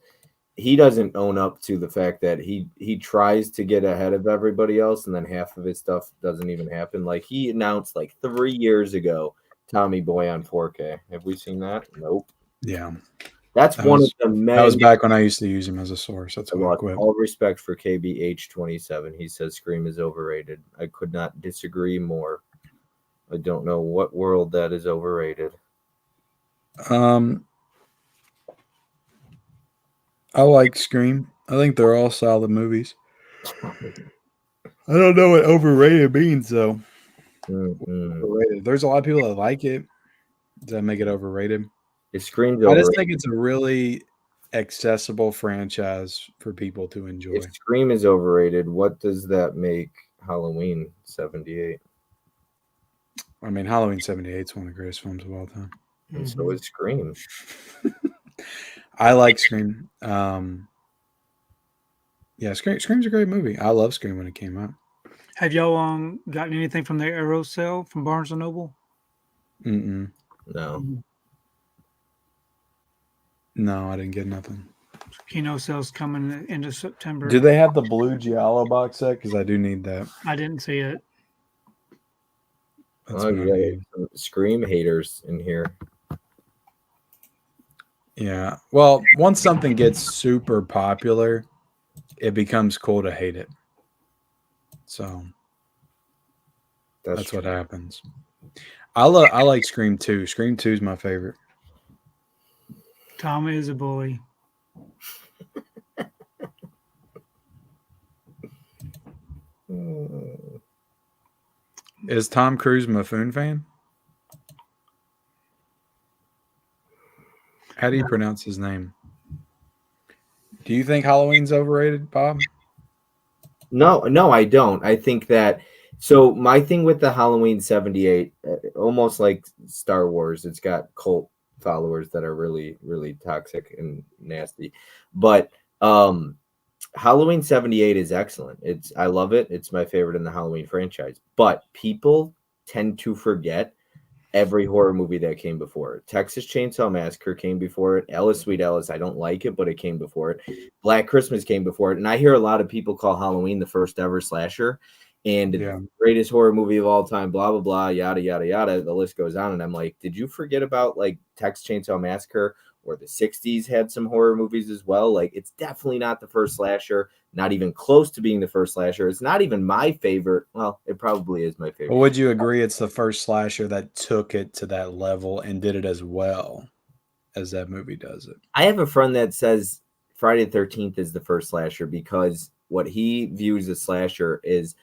he doesn't own up to the fact that he tries to get ahead of everybody else, and then half of his stuff doesn't even happen. Like, he announced like 3 years ago, Tommy Boy on 4K. Have we seen that? Nope. Yeah. That's one of the many. That was back when I used to use him as a source. That's why I quit. All respect for KBH27. He says Scream is overrated. I could not disagree more. I don't know what world that is overrated. I like Scream. I think they're all solid movies. I don't know what overrated means, though. Overrated. There's a lot of people that like it. Does that make it overrated? It screams I overrated. just think it's a really accessible franchise for people to enjoy. If Scream is overrated, what does that make Halloween 78? I mean, Halloween 78 is one of the greatest films of all time. And so is Scream. I like Scream. Scream's a great movie. I love Scream when it came out. Have y'all gotten anything from the Arrow sale from Barnes & Noble? Mm-mm. No. No, I didn't get nothing. Kino sale's coming into September. Do they have the blue Giallo box set? Because I do need that. I didn't see it. That's Scream haters in here. Yeah. Well, once something gets super popular, it becomes cool to hate it. So that's what happens. I like Scream 2. Scream 2 is my favorite. Tom is a bully. Is Tom Cruise a Mifune fan? How do you pronounce his name? Do you think Halloween's overrated, Bob? No, I don't. I think that. So my thing with the Halloween 78, almost like Star Wars, it's got cult followers that are really, really toxic and nasty. But Halloween 78 is excellent. I love it. It's my favorite in the Halloween franchise. But people tend to forget every horror movie that came before it. Texas Chainsaw Massacre came before it. Alice Sweet Alice, I don't like it, but it came before it. Black Christmas came before it. And I hear a lot of people call Halloween the first ever slasher. and it's Yeah. the greatest horror movie of all time, blah, blah, blah, yada, yada, yada. The list goes on. And I'm like, did you forget about like Texas Chainsaw Massacre, or the 60s had some horror movies as well? Like, it's definitely not the first slasher, not even close to being the first slasher. It's not even my favorite. Well, it probably is my favorite. But would you agree it's the first slasher that took it to that level and did it as well as that movie does it? I have a friend that says Friday the 13th is the first slasher because what he views as slasher is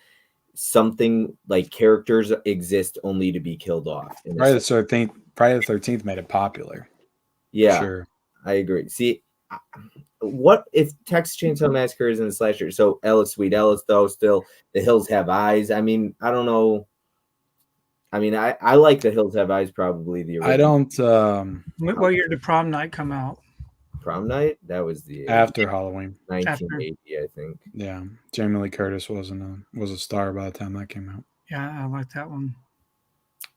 something like characters exist only to be killed off. Friday the 13th made it popular. Yeah, Sure. I agree. See, what if Texas Chainsaw Massacre isn't a slasher? So Ellis, Sweet Ellis, though, still The Hills Have Eyes. I mean, I don't know. I mean, I like The Hills Have Eyes, probably the original. I don't. What year did Prom Night come out? Prom Night? That was the After Halloween. 1980, I think. Yeah, Jamie Lee Curtis was a star by the time that came out. Yeah, I like that one.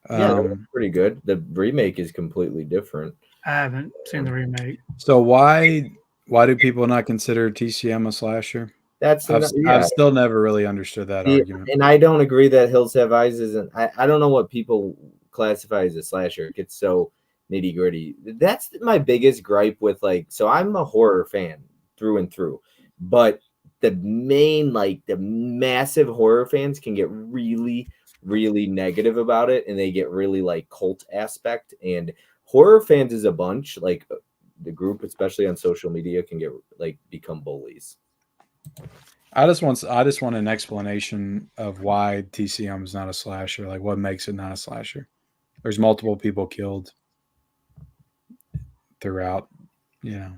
Yeah, that was pretty good. The remake is completely different. I haven't seen the remake. So why do people not consider TCM a slasher? That's I've still never really understood that argument. And I don't agree that Hills Have Eyes isn't. I don't know what people classify as a slasher. It gets so nitty gritty. That's my biggest gripe with like. So I'm a horror fan through and through, but the massive horror fans can get really, really negative about it, and they get really like cult aspect. And horror fans as a bunch, like the group, especially on social media, can get like become bullies. I just want an explanation of why TCM is not a slasher. Like, what makes it not a slasher? There's multiple people killed throughout. You know,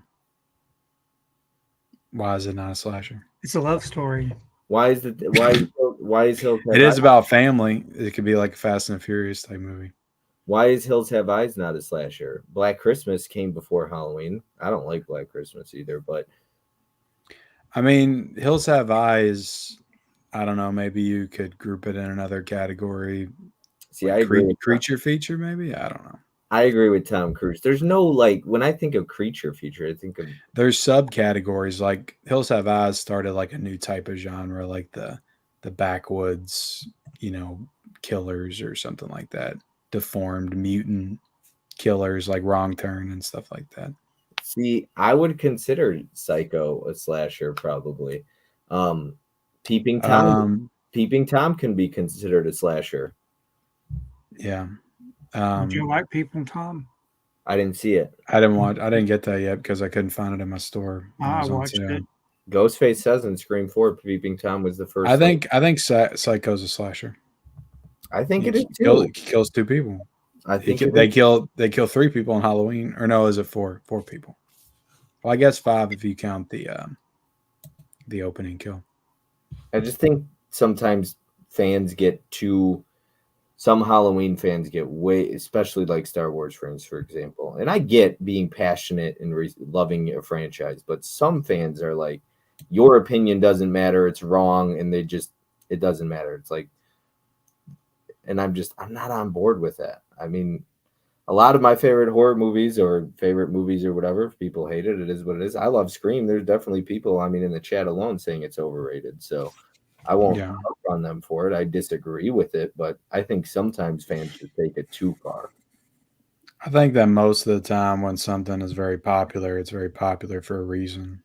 why is it not a slasher? It's a love story. Why is Hills Have It Eyes? is about family. It could be like a Fast and the Furious type movie. Why is Hills Have Eyes not a slasher? Black Christmas came before Halloween. I don't like Black Christmas either, but I mean, Hills Have Eyes. I don't know. Maybe you could group it in another category. see, I agree with creature feature. Maybe I don't know. I agree with Tom Cruise. There's no like when I think of creature feature, I think of There's subcategories. Like Hills Have Eyes started like a new type of genre, like the backwoods, killers or something like that. Deformed mutant killers like Wrong Turn and stuff like that. See, I would consider Psycho a slasher probably. Peeping Tom can be considered a slasher. Yeah. Do you like People, Tom? I didn't see it. I didn't get that yet because I couldn't find it in my store. I watched it. Ghostface says in Scream 4, Peeping Tom was the first. I think Psycho's a slasher. I think it is too. He kills 2 people. I think they kill 3 people on Halloween, or no? Is it 4 people? Well, I guess 5 if you count the opening kill. I just think sometimes some Halloween fans get way, especially like Star Wars fans, for example. And I get being passionate and loving a franchise, but some fans are like, your opinion doesn't matter. It's wrong. And it doesn't matter. It's like, and I'm not on board with that. I mean, a lot of my favorite horror movies or favorite movies or whatever, if people hate it, it is what it is. I love Scream. There's definitely people, in the chat alone saying it's overrated. So I won't harp on them for it. I disagree with it, but I think sometimes fans should take it too far. I think that most of the time when something is very popular, it's very popular for a reason.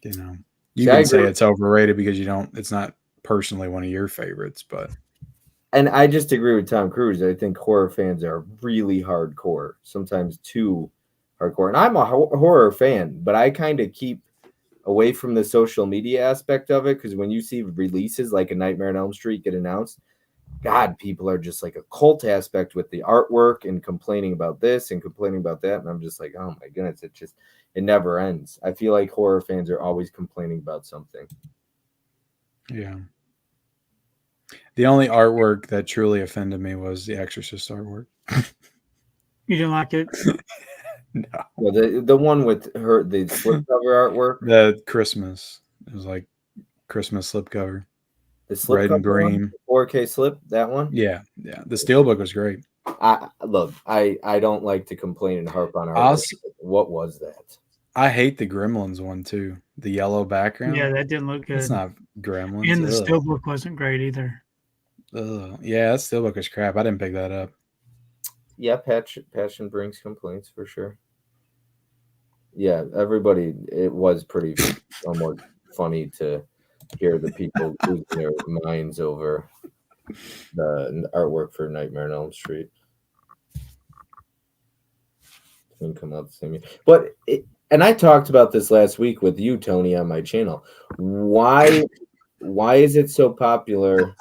You can say it's overrated because it's not personally one of your favorites, but. And I just agree with Tom Cruise. I think horror fans are really hardcore, sometimes too hardcore. And I'm a horror fan, but I kind of keep away from the social media aspect of it because when you see releases like A Nightmare on Elm Street get announced, God, people are just like a cult aspect with the artwork and complaining about this and complaining about that. And I'm just like, oh my goodness, it never ends. I feel like horror fans are always complaining about something. Yeah. The only artwork that truly offended me was the Exorcist artwork. You didn't like it? No. Well, the one with the slipcover artwork. The Christmas. It was like Christmas slipcover. The slipcover red and green. 4K slip, that one? Yeah. The Steelbook was great. I don't like to complain and harp on artwork. What was that? I hate the Gremlins one too. The yellow background. Yeah, that didn't look It's good. not Gremlins. And the Ugh. steelbook wasn't great either. Ugh. Yeah, that Steelbook is crap. I didn't pick that up. Yeah, passion brings complaints for sure. Yeah, everybody. It was pretty somewhat funny to hear the people losing their minds over the artwork for Nightmare on Elm Street. Didn't come out the same year, but and I talked about this last week with you, Tony, on my channel. Why is it so popular?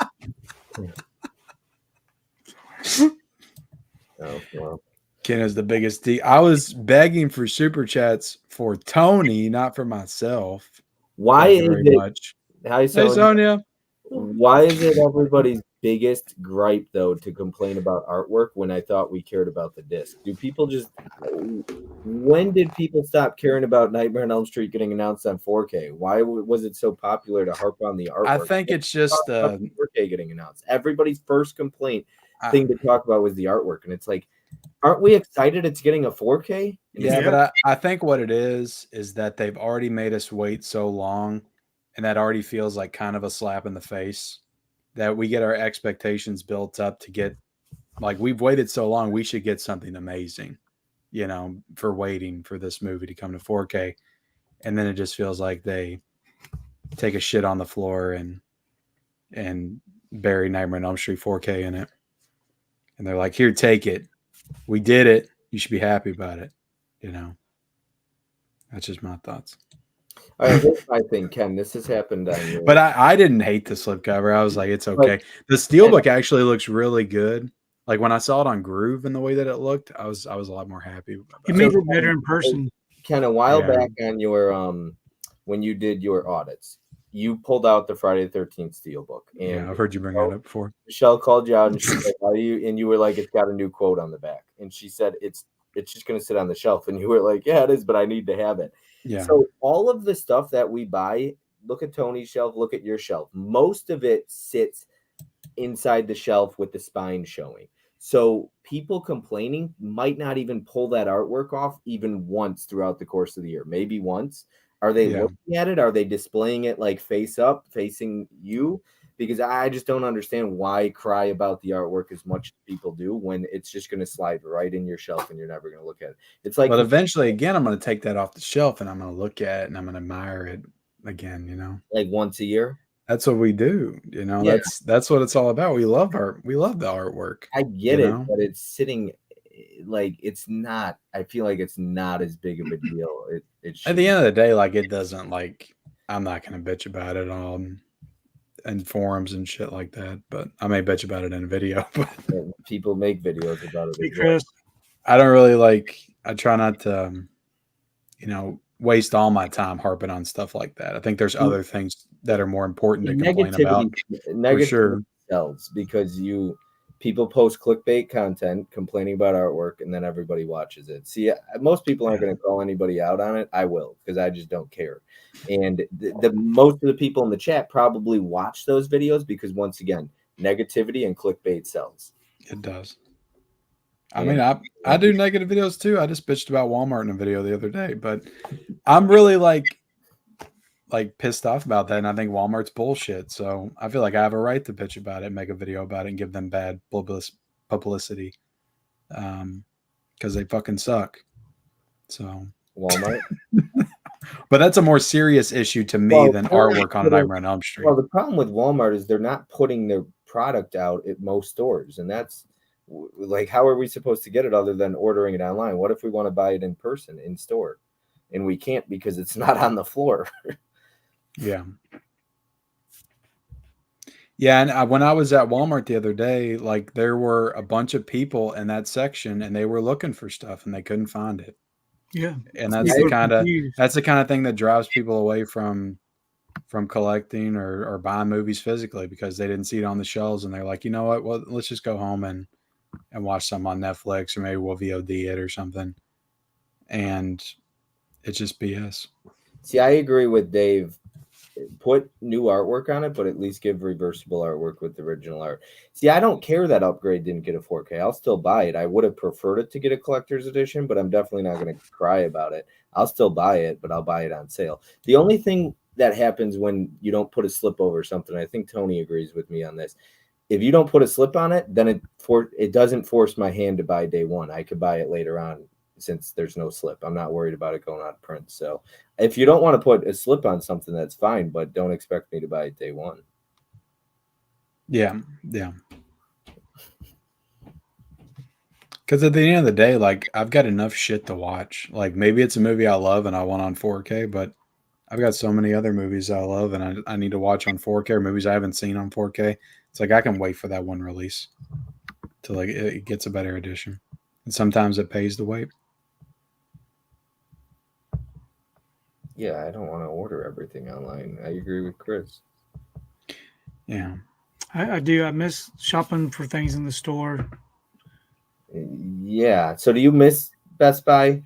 Oh, well. Ken is the biggest D. I was begging for super chats for Tony, not for myself. Why Thank you is very it? much. Hi, Hey, Sonia. Sonia. Why is it everybody's biggest gripe though to complain about artwork when I thought we cared about the disc? Do people just? When did people stop caring about Nightmare on Elm Street getting announced on 4K? Why was it so popular to harp on the artwork? I think it's just 4K getting announced. Everybody's first complaint thing to talk about was the artwork, and it's like, aren't we excited it's getting a 4K? Yeah, but I think what it is that they've already made us wait so long, and that already feels like kind of a slap in the face that we get our expectations built up to get, like, we've waited so long, we should get something amazing, you know, for waiting for this movie to come to 4K. And then it just feels like they take a shit on the floor and bury Nightmare on Elm Street 4K in it. And they're like, here, take it. We did it. You should be happy about it. You know, that's just my thoughts. All right, here's my thing, Ken. This has happened on your... But I didn't hate the slipcover. I was like, it's okay. The Steelbook actually looks really good. Like when I saw it on Groove and the way that it looked, I was a lot more happy about it. It made it better in person. Ken, a while back on your when you did your audits, you pulled out the Friday the 13th Steelbook. And yeah, I've heard you bring that up before. Michelle called you out and she's like, "Are you?" And you were like, "It's got a new quote on the back." And she said, "It's just going to sit on the shelf." And you were like, "Yeah, it is, but I need to have it." Yeah. So all of the stuff that we buy, look at Tony's shelf, look at your shelf. Most of it sits inside the shelf with the spine showing. So people complaining might not even pull that artwork off even once throughout the course of the year. Maybe once. Are they looking at it? Are they displaying it like face up, facing you? Because I just don't understand why cry about the artwork as much as people do when it's just going to slide right in your shelf and you're never going to look at it. It's like, but eventually, again, I'm going to take that off the shelf and I'm going to look at it and I'm going to admire it again. You know, like once a year. That's what we do. You know, that's what it's all about. We love art. We love the artwork. I get it, but it's sitting like it's not. I feel like it's not as big of a deal. At the end of the day, like it doesn't. Like I'm not going to bitch about it on in forums and shit like that. But I may bitch about it in a video. But people make videos about it. Hey, Chris. I don't really like. I try not to, you know, waste all my time harping on stuff like that. I think there's other things that are more important to complain about. For sure. Sells because people post clickbait content complaining about artwork and then everybody watches it. See, most people aren't going to call anybody out on it. I will, because I just don't care. And the most of the people in the chat probably watch those videos because, once again, negativity and clickbait sells. It does. I mean, I do negative videos too. I just bitched about Walmart in a video the other day, but I'm really like pissed off about that. And I think Walmart's bullshit. So I feel like I have a right to bitch about it, make a video about it and give them bad publicity. Cause they fucking suck. So Walmart. But that's a more serious issue to me than artwork on a Nightmare on Elm Street. Well, the problem with Walmart is they're not putting their product out at most stores. And that's like, how are we supposed to get it other than ordering it online? What if we want to buy it in person, in store? And we can't because it's not on the floor. Yeah. Yeah, and when I was at Walmart the other day, like there were a bunch of people in that section and they were looking for stuff and they couldn't find it. Yeah. And that's the kind of thing that drives people away from collecting or buying movies physically because they didn't see it on the shelves and they're like, you know what? Well, let's just go home and watch some on Netflix or maybe we'll VOD it or something. And it's just BS. See, I agree with Dave put new artwork on it, but at least give reversible artwork with the original art. See, I don't care that Upgrade didn't get a 4K. I'll still buy it. I would have preferred it to get a collector's edition, but I'm definitely not going to cry about it. I'll still buy it, but I'll buy it on sale. The only thing that happens when you don't put a slip over something, I think Tony agrees with me on this. If you don't put a slip on it, then it doesn't force my hand to buy day one. I could buy it later on since there's no slip. I'm not worried about it going out of print. So if you don't want to put a slip on something, that's fine, but don't expect me to buy it day one. Yeah. Because at the end of the day, like, I've got enough shit to watch. Like, maybe it's a movie I love and I want on 4K, but I've got so many other movies I love and I need to watch on 4K, or movies I haven't seen on 4K. It's like I can wait for that one release till like it gets a better edition. And sometimes it pays to wait. Yeah, I don't want to order everything online. I agree with Chris. Yeah. I do. I miss shopping for things in the store. Yeah. So do you miss Best Buy,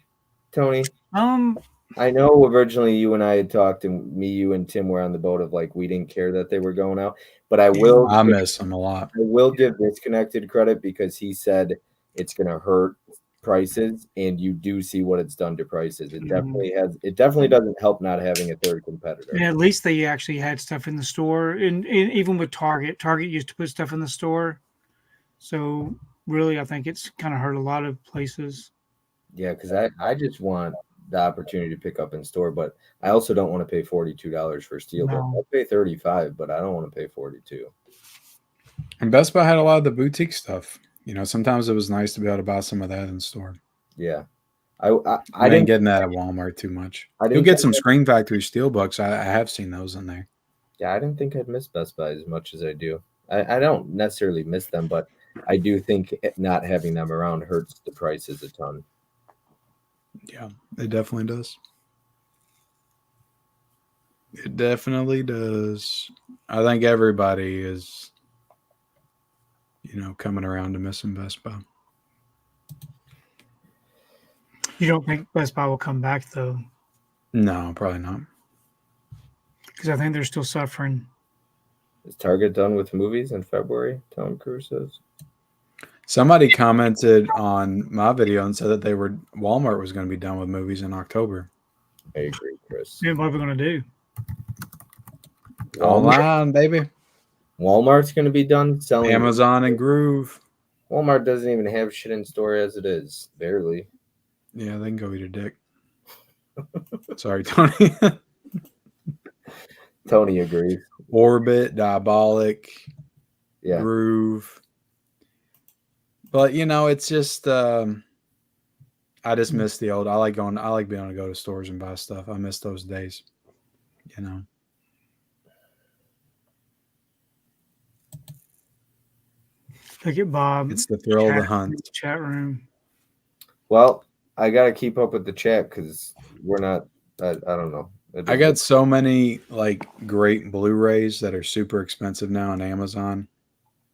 Tony? I know originally you and I had talked, and me, you, and Tim were on the boat of like we didn't care that they were going out. But I miss them a lot. I will give Disconnected credit because he said it's going to hurt prices, and you do see what it's done to prices. It definitely has. It definitely doesn't help not having a third competitor. Yeah, at least they actually had stuff in the store, and even with Target used to put stuff in the store. So really, I think it's kind of hurt a lot of places. Yeah, because I just want the opportunity to pick up in store, but I also don't want to pay $42 for Steelbook. No. I'll pay $35, but I don't want to pay $42. And Best Buy had a lot of the boutique stuff. You know, sometimes it was nice to be able to buy some of that in store. Yeah. I didn't get that at Walmart too much. You'll get some Screen Factory Steelbooks. I have seen those in there. Yeah, I didn't think I'd miss Best Buy as much as I do. I don't necessarily miss them, but I do think not having them around hurts the prices a ton. Yeah, it definitely does. It definitely does. I think everybody is, coming around to missing Best Buy. You don't think Best Buy will come back, though? No, probably not. Because I think they're still suffering. Is Target done with movies in February? Tom Cruise says. Somebody commented on my video and said that Walmart was going to be done with movies in October. I agree, Chris. Yeah, what are we going to do? Online, baby. Walmart's going to be done selling. Amazon and Groove. Walmart doesn't even have shit in store as it is. Barely. Yeah, they can go eat a dick. Sorry, Tony. Tony agrees. Orbit, Diabolic, yeah. Groove. But it's just I just miss the old. I like being able to go to stores and buy stuff. I miss those days. Look at Bob. It's the thrill of the hunt. Chat room. Well, I got to keep up with the chat because we're not. I don't know. I got so many great Blu-rays that are super expensive now on Amazon.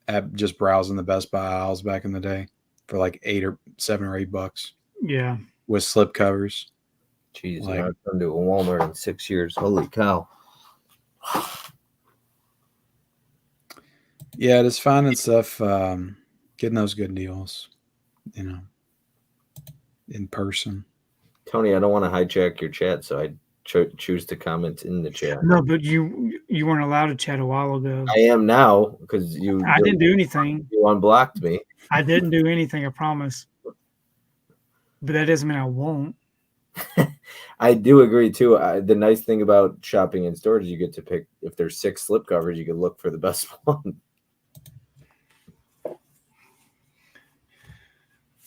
At just browsing the Best Buy aisles back in the day for $7 or $8. Yeah. With slipcovers. Jeez, I've come to a Walmart in 6 years. Holy cow. Yeah, just finding stuff, getting those good deals, in person. Tony, I don't want to hijack your chat, so I choose to comment in the chat. No, but you weren't allowed to chat a while ago. I am now because I didn't do anything. You unblocked me. I didn't do anything, I promise. But that doesn't mean I won't. I do agree too. The nice thing about shopping in stores is you get to pick, if there's 6 slipcovers, you can look for the best one.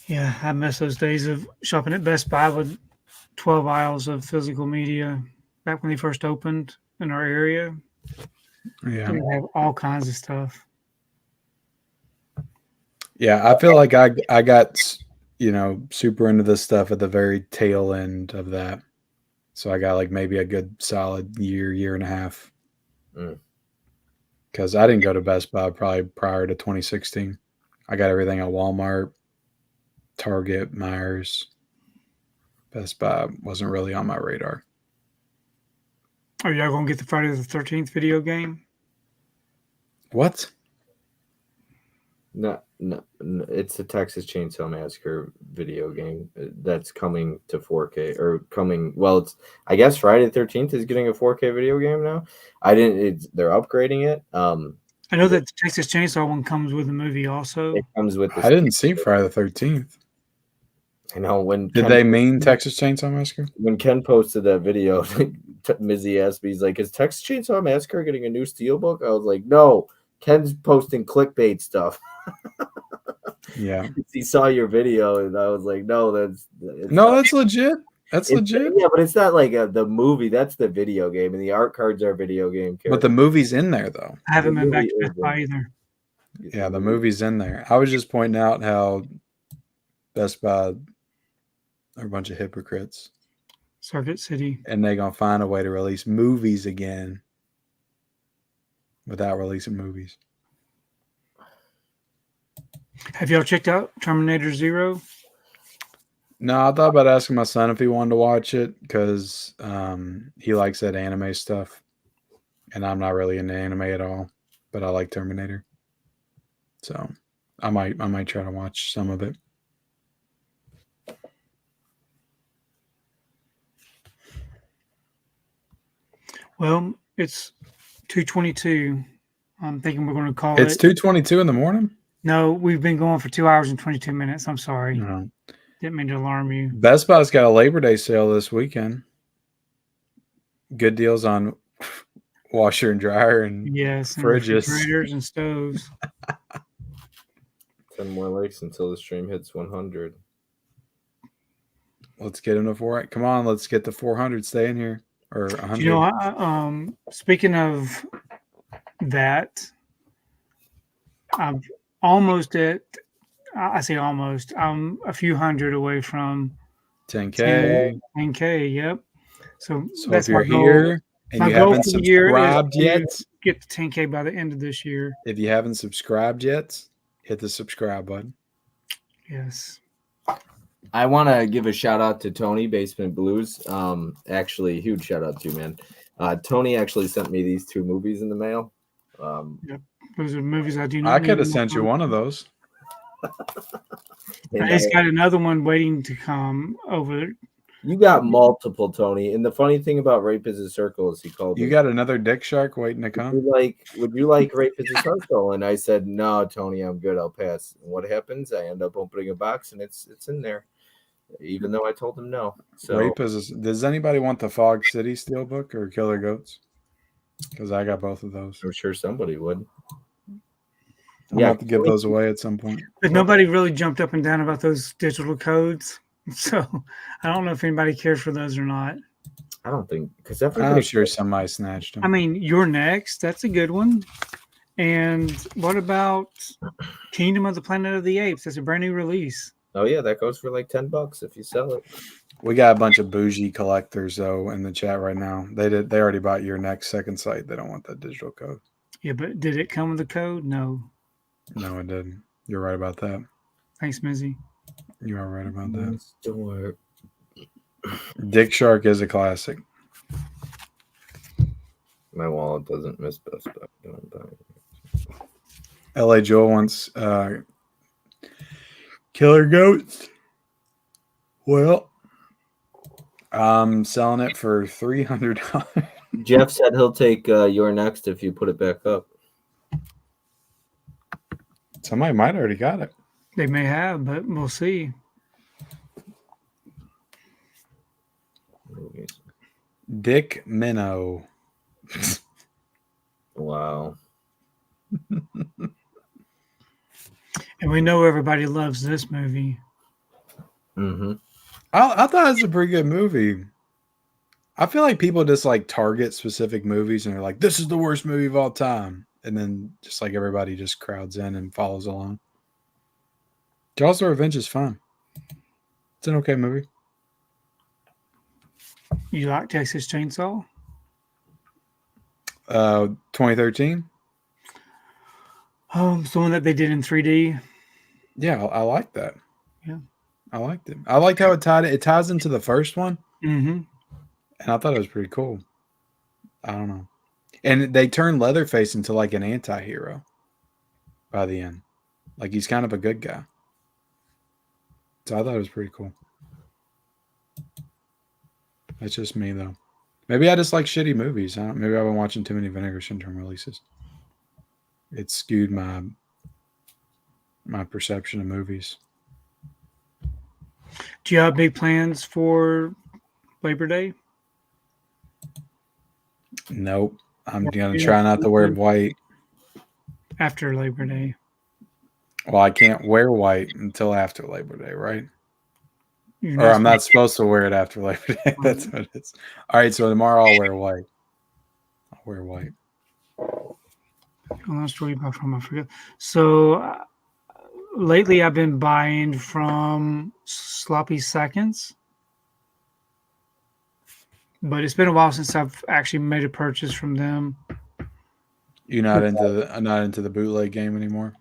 Yeah, I miss those days of shopping at Best Buy with 12 aisles of physical media back when they first opened in our area. Yeah. We have all kinds of stuff. Yeah, I feel like I got, super into this stuff at the very tail end of that. So I got maybe a good solid year and a half. Because I didn't go to Best Buy probably prior to 2016. I got everything at Walmart, Target, Myers. Best Buy wasn't really on my radar. Are y'all gonna get the Friday the 13th video game? What? No, it's the Texas Chainsaw Massacre video game that's coming to 4K or coming. Well, it's I guess Friday the 13th is getting a 4K video game now. They're upgrading it. I know that the Texas Chainsaw one comes with a movie also. It comes with. I didn't see Friday the 13th. I know when Did they mean Texas Chainsaw Massacre? When Ken posted that video, Mizzy asked me, he's like, "Is Texas Chainsaw Massacre getting a new Steelbook?" I was like, "No, Ken's posting clickbait stuff." Yeah. He saw your video, and I was like, "No, that's legit. That's legit. Yeah, but it's not like the movie. That's the video game, and the art cards are video game characters. But the movie's in there, though. I haven't The been back movie to is Best Buy either. Yeah, the movie's in there. I was just pointing out how Best Buy are a bunch of hypocrites. Circuit City. And they're going to find a way to release movies again without releasing movies. Have y'all checked out Terminator Zero? No, I thought about asking my son if he wanted to watch it because he likes that anime stuff. And I'm not really into anime at all, but I like Terminator. So I might try to watch some of it. Well, it's 2:22. I'm thinking we're going to call it. It's 2:22 in the morning? No, we've been going for 2 hours and 22 minutes. I'm sorry. No. Didn't mean to alarm you. Best Buy's got a Labor Day sale this weekend. Good deals on washer and dryer and yes, and fridges. refrigerators and stoves. 10 more likes until the stream hits 100. Let's get into 400. Come on, let's get to 400. Stay in here. Or 100. You know, speaking of that, I'm almost at. I say almost. I'm a few hundred away from 10K. 10K. Yep. So if you're here and you haven't subscribed yet, get to 10K by the end of this year. If you haven't subscribed yet, hit the subscribe button. Yes. I want to give a shout out to Tony, Basement Blues. Actually, huge shout out to you, man. Tony actually sent me these 2 movies in the mail. Yep. Those are movies I do not. I could have sent you one of those. He's got another one waiting to come over. You got multiple, Tony. And the funny thing about Rape is a Circle is he called you me. Got another dick shark waiting to come? Would you like Rape is a Circle? And I said, no, Tony, I'm good. I'll pass. And what happens? I end up opening a box and it's in there. Even though I told him no. So does anybody want the Fog City Steelbook or Killer Goats? Because I got both of those. I'm sure somebody would. I'm going to have to give those away at some point. But nobody really jumped up and down about those digital codes. So I don't know if anybody cares for those or not. I don't think, because I'm sure somebody snatched them. I mean, You're Next. That's a good one. And what about Kingdom of the Planet of the Apes? That's a brand new release. Oh yeah, that goes for like $10 if you sell it. We got a bunch of bougie collectors though in the chat right now. They already bought Your Next second sight. They don't want that digital code. Yeah, but did it come with a code? No. No, it didn't. You're right about that. Thanks, Mizzy. You are right about that. Store. Dick Shark is a classic. My wallet doesn't miss Best Buy. LA Joel wants Killer Goats. Well, I'm selling it for $300. Jeff said he'll take Your Next if you put it back up. Somebody might already got it. They may have, but we'll see. Dick Minnow. Wow. And we know everybody loves this movie. Mm-hmm. I thought it was a pretty good movie. I feel like people just like target specific movies and they're like, this is the worst movie of all time. And then just like everybody just crowds in and follows along. Jaws the Revenge is fun. It's an okay movie. You like Texas Chainsaw? 2013. The one that they did in 3D. Yeah, I like that. Yeah, I liked it. I liked how it ties into the first one. Mm-hmm. And I thought it was pretty cool. I don't know. And they turn Leatherface into like an anti-hero by the end. Like he's kind of a good guy. So I thought it was pretty cool. That's just me though. Maybe I just like shitty movies. Maybe I've been watching too many Vinegar Syndrome releases. It skewed my perception of movies. Do you have big plans for Labor Day? Nope. I'm gonna try not to wear white. After Labor Day. Well, I can't wear white until after Labor Day, right? You're Or I'm not supposed to wear it after Labor Day. That's what it is. All right, so tomorrow I'll wear white. I'll wear white. Last story about from I forget. So lately I've been buying from Sloppy Seconds, but it's been a while since I've actually made a purchase from them. You're not into the bootleg game anymore?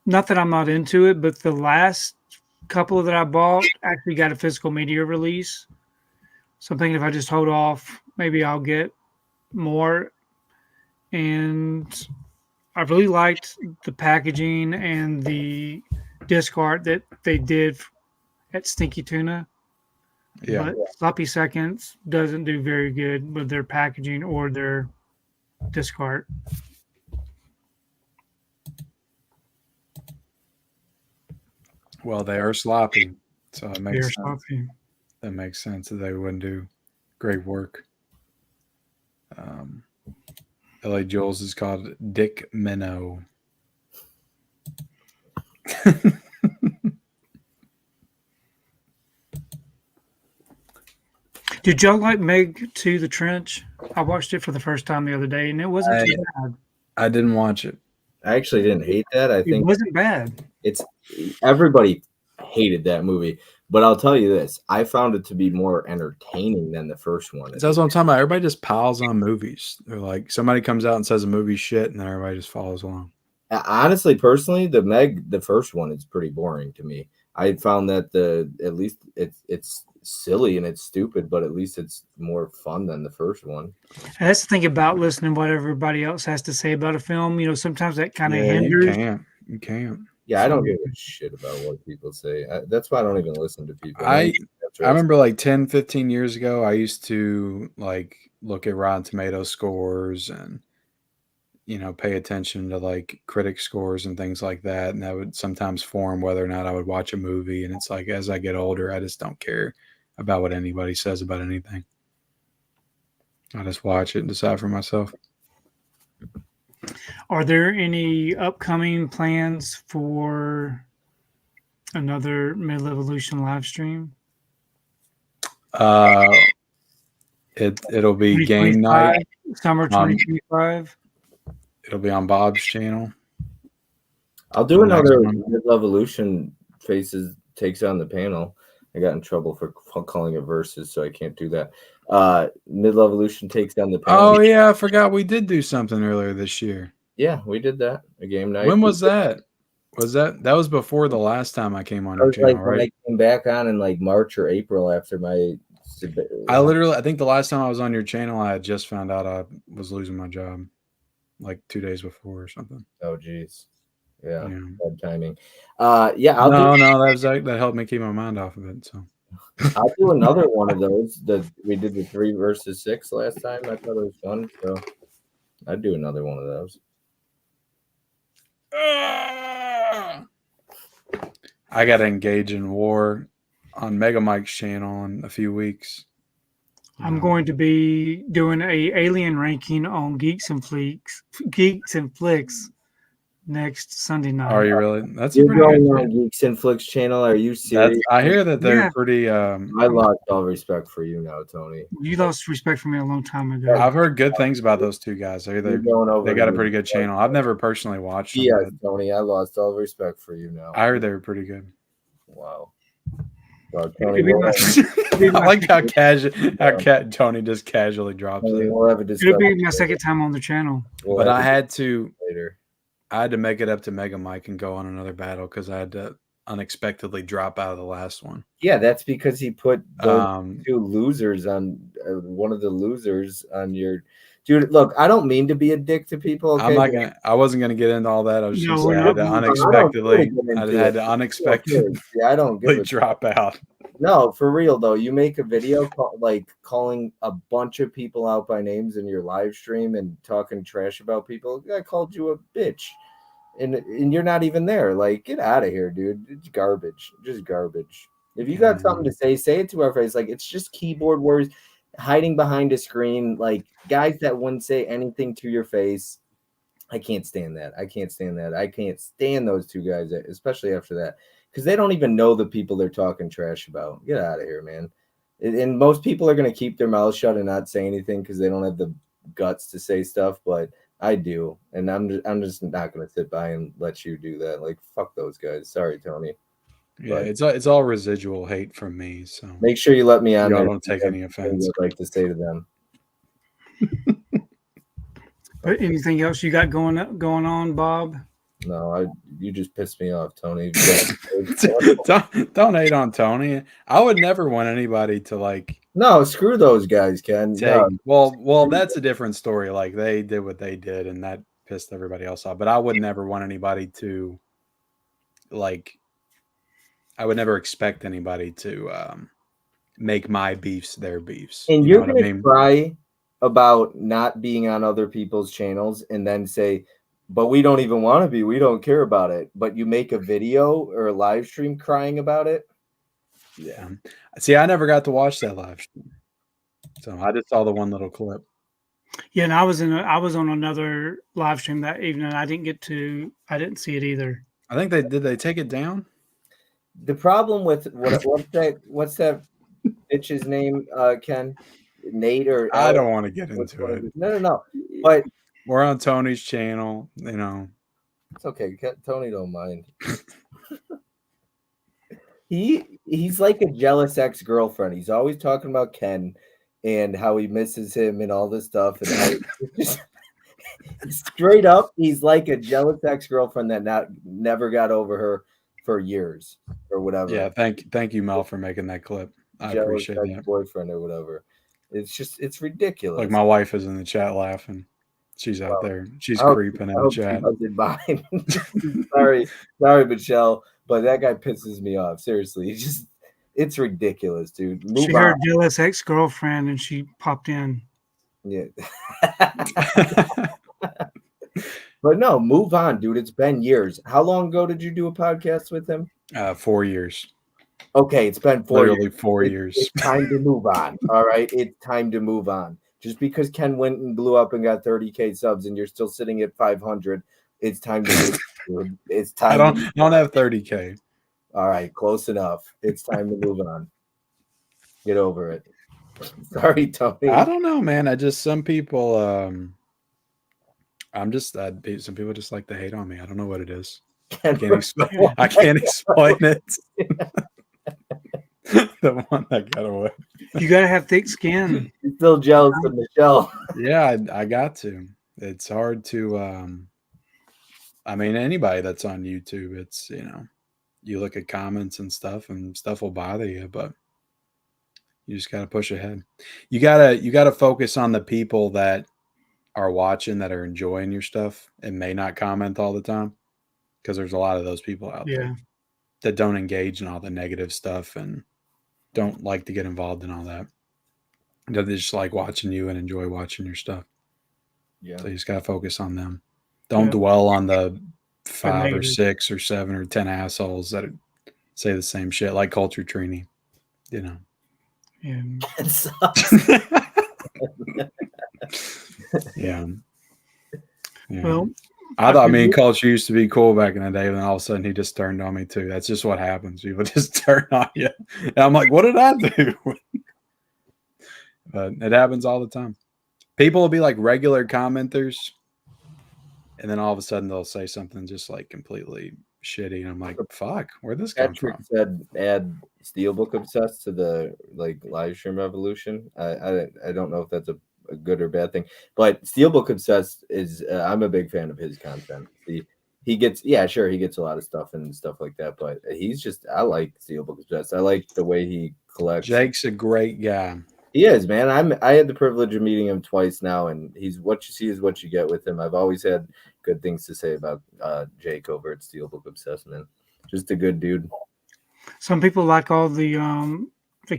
Not that I'm not into it, but the last couple that I bought actually got a physical media release. So I'm thinking if I just hold off, maybe I'll get more. And I really liked the packaging and the disc art that they did at Stinky Tuna. Yeah. But Sloppy Seconds doesn't do very good with their packaging or their disc art. Well, they are sloppy, so it They're makes sense. sloppy. That makes sense that they wouldn't do great work. LA Jules is called Dick Minnow. Did y'all like Meg to the Trench? I watched it for the first time the other day, and it wasn't too bad. I didn't watch it. I actually didn't hate that. I It think wasn't bad. everybody hated that movie, but I'll tell you this: I found it to be more entertaining than the first one. That's what I'm talking about. Everybody just piles on movies. They're like, somebody comes out and says a movie's shit, and then everybody just follows along. Honestly, personally, the first one is pretty boring to me. I found that at least it's silly and it's stupid, but at least it's more fun than the first one. And that's the thing about listening to what everybody else has to say about a film. You know, sometimes that kind of You hinders. can't. Yeah, I don't give a shit about what people say. That's why I don't even listen to people. I remember like 10, 15 years ago, I used to like look at Rotten Tomato scores and, you know, pay attention to like critic scores and things like that. And that would sometimes form whether or not I would watch a movie. And it's like, as I get older, I just don't care about what anybody says about anything. I just watch it and decide for myself. Are there any upcoming plans for another Midlevolution live stream? It'll be game night. Summer 2025. It'll be on Bob's channel. I'll do another Midlevolution Faces Takes on the Panel. I got in trouble for calling it Versus, so I can't do that. Midlevolution Takes on the Panel. Oh yeah, I forgot we did do something earlier this year. Yeah, we did that. A game night. When was that? That was before the last time I came on your channel, right? When I came back on in like March or April after my. I think the last time I was on your channel, I had just found out I was losing my job, like 2 days before or something. Oh geez, yeah. Yeah. Bad timing. That helped me keep my mind off of it. So I'll do another one of those. We did the 3 versus 6 last time. I thought it was fun, so I'd do another one of those. I got to engage in war on Mega Mike's channel in a few weeks. I'm going to be doing a alien ranking on Geeks and Flicks next Sunday night. Are you really? That's You're pretty going good. on Geeks and Flicks channel. Are you serious? I hear that they're pretty. I lost all respect for you now, Tony. You lost respect for me a long time ago. I've heard good things about those two guys. They got a pretty good channel. I've never personally watched them. Yeah, Tony, I lost all respect for you now. I heard they were pretty good. Wow. Well, Tony, I like how Tony just casually drops it. We'll have a discussion. It'll be my second time on the channel. But I had to later. I had to make it up to Mega Mike and go on another battle because I had to unexpectedly drop out of the last one. Yeah, that's because he put those 2 losers on one of the losers on your. Dude, look, I don't mean to be a dick to people. Okay, I'm not gonna. I wasn't gonna get into all that. I was No, just we're saying I had not. to I don't unexpectedly. get I into had it. to unexpectedly Okay. Yeah, I don't give a drop out. No, for real though. You make a video calling a bunch of people out by names in your live stream and talking trash about people. I called you a bitch, and you're not even there. Like, get out of here, dude. It's garbage. Just garbage. If you got something to say it to our face. Like, it's just keyboard words, hiding behind a screen. Like, guys that wouldn't say anything to your face. I can't stand that. I can't stand that. I can't stand those two guys, especially after that, because they don't even know the people they're talking trash about. Get out of here, man. And most people are going to keep their mouths shut and not say anything because they don't have the guts to say stuff, but I do, and I'm just not going to sit by and let you do that. Like, fuck those guys. Sorry, Tony. Yeah, But it's all residual hate from me. So make sure you let me on y'all there. don't take any offense. I'd like to say to them. But anything else you got going on, Bob? No, you just pissed me off, Tony. Don't hate on Tony. I would never want anybody to like. No, screw those guys, Ken. Take, No. well, that's a different story. Like, they did what they did, and that pissed everybody else off. But I would never want anybody to, like, I would never expect anybody to make my beefs their beefs. And You you're know going what I to mean? cry about not being on other people's channels and then say, but we don't even want to be. We don't care about it. But you make a video or a live stream crying about it. Yeah. See, I never got to watch that live stream, so I just saw the one little clip. Yeah, and I was on another live stream that evening. I didn't see it either. I think they take it down. The problem with what's that bitch's name, Ken? Nate or I Alex? don't want to get into it. No. But We're on Tony's channel, you know. it's okay. Tony don't mind. He's like a jealous ex-girlfriend. He's always talking about Ken and how he misses him and all this stuff. And how straight up, he's like a jealous ex-girlfriend that never got over her for years or whatever. Yeah, thank you, Mel, for making that clip. I Jealous appreciate that. boyfriend or whatever. It's ridiculous. Like, my wife is in the chat laughing. She's out there. She's creeping in the chat. Sorry, Michelle, but that guy pisses me off. Seriously, it's ridiculous, dude. She heard jealous ex-girlfriend and she popped in. Yeah. But no, move on, dude. It's been years. How long ago did you do a podcast with him? 4 years. Okay, it's been 4 Literally years. 4 years. It's time to move on. All right, it's time to move on. Just because Ken went and blew up and got 30K subs and you're still sitting at 500, it's time to move on, dude. It's time. I don't have 30K. All right, close enough. It's time to move on. Get over it. Sorry, Tony. I don't know, man. Some people some people just like to hate on me. I don't know what it is. I can't explain it. The one that got away. You gotta have thick skin. You're still jealous of Michelle. Yeah, I got to. It's hard to I mean, anybody that's on YouTube, it's, you know, you look at comments and stuff will bother you, but you just gotta push ahead. You gotta focus on the people that are watching, that are enjoying your stuff and may not comment all the time, because there's a lot of those people out there that don't engage in all the negative stuff and don't like to get involved in all that. They just like watching you and enjoy watching your stuff. Yeah. So you just got to focus on them. Don't dwell on the 5 or 6 or 7 or 10 assholes that say the same shit, like Culture Trini, you know. Yeah. It sucks. Yeah. Well, I thought me and Culture used to be cool back in the day, and then all of a sudden he just turned on me too. That's just what happens. People just turn on you. And I'm like, what did I do? But it happens all the time. People will be like regular commenters, and then all of a sudden they'll say something just like completely shitty. And I'm like, fuck, where'd this come Patrick from? said add Steelbook Obsessed to the live stream revolution. I don't know if that's a good or bad thing, but Steelbook Obsessed is I'm a big fan of his content. He gets he gets a lot of stuff and stuff like that, but I like Steelbook Obsessed. I like the way he collects. Jake's a great guy. He is, man. I had the privilege of meeting him twice now, and he's what you see is what you get with him. I've always had good things to say about Jake over at Steelbook Obsessed, man. Just a good dude. Some people like all the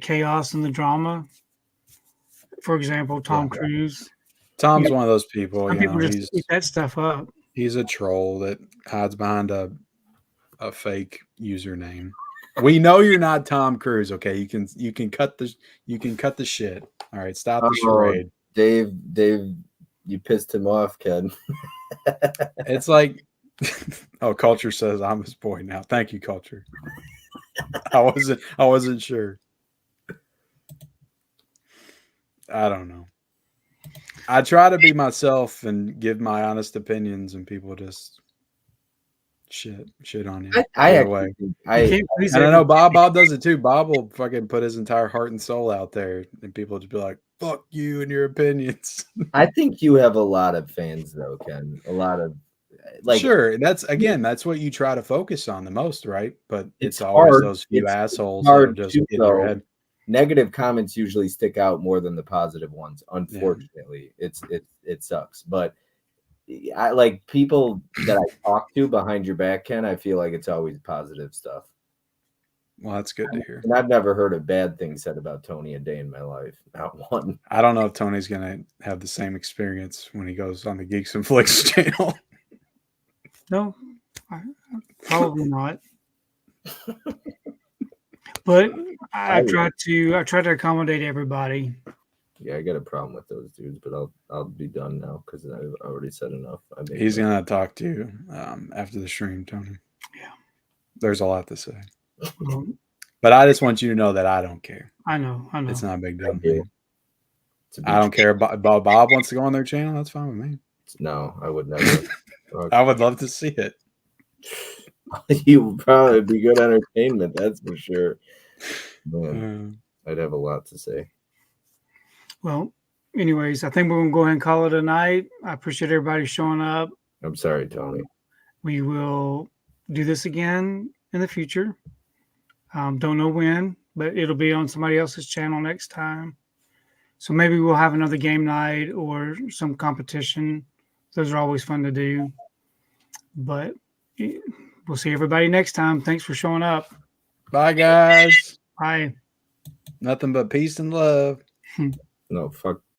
chaos and the drama. For example, Tom Cruise. Tom's one of those people. Some You people know, just eat that stuff up. he's a troll that hides behind a fake username. We know you're not Tom Cruise, okay? You can cut the shit. All right, stop the charade. Dave, you pissed him off, Ken. It's like, oh, Culture says I'm his boy now. Thank you, Culture. I wasn't sure. I don't know. I try to be myself and give my honest opinions, and people just shit on you. I know Bob does it too. Bob will fucking put his entire heart and soul out there, and people just be like, "Fuck you and your opinions." I think you have a lot of fans, though, Ken. A lot of sure. That's what you try to focus on the most, right? But it's always hard. Those few assholes that just get in your head. Negative comments usually stick out more than the positive ones. Unfortunately, it sucks. But I like people that I talk to behind your back, Ken. I feel like it's always positive stuff. Well, that's good to hear. And I've never heard a bad thing said about Tony a day in my life. Not one. I don't know if Tony's gonna have the same experience when he goes on the Geeks and Flicks channel. No, probably not. But I try to accommodate everybody. Yeah, I got a problem with those dudes, but I'll be done now because I've already said enough. He's gonna talk to you after the stream, Tony. Yeah, there's a lot to say, but I just want you to know that I don't care. I know. It's not a big deal. I don't care. Bob wants to go on their channel. That's fine with me. No, I would never. I would love to see it. You would probably be good entertainment, that's for sure. Man, I'd have a lot to say. Well, anyways, I think we're going to go ahead and call it a night. I appreciate everybody showing up. I'm sorry, Tony. We will do this again in the future. Don't know when, but it'll be on somebody else's channel next time. So maybe we'll have another game night or some competition. Those are always fun to do. But we'll see everybody next time. Thanks for showing up. Bye, guys. Bye. Nothing but peace and love. No, fuck